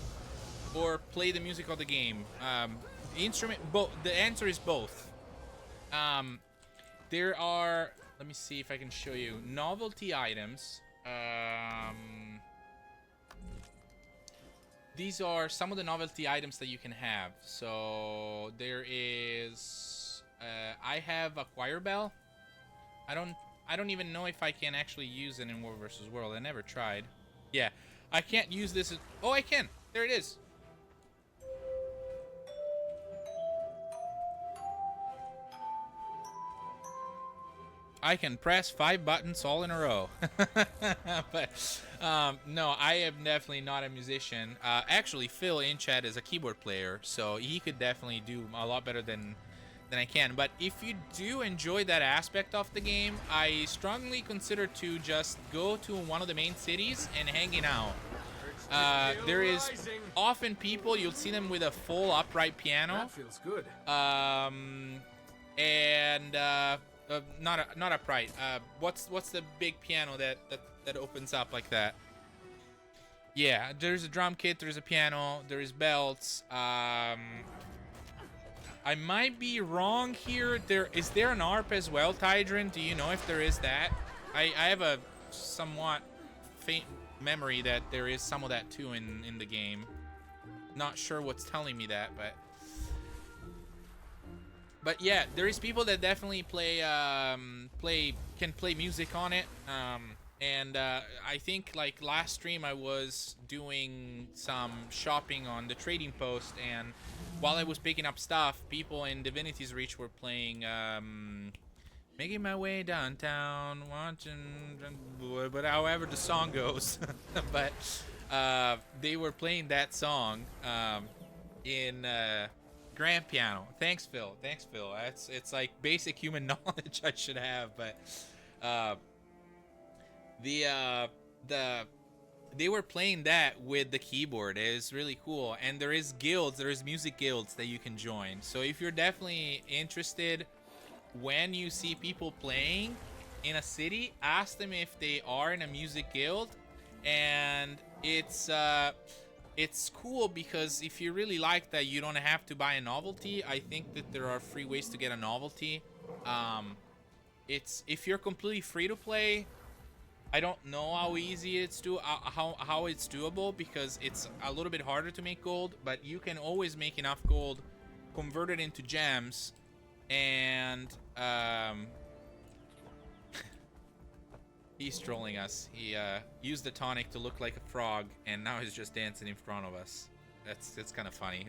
play the music of the game? The answer is both. There are, let me see if I can show you novelty items. These are some of the novelty items that you can have. So there is I have a choir bell. I don't even know if I can actually use it in War vs. World. I never tried. Yeah, I can't use this. Oh, I can. There it is. I can press 5 buttons all in a row. But no, I am definitely not a musician. Actually, Phil in chat is a keyboard player, so he could definitely do a lot better than I can. But if you do enjoy that aspect of the game, I strongly consider to just go to one of the main cities and hanging out. There is often people, you'll see them with a full upright piano. That feels good. Not upright. What's the big piano that opens up like that? Yeah, there's a drum kit, there's a piano, there's belts. I might be wrong here. Is there an ARP as well, Tydrin? Do you know if there is that? I have a somewhat faint memory that there is some of that too in the game. Not sure what's telling me that, but yeah, there is people that definitely can play music on it. And I think like last stream I was doing some shopping on the trading post, and while I was picking up stuff, people in Divinity's Reach were playing Making My Way Downtown, watching, but however the song goes. But they were playing that song in grand piano. Thanks, Phil. Thanks, Phil. It's like basic human knowledge I should have, but they were playing that with the keyboard. It is really cool. And there is music guilds that you can join. So if you're definitely interested, when you see people playing in a city, ask them if they are in a music guild. And it's cool because if you really like that, you don't have to buy a novelty. I think that there are free ways to get a novelty. If you're completely free to play, I don't know how easy it's how it's doable, because it's a little bit harder to make gold, but you can always make enough gold, convert it into gems, and he's trolling us. He used the tonic to look like a frog, and now he's just dancing in front of us. That's kind of funny.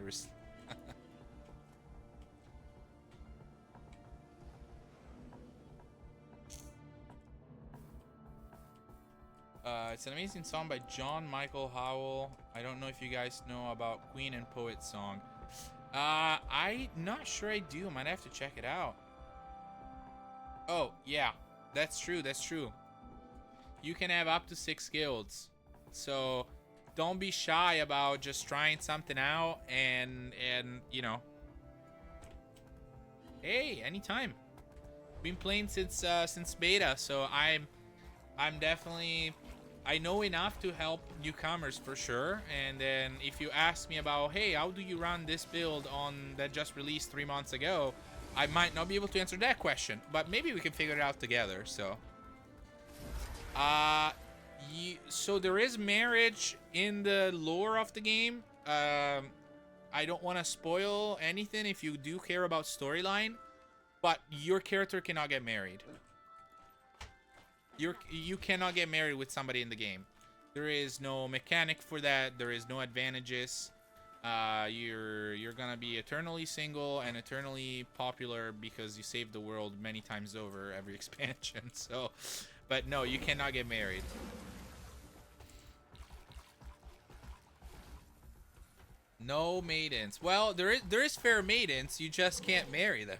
It's an amazing song by John Michael Howell. I don't know if you guys know about Queen and Poet song. I'm not sure I do. Might have to check it out. Oh, yeah. That's true. That's true. You can have up to 6 guilds. So don't be shy about just trying something out, and you know. Hey, anytime. Been playing since beta, so I'm definitely, I know enough to help newcomers for sure. And then if you ask me about, hey, how do you run this build that just released 3 months ago, I might not be able to answer that question, but maybe we can figure it out together. So so there is marriage in the lore of the game. I don't want to spoil anything if you do care about storyline, but your character cannot get married. You cannot get married with somebody in the game. There is no mechanic for that. There is no advantages. You're gonna be eternally single and eternally popular because you saved the world many times over every expansion. So, but no, you cannot get married. No maidens. Well, there is fair maidens. You just can't marry them.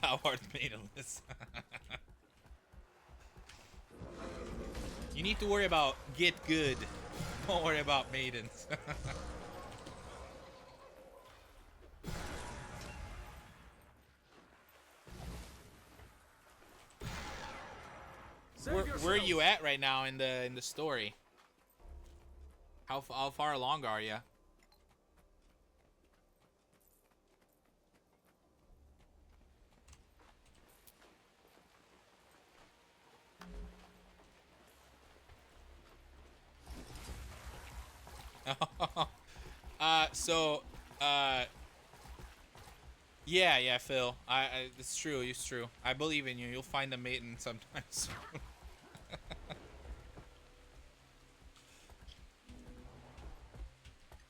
Thou art maidenless. You need to worry about get good. Don't worry about maidens. Where are you at right now in the story? How far along are you? Yeah, Phil. It's true. It's true. I believe in you. You'll find a maiden sometimes.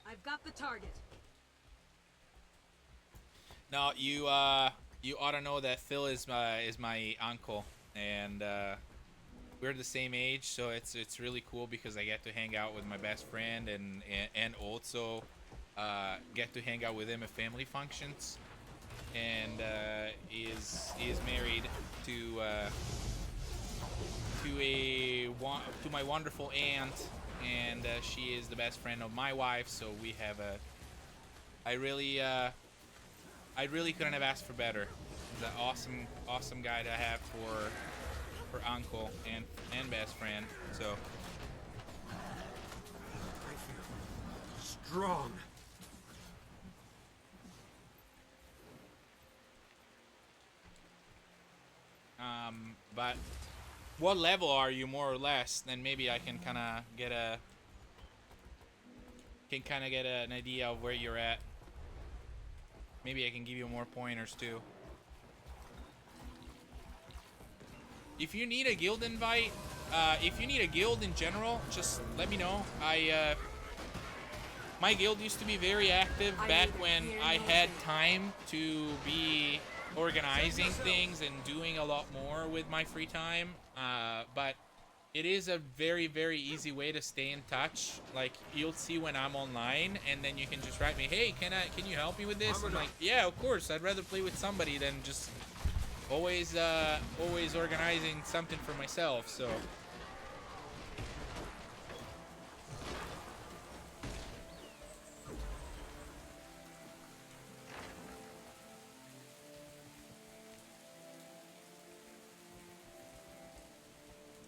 I've got the target. No, you ought to know that Phil is my uncle, and we're the same age, so it's really cool because I get to hang out with my best friend and also get to hang out with him at family functions. And he is married to my wonderful aunt, and she is the best friend of my wife. So we have I really couldn't have asked for better. He's an awesome guy to have for uncle and best friend. So I feel strong. But what level are you more or less? Then maybe I can kind of get an idea of where you're at. Maybe I can give you more pointers too. If you need a guild invite, if you need a guild in general, just let me know. My guild used to be very active back when I had time to be organizing things and doing a lot more with my free time, but it is a very, very easy way to stay in touch. Like, you'll see when I'm online, and then you can just write me, hey, can you help me with this? I'm like, yeah, of course. I'd rather play with somebody than just always organizing something for myself. So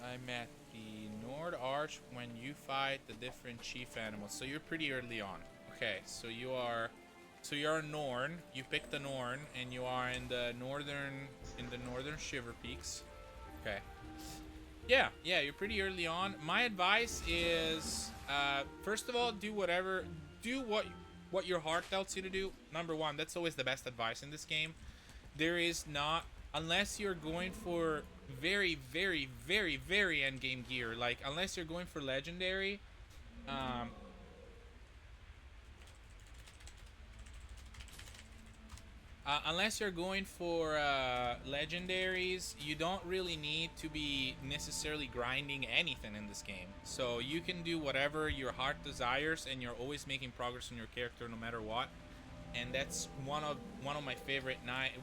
I'm at the Nord Arch when you fight the different chief animals. So you're pretty early on. Okay, so you're a Norn. You picked the Norn, and you are in the northern Shiver Peaks. Okay. Yeah, you're pretty early on. My advice is, first of all, do what your heart tells you to do. Number one, that's always the best advice in this game. There is not, unless you're going for very, very, very, very endgame gear, like unless you're going for legendary, unless you're going for legendaries, you don't really need to be necessarily grinding anything in this game. So you can do whatever your heart desires, and you're always making progress on your character no matter what. And that's one of my favorite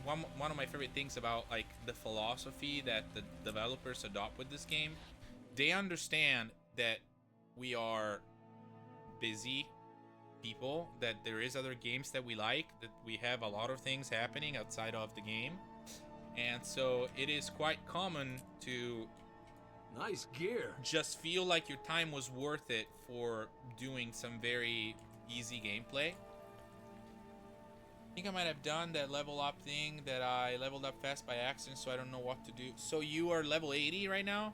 one of my favorite things about like the philosophy that the developers adopt with this game. They understand that we are busy people, that there is other games that we like, that we have a lot of things happening outside of the game, and so it is quite common to Nice gear. just feel like your time was worth it for doing some very easy gameplay. think I might have done that level up thing that I leveled up fast by accident, so I don't know what to do. So you are level 80 right now?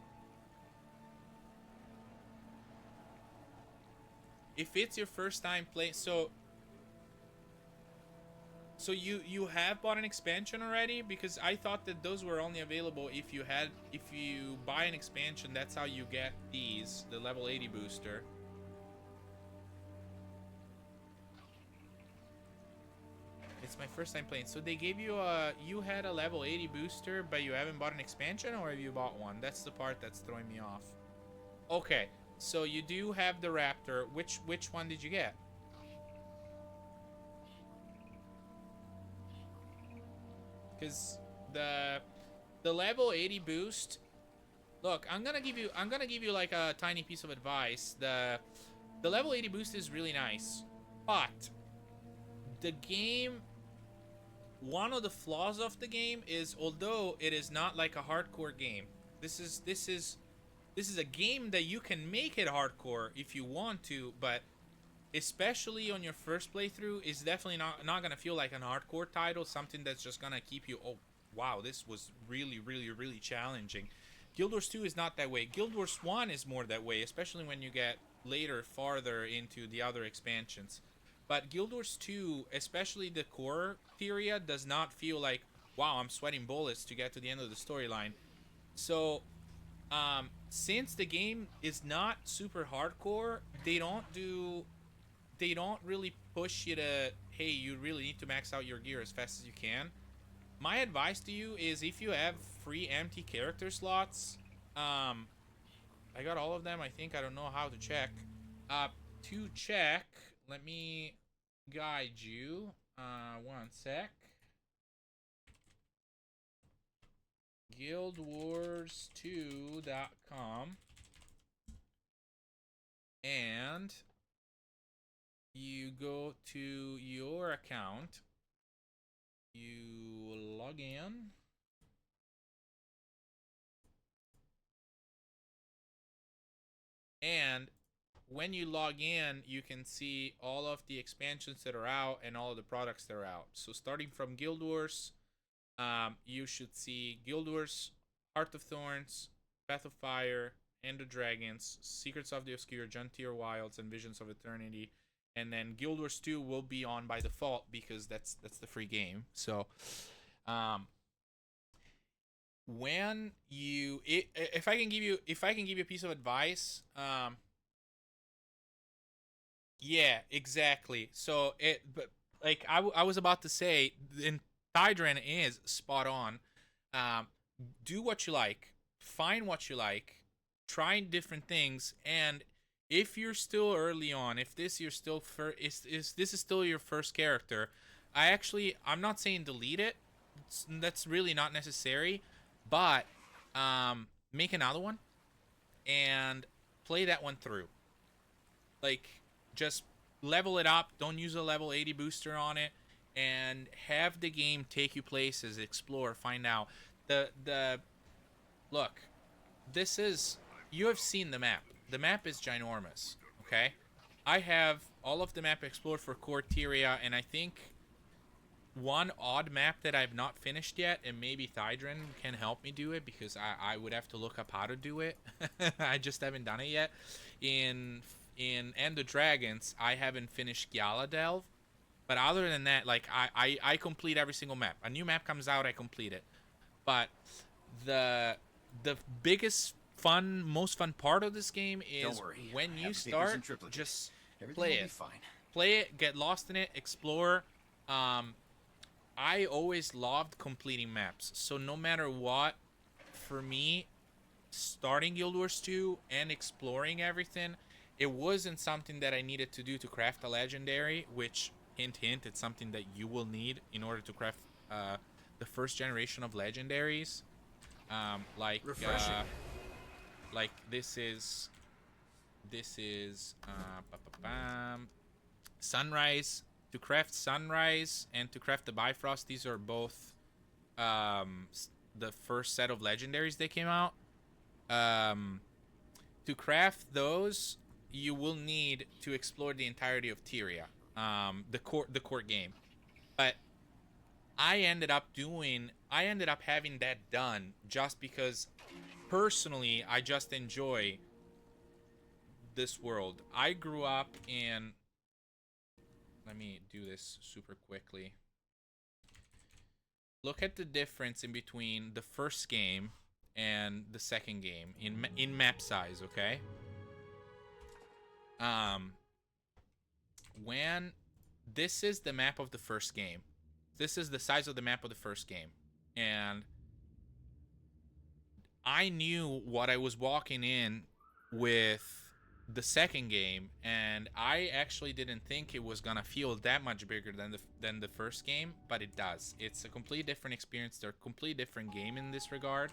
If it's your first time playing, so you have bought an expansion already? Because I thought that those were only available if you buy an expansion. That's how you get these, the level 80 booster. It's my first time playing. So they gave you you had a level 80 booster, but you haven't bought an expansion, or have you bought one? That's the part that's throwing me off. Okay, so you do have the Raptor. Which one did you get? Because the level 80 boost. Look, I'm gonna give you like a tiny piece of advice. The level 80 boost is really nice, but the game, one of the flaws of the game is, although it is not like a hardcore game, this is a game that you can make it hardcore if you want to, but especially on your first playthrough, is definitely not gonna feel like an hardcore title, something that's just gonna keep you, oh wow, this was really challenging. Guild Wars 2 is not that way. Guild Wars 1 is more that way, especially when you get later, farther into the other expansions. But Guild Wars 2, especially the core area, does not feel like, wow, I'm sweating bullets to get to the end of the storyline. So, since the game is not super hardcore, they don't really push you to, hey, you really need to max out your gear as fast as you can. My advice to you is, if you have free empty character slots, I got all of them, I think. I don't know how to check. To check, let me guide you. One sec. guildwars2.com, and you go to your account, you log in, and when you log in, you can see all of the expansions that are out and all of the products that are out. So starting from Guild Wars, you should see Guild Wars, Heart of Thorns, Path of Fire, End of Dragons, Secrets of the Obscure, Juntier Wilds, and Visions of Eternity. And then Guild Wars 2 will be on by default because that's the free game. So, when you, if I can give you a piece of advice, yeah, exactly. So but like I was about to say, in Thydran is spot on. Do what you like, find what you like, try different things, and if you're still early on, if this you're still this is still your first character, I'm not saying delete it. That's really not necessary, but make another one and play that one through. Like, just level it up. Don't use a level 80 booster on it, and have the game take you places, explore, find out. Look, this is, you have seen the map. The map is ginormous, okay? I have all of the map explored for core area, and I think one odd map that I've not finished yet, and maybe Thydran can help me do it, because I would have to look up how to do it. I just haven't done it yet. In End of Dragons, I haven't finished Gyaladelv, but other than that, like, I complete every single map. A new map comes out, I complete it. But the biggest most fun part of this game is when you start, just play it. Play it, get lost in it, explore. I always loved completing maps, so no matter what, for me, starting Guild Wars 2 and exploring everything, it wasn't something that I needed to do to craft a legendary, which, hint hint, it's something that you will need in order to craft the first generation of legendaries. Like this is Sunrise. To craft Sunrise and to craft the Bifrost, these are both the first set of legendaries that came out. To craft those, you will need to explore the entirety of Tyria, the core game. But I ended up having that done just because personally I just enjoy this world. I grew up in, let me do this super quickly. Look at the difference in between the first game and the second game in map size, okay? When this is the map of the first game. This is the size of the map of the first game. And I knew what I was walking in with the second game, and I actually didn't think it was gonna feel that much bigger than the first game, but it does. It's a completely different experience. They're a completely different game in this regard.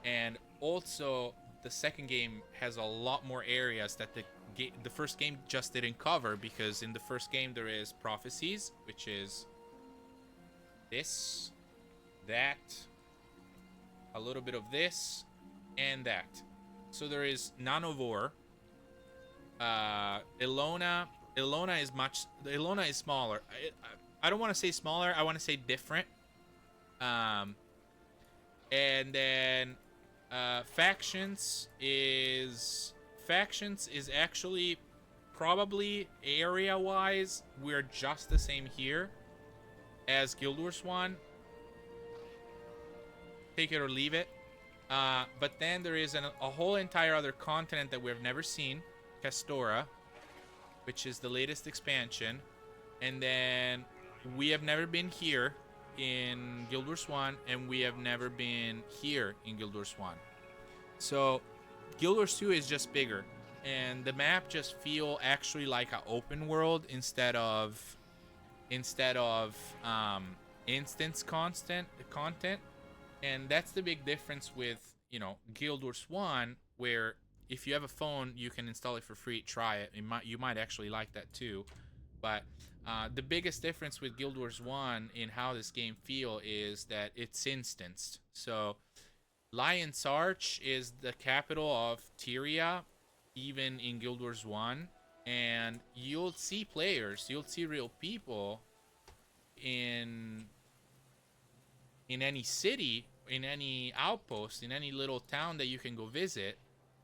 And also the second game has a lot more areas that the first game just didn't cover, because in the first game there is prophecies, which is this, that, a little bit of this, and that. So there is Nanovor. Ilona is smaller. I don't want to say smaller. I want to say different. And then factions is actually probably area-wise we're just the same here as Guild Wars 1. Take it or leave it. But then there is a whole entire other continent that we've never seen, Castora, which is the latest expansion. And then we have never been here in Guild Wars 1, and we have never been here in Guild Wars 1. So Guild Wars 2 is just bigger, and the map just feel actually like an open world instead of instance content. And that's the big difference with, you know, Guild Wars 1, where if you have a phone, you can install it for free, try it. You might actually like that too. But the biggest difference with Guild Wars 1 in how this game feel is that it's instanced. So Lion's Arch is the capital of Tyria, even in Guild Wars 1. And you'll see players, you'll see real people in any city, in any outpost, in any little town that you can go visit.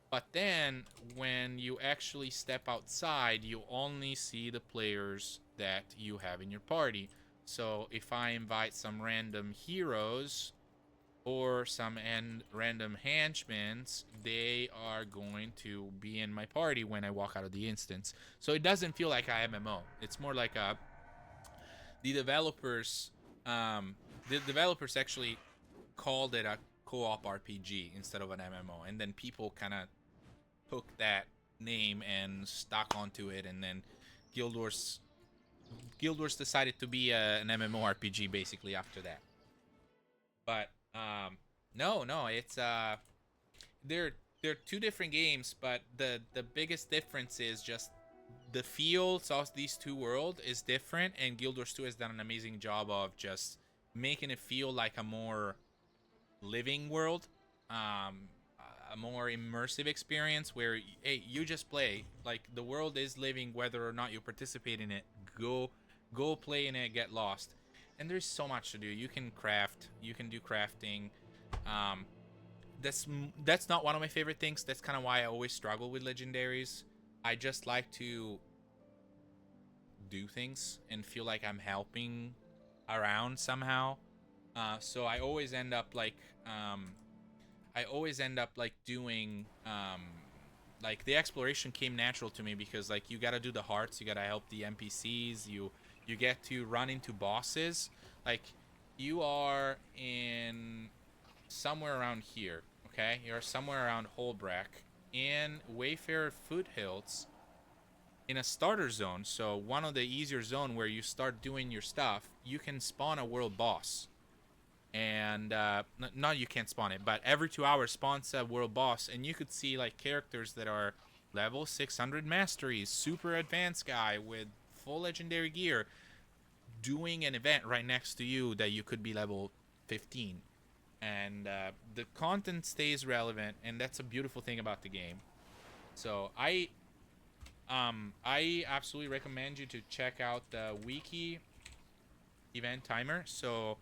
But then when you actually step outside, you only see the players that you have in your party. So if I invite some random heroes or some random henchmen, they are going to be in my party when I walk out of the instance. So it doesn't feel like a MMO. It's more like the developers actually called it a co-op RPG instead of an MMO, and then people kind of took that name and stuck onto it, and then Guild Wars decided to be an MMORPG basically after that. But no, it's they're two different games, but the biggest difference is just the feel of these two worlds is different, and Guild Wars 2 has done an amazing job of just making it feel like a more living world, a more immersive experience where, hey, you just play, like the world is living whether or not you participate in it. Go play in it, get lost. And there's so much to do. You can craft, you can do crafting. That's not one of my favorite things. That's kind of why I always struggle with legendaries. I just like to do things and feel like I'm helping around somehow. So I always end up like doing like the exploration came natural to me, because like you gotta do the hearts, you gotta help the NPCs, you get to run into bosses. Like you are in somewhere around here, okay? You're somewhere around Holbrack in Wayfarer Foothills in a starter zone. So one of the easier zone where you start doing your stuff, you can spawn a world boss. And not you can't spawn it, but every 2 hours spawns a world boss, and you could see like characters that are level 600 masteries, super advanced guy with full legendary gear doing an event right next to you that you could be level 15. And the content stays relevant, and that's a beautiful thing about the game. So I absolutely recommend you to check out the wiki event timer. So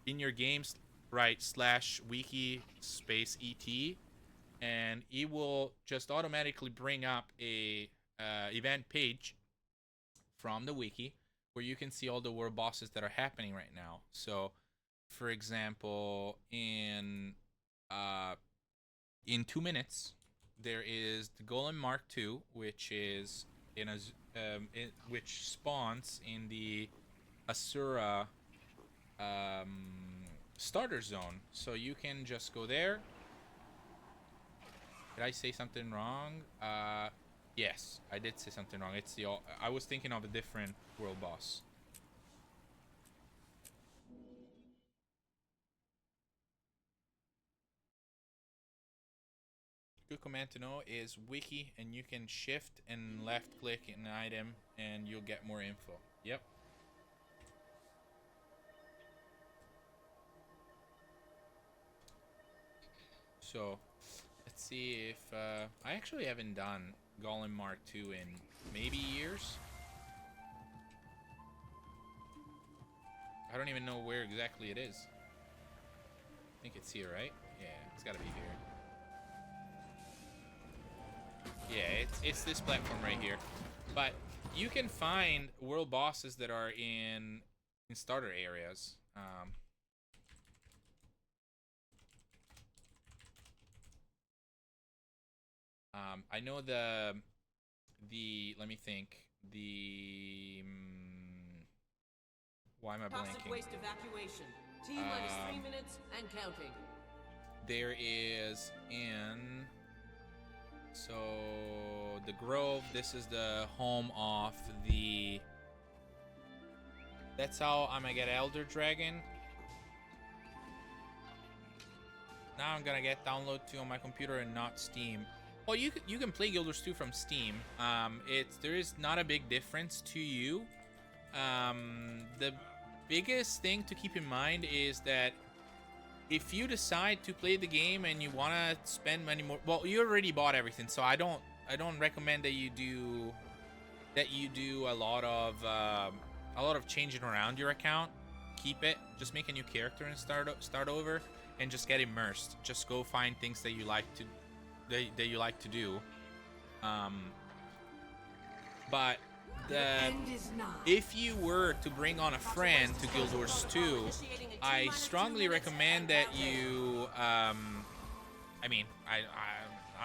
in your games, write /wiki space et, and it will just automatically bring up a event page from the wiki where you can see all the world bosses that are happening right now. So, for example, in 2 minutes, there is the Golem Mark II, which is which spawns in the Asura starter zone. So you can just go there. Did I say something wrong? Yes, I did say something wrong. It's I was thinking of a different world boss. Good command to know is wiki, and you can shift and left click an item and you'll get more info. Yep. So let's see if I actually haven't done Golem Mark II in maybe years. I don't even know where exactly it is. I think it's here, right? Yeah, it's gotta be here. Yeah, it's this platform right here. But you can find world bosses that are in starter areas. I know the let me think, why am I blanking? Toxic waste evacuation. T-minus 3 minutes and counting. There is in so the Grove. This is the home of the. That's how I'm gonna get Elder Dragon. Now I'm gonna get Download 2 on my computer and not Steam. Well, you can play Guild Wars 2 from Steam. There is not a big difference to you. The biggest thing to keep in mind is that if you decide to play the game and you want to spend money more, well, you already bought everything, so I don't recommend that you do a lot of changing around your account. Keep it, just make a new character and start over, and just get immersed. Just go find things that you like to do. But if you were to bring on a friend to Guild Wars 2, I strongly recommend that you I'm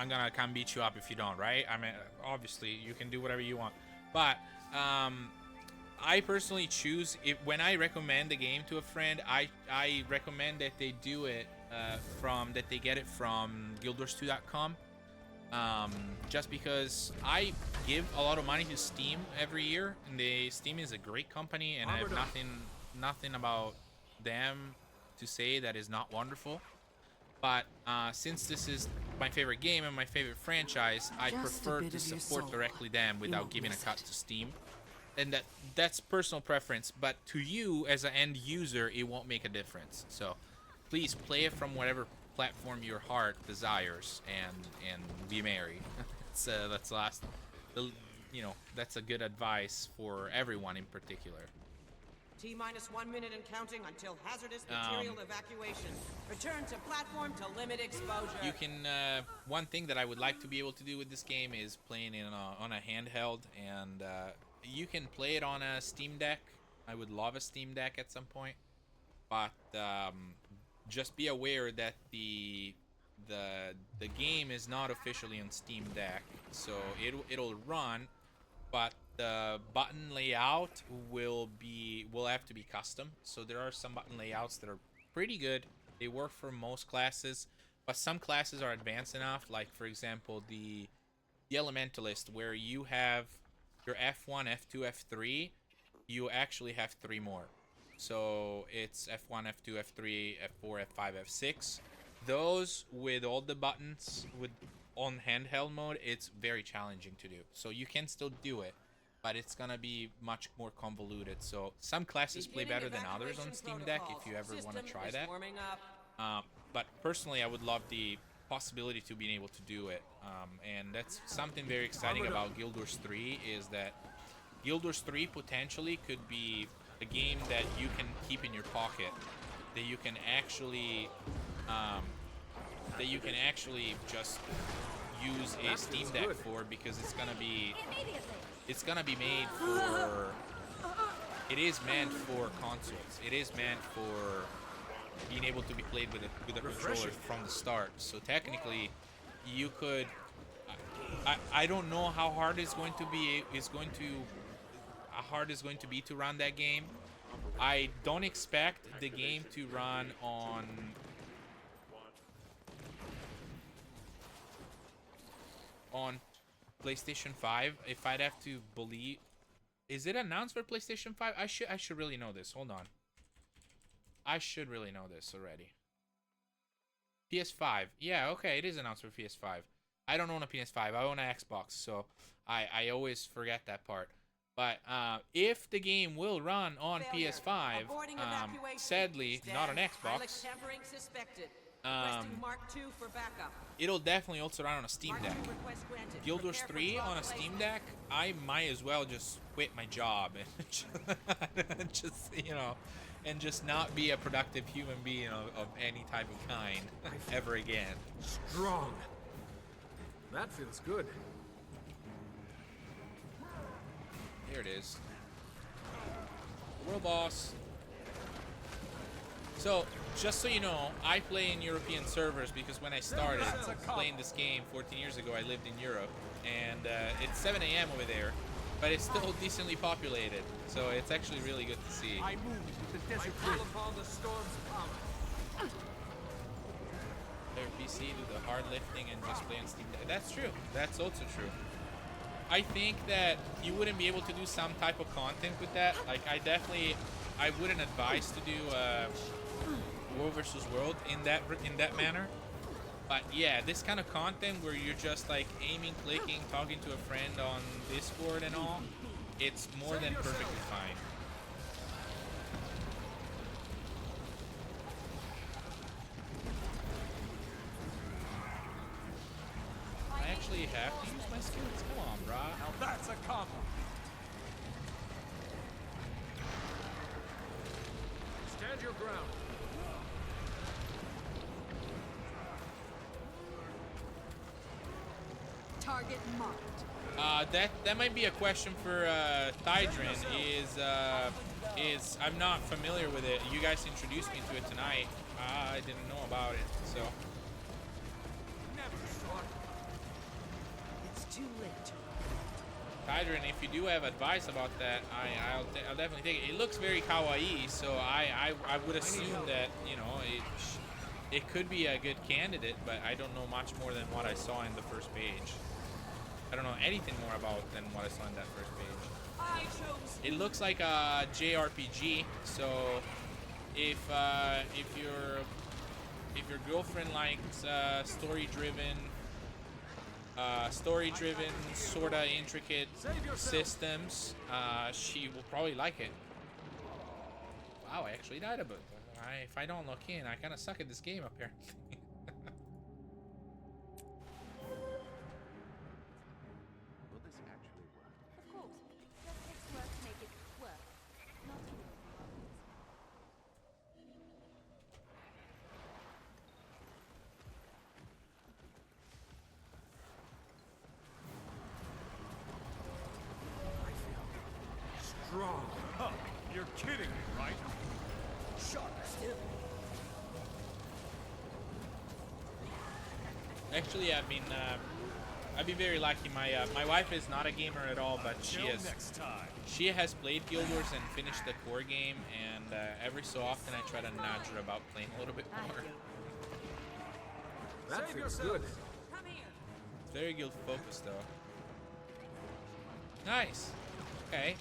gonna come beat you up if you don't, right? I mean, obviously you can do whatever you want, but I personally choose, when I recommend the game to a friend, I recommend that they do it that they get it from guildwars2.com. Just because I give a lot of money to Steam every year, and Steam is a great company, and I have nothing about them to say that is not wonderful. But since this is my favorite game and my favorite franchise, I prefer to support directly them without giving a cut to Steam. And that's personal preference, but to you as an end user, it won't make a difference. So please play it from whatever platform your heart desires, and be merry. That's a good advice for everyone in particular. T-minus 1 minute and counting until hazardous material evacuation. Return to platform to limit exposure. You can one thing that I would like to be able to do with this game is playing it on a handheld, and you can play it on a Steam Deck. I would love a Steam Deck at some point, but just be aware that the game is not officially on Steam Deck, so it'll run, but the button layout will have to be custom. So there are some button layouts that are pretty good. They work for most classes, but some classes are advanced enough, like for example the Elementalist, where you have your F1, F2, F3, you actually have 3 more. So it's F1, F2, F3, F4, F5, F6. Those with all the buttons on handheld mode, it's very challenging to do. So you can still do it, but it's gonna be much more convoluted. So some classes play better than others on Steam Deck if you ever want to try that. But personally, I would love the possibility to being able to do it. And that's something very exciting about Guild Wars 3, is that Guild Wars 3 potentially could be a game that you can keep in your pocket that you can actually just use a Steam Deck for, because it's gonna be made for, it is meant for consoles. It is meant for being able to be played with a controller from the start. So technically, you could. I don't know how hard it's going to be. How hard it's going to be to run that game. I don't expect the game to run on PlayStation 5. If I'd have to believe, is it announced for PlayStation 5? I should really know this. Hold on. I should really know this already. PS5. Yeah, okay, it is announced for PS5. I don't own a PS5. I own an Xbox, so I always forget that part. But if the game will run on PS5, sadly not on Xbox, it'll definitely also run on a Steam Deck. Guild Wars 3 on a Steam Deck, I might as well just quit my job and just, you know, and just not be a productive human being of any type of kind ever again. Strong. That feels good. Here it is. World boss. So, just so you know, I play in European servers because when I started playing this game 14 years ago, I lived in Europe. And it's 7 a.m. over there, but it's still decently populated. So it's actually really good to see. I move with the desert wind. Upon the storm's power. Their PC do the hard lifting and just play on Steam Deck. That's true. That's also true. I think that you wouldn't be able to do some type of content with that. Like, I wouldn't advise to do World versus World in that manner. But yeah, this kind of content where you're just like aiming, clicking, talking to a friend on Discord and all, it's more than perfectly fine. I actually have to use my skills. Come on, brah. Now that's a combo. Stand your ground. Target marked. That might be a question for Thydrin. Is I'm not familiar with it. You guys introduced me to it tonight. I didn't know about it, so. Never short. It's too late. Thydrin, if you do have advice about that, I'll definitely take it. It looks very kawaii, so I would assume that, you know, it could be a good candidate, but I don't know much more than what I saw in the first page. I don't know anything more about than what I saw in that first page. It looks like a JRPG, so if your girlfriend likes story-driven, sorta intricate systems, she will probably like it. Wow, I actually died a bit. If I don't look in, I kind of suck at this game apparently. Will this actually work? Of course. Just takes work to make it work. Not even. I feel strong. Huh, you're kidding me, right? Shut still. Actually, I've been very lucky. My wife is not a gamer at all, but she has played Guild Wars and finished the core game, and every so often I try to nudge her about playing a little bit more. That feels good. Come here. It's very guild focused though. Nice. Okay.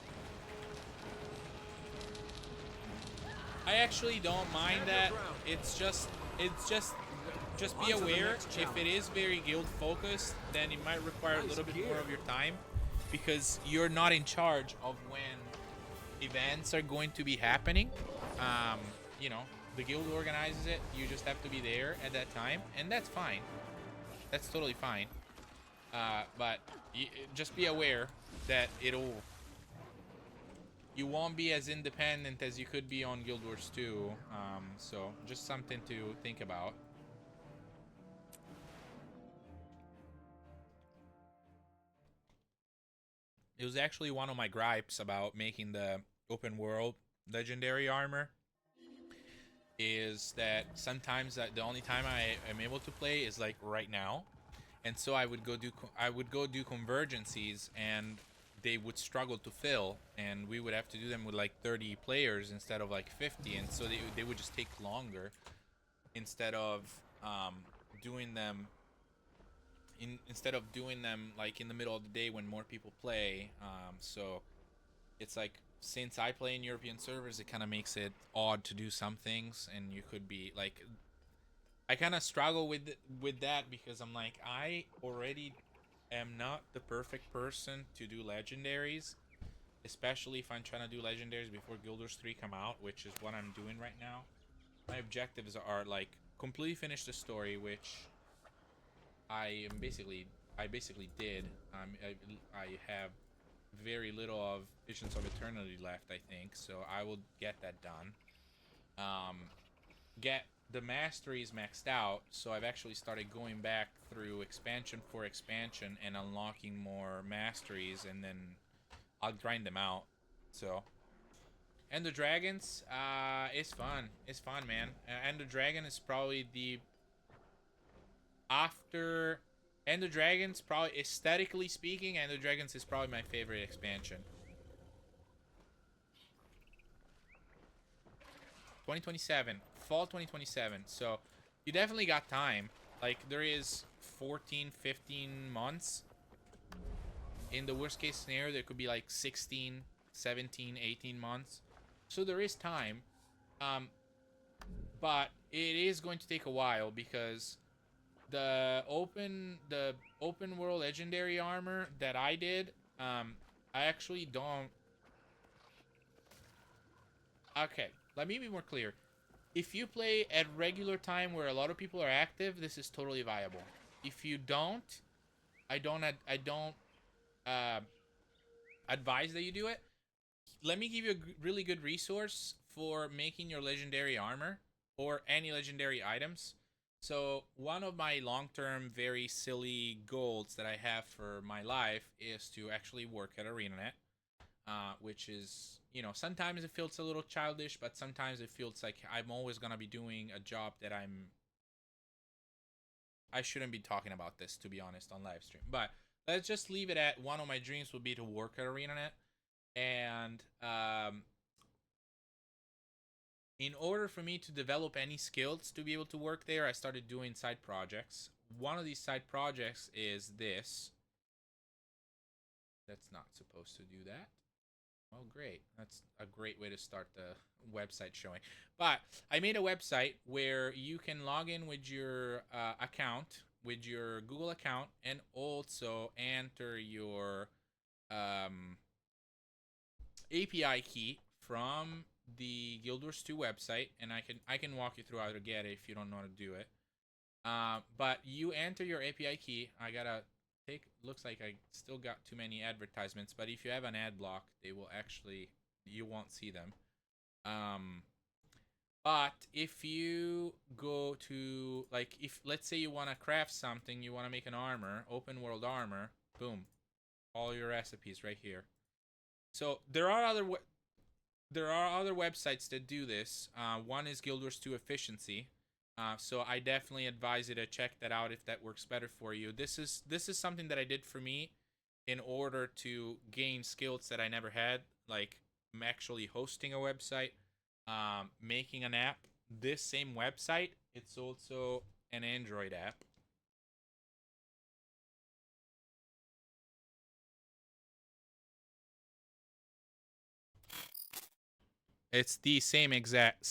I actually don't mind that. It's just be aware if it is very guild focused, then it might require a little bit more of your time because you're not in charge of when events are going to be happening. You know, the guild organizes it. You just have to be there at that time, and that's fine. That's totally fine. But just be aware that you won't be as independent as you could be on Guild Wars 2. So just something to think about. It was actually one of my gripes about making the open world legendary armor, is that sometimes the only time I am able to play is like right now, and so I would go do convergencies, and they would struggle to fill, and we would have to do them with like 30 players instead of like 50, and so they would just take longer instead of doing them like in the middle of the day when more people play. So it's like, since I play in European servers, it kind of makes it odd to do some things, and you could be like, I kind of struggle with that, because I'm like, I already am not the perfect person to do legendaries, especially if I'm trying to do legendaries before Guild Wars 3 come out, which is what I'm doing right now. My objectives are like completely finish the story, which I basically did. I have very little of Visions of Eternity left, I think, so I will get that done. Get the masteries maxed out, so I've actually started going back through expansion for expansion and unlocking more masteries, and then I'll grind them out. So, and the dragons, it's fun. It's fun, man. And the dragon is probably the after. And the Dragons, probably aesthetically speaking, and the Dragons is probably my favorite expansion. 2027, fall 2027. So you definitely got time. Like, there is 14, 15 months. In the worst case scenario, there could be like 16, 17, 18 months. So there is time. But it is going to take a while, because the open world legendary armor that I did, I actually don't. Okay, let me be more clear. If you play at regular time where a lot of people are active, this is totally viable. If you don't, I don't advise that you do it. Let me give you a really good resource for making your legendary armor or any legendary items. So one of my long-term, very silly goals that I have for my life is to actually work at ArenaNet, which is, you know, sometimes it feels a little childish, but sometimes it feels like I'm always gonna be doing a job that I shouldn't be talking about this, to be honest, on live stream. But let's just leave it at one of my dreams would be to work at ArenaNet, and in order for me to develop any skills to be able to work there, I started doing side projects. One of these side projects is this. That's not supposed to do that. Well, great. That's a great way to start the website showing. But I made a website where you can log in with your account, with your Google account, and also enter your API key from the Guild Wars 2 website, and I can walk you through how to get it if you don't know how to do it. But you enter your API key. I gotta take. Looks like I still got too many advertisements, but if you have an ad block, they will actually, you won't see them. But if you go to, like, if let's say you want to craft something, you want to make an armor, open world armor, boom, all your recipes right here. So there are other websites that do this. One is Guild Wars 2 Efficiency. So I definitely advise you to check that out if that works better for you. This is something that I did for me in order to gain skills that I never had, like actually hosting a website, making an app. This same website, it's also an Android app. It's the same exact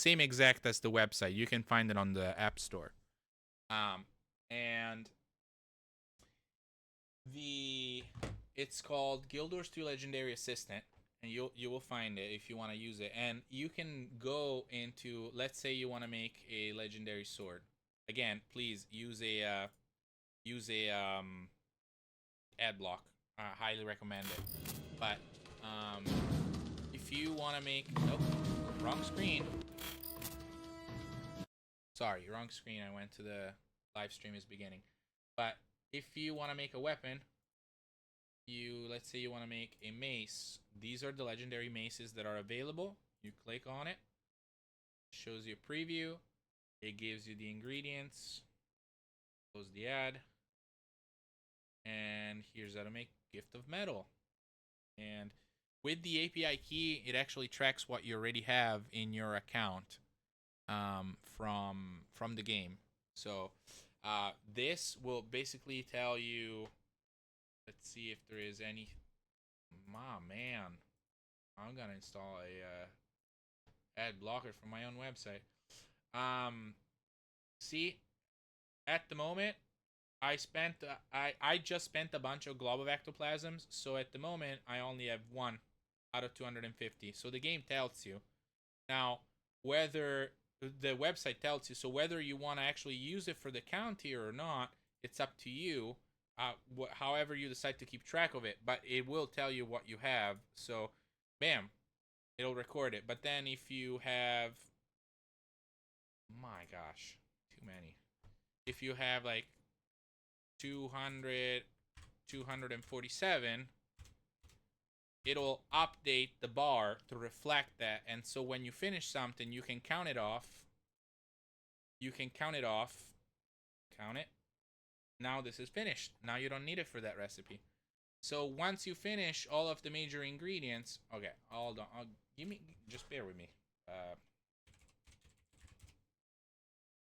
as the website. You can find it on the App Store. And it's called Guild Wars 2 Legendary Assistant, and you will find it if you want to use it. And you can go into, let's say you want to make a legendary sword. Again, please use a ad block. I highly recommend it. But if you want to make... Nope, wrong screen. Sorry, wrong screen. I went to the live stream is beginning. But if you want to make a weapon, let's say you want to make a mace. These are the legendary maces that are available. You click on it. Shows you a preview. It gives you the ingredients. Close the ad. And here's how to make Gift of Metal. And with the API key, it actually tracks what you already have in your account from the game. So this will basically tell you. Let's see if there is any. Man, I'm gonna install a ad blocker from my own website. See, at the moment, I just spent a bunch of global ectoplasms, so at the moment I only have 1 out of 250. So the game tells you. Now, whether the website tells you, so whether you want to actually use it for the count here or not, it's up to you. However you decide to keep track of it, but it will tell you what you have. So, bam, it'll record it. But then if you have, my gosh, too many. If you have like 247, it'll update the bar to reflect that. And so when you finish something, you can count it off. Count it. Now this is finished. Now you don't need it for that recipe. So once you finish all of the major ingredients, okay, hold on. Just bear with me.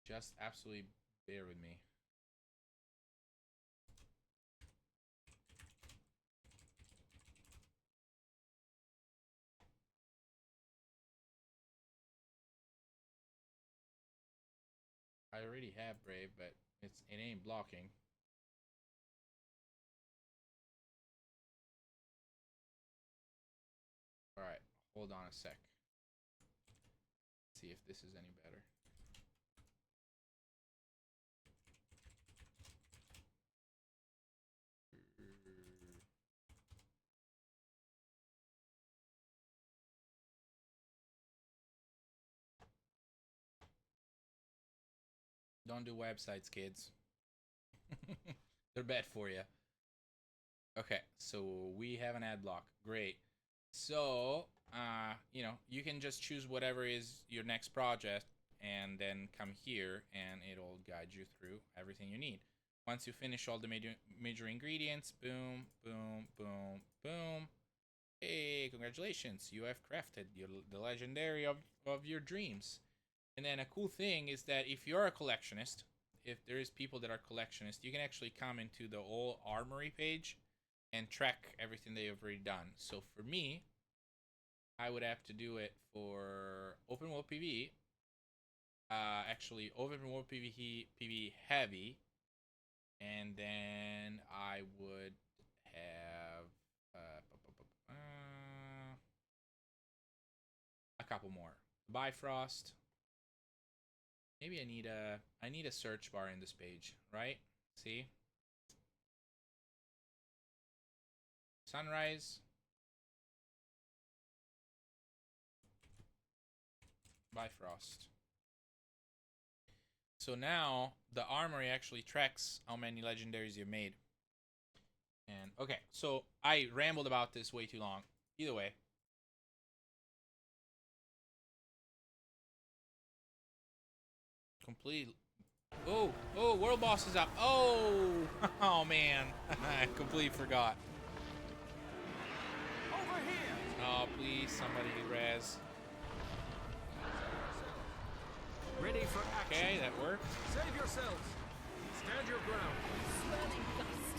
Just absolutely bear with me. I already have Brave, but it ain't blocking. Alright, hold on a sec. Let's see if this is any better. Don't do websites, kids. They're bad for you. Okay, so we have an ad block. Great. So, you can just choose whatever is your next project and then come here and it'll guide you through everything you need. Once you finish all the major ingredients, boom, boom, boom, boom. Hey, congratulations. You have crafted the legendary of your dreams. And then a cool thing is that if you're a collectionist, if there is people that are collectionists, you can actually come into the whole armory page and track everything that you've already done. So for me, I would have to do it for open world PvE. Actually, open world PvE heavy, and then I would have a couple more. Bifrost. Maybe I need a search bar in this page, right? See? Sunrise. Bifrost. So now the armory actually tracks how many legendaries you've made. And okay, so I rambled about this way too long. Either way. Complete. Oh, world boss is up. Oh man, I completely forgot. Over here. Oh, please, somebody res. Ready for action. Okay, that worked. Save yourselves. Stand your ground. Swirling dust.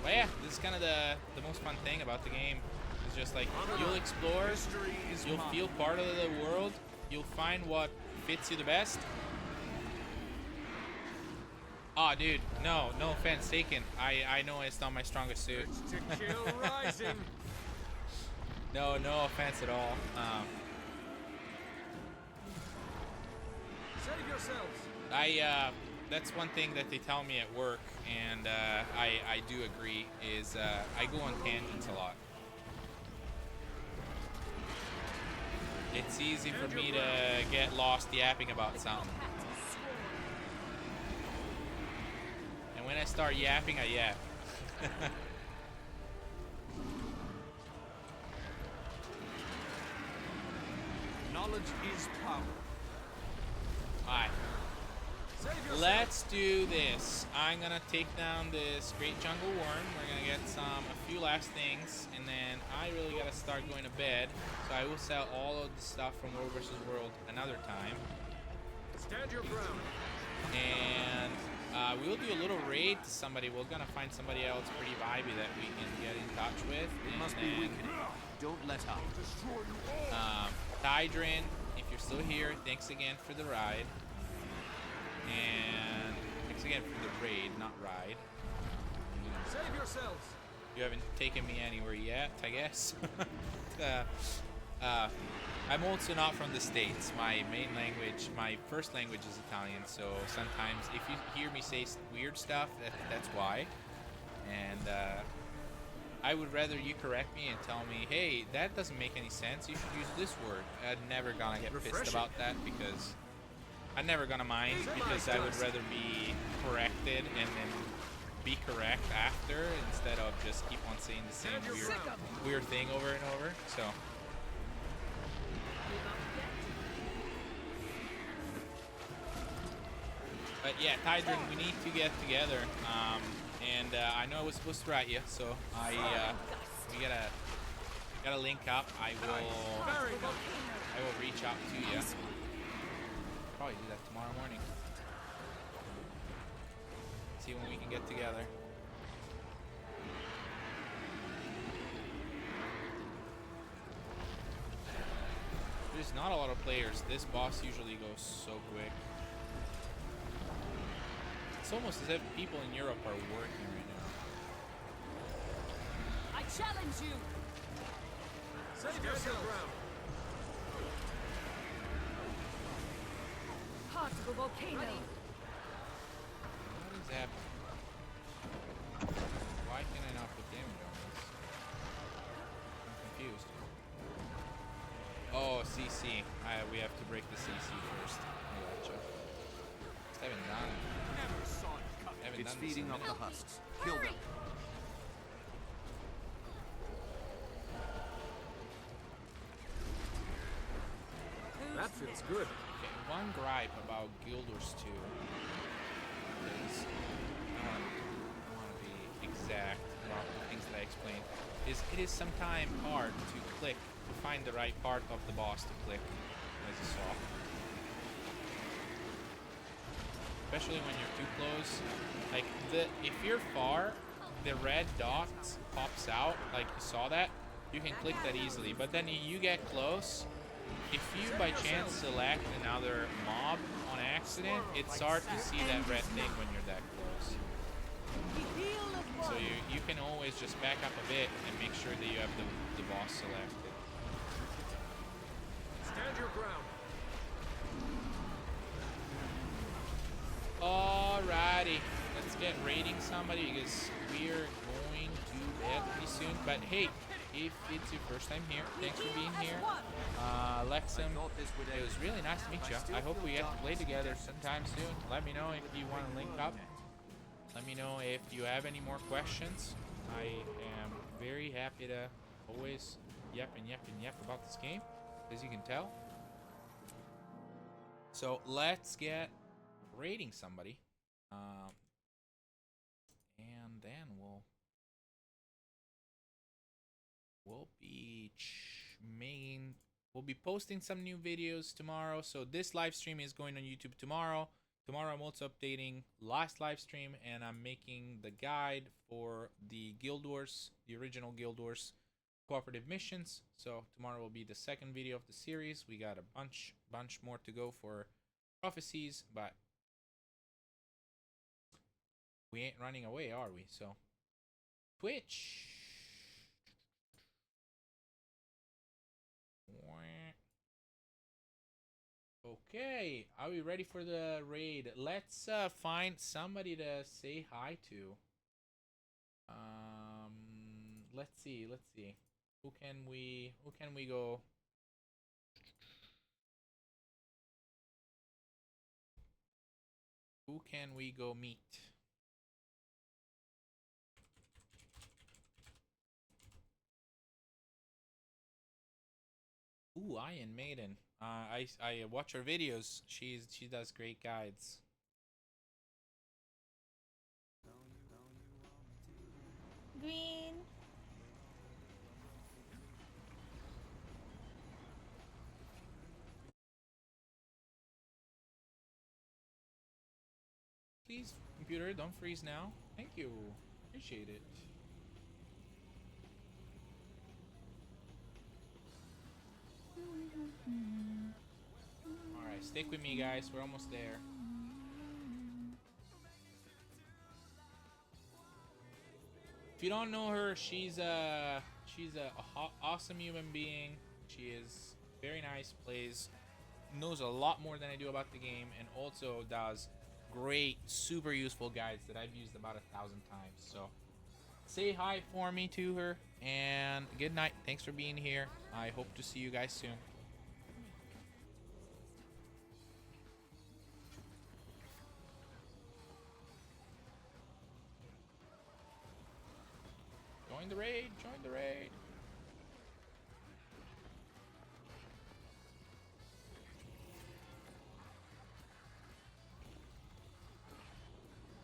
Well, yeah, this is kind of the most fun thing about the game. It's just like you'll explore, you'll feel part of the world, you'll find what fits you the best. Oh, dude, no offense taken. I know it's not my strongest suit. To kill rising. No offense at all. Save yourselves. that's one thing that they tell me at work, and I do agree, is I go on tangents a lot. It's easy for me to get lost yapping about something. And when I start yapping, I yap. Knowledge is power. Alright. Let's do this. I'm gonna take down this great jungle worm. We're gonna get a few last things, and then I really gotta start going to bed. So I will sell all of the stuff from World vs. World another time. Stand your ground. And we'll do a little raid to somebody. We're gonna find somebody else pretty vibey that we can get in touch with. It must be weakening. Don't let up. Tydrin, if you're still here, thanks again for the ride. And thanks again for the raid, not ride. Save yourselves. You haven't taken me anywhere yet, I guess. I'm also not from the States. My main language, my first language is Italian, so sometimes if you hear me say weird stuff, that's why. And I would rather you correct me and tell me, hey, that doesn't make any sense, you should use this word. I'm never gonna get pissed about that, because I'm never gonna mind, because I would rather be corrected and then be correct after, instead of just keep on saying the same weird thing over and over. So but yeah, Tydrin, we need to get together. And I know I was supposed to write you, so we gotta link up. I will reach out to you. Probably do that tomorrow morning. See when we can get together. There's not a lot of players. This boss usually goes so quick. It's almost as if people in Europe are working right now. I challenge you. Save yourself. Heart of a volcano. What is happening? Why can I not put damage on this? I'm confused. Oh, CC. We have to break the CC first. I gotcha. Just haven't done it. It's feeding off the husks. Kill them. That feels good. Okay, one gripe about Guild Wars 2 is, I want to be exact about the things that I explained, is it is sometimes hard to click, to find the right part of the boss to click, as you saw. Especially when you're too close. Like, if you're far, the red dot pops out, like you saw that, you can click that easily. But then you get close, if you by chance select another mob on accident, it's hard to see that red thing when you're that close. So you can always just back up a bit and make sure that you have the boss selected. Stand your ground. Alrighty, let's get raiding somebody, because we're going to bed pretty soon. But hey, if it's your first time here, thanks for being here. Lexum, it was really nice to meet you. I hope we get to play together sometime soon. Let me know if you want to link up. Let me know if you have any more questions. I am very happy to always yap about this game, as you can tell. So let's get raiding somebody, and then we'll be posting some new videos tomorrow. So this live stream is going on YouTube tomorrow. Tomorrow I'm also updating last live stream, and I'm making the guide for the Guild Wars, the original Guild Wars cooperative missions. So tomorrow will be the second video of the series. We got a bunch more to go for prophecies, but we ain't running away, are we? So Twitch. Oh, Okay, are we ready for the raid? Let's find somebody to say hi to. Let's see. Who can we go? Who can we go meet? Ooh, Iron Maiden. I watch her videos. She does great guides. Green. Please, computer, don't freeze now. Thank you. Appreciate it. Alright, stick with me, guys. We're almost there. If you don't know her, she's a awesome human being. She is very nice, plays, knows a lot more than I do about the game, and also does great, super useful guides that I've used about 1,000 times. So say hi for me to her, and good night. Thanks for being here. I hope to see you guys soon. Join the raid, join the raid.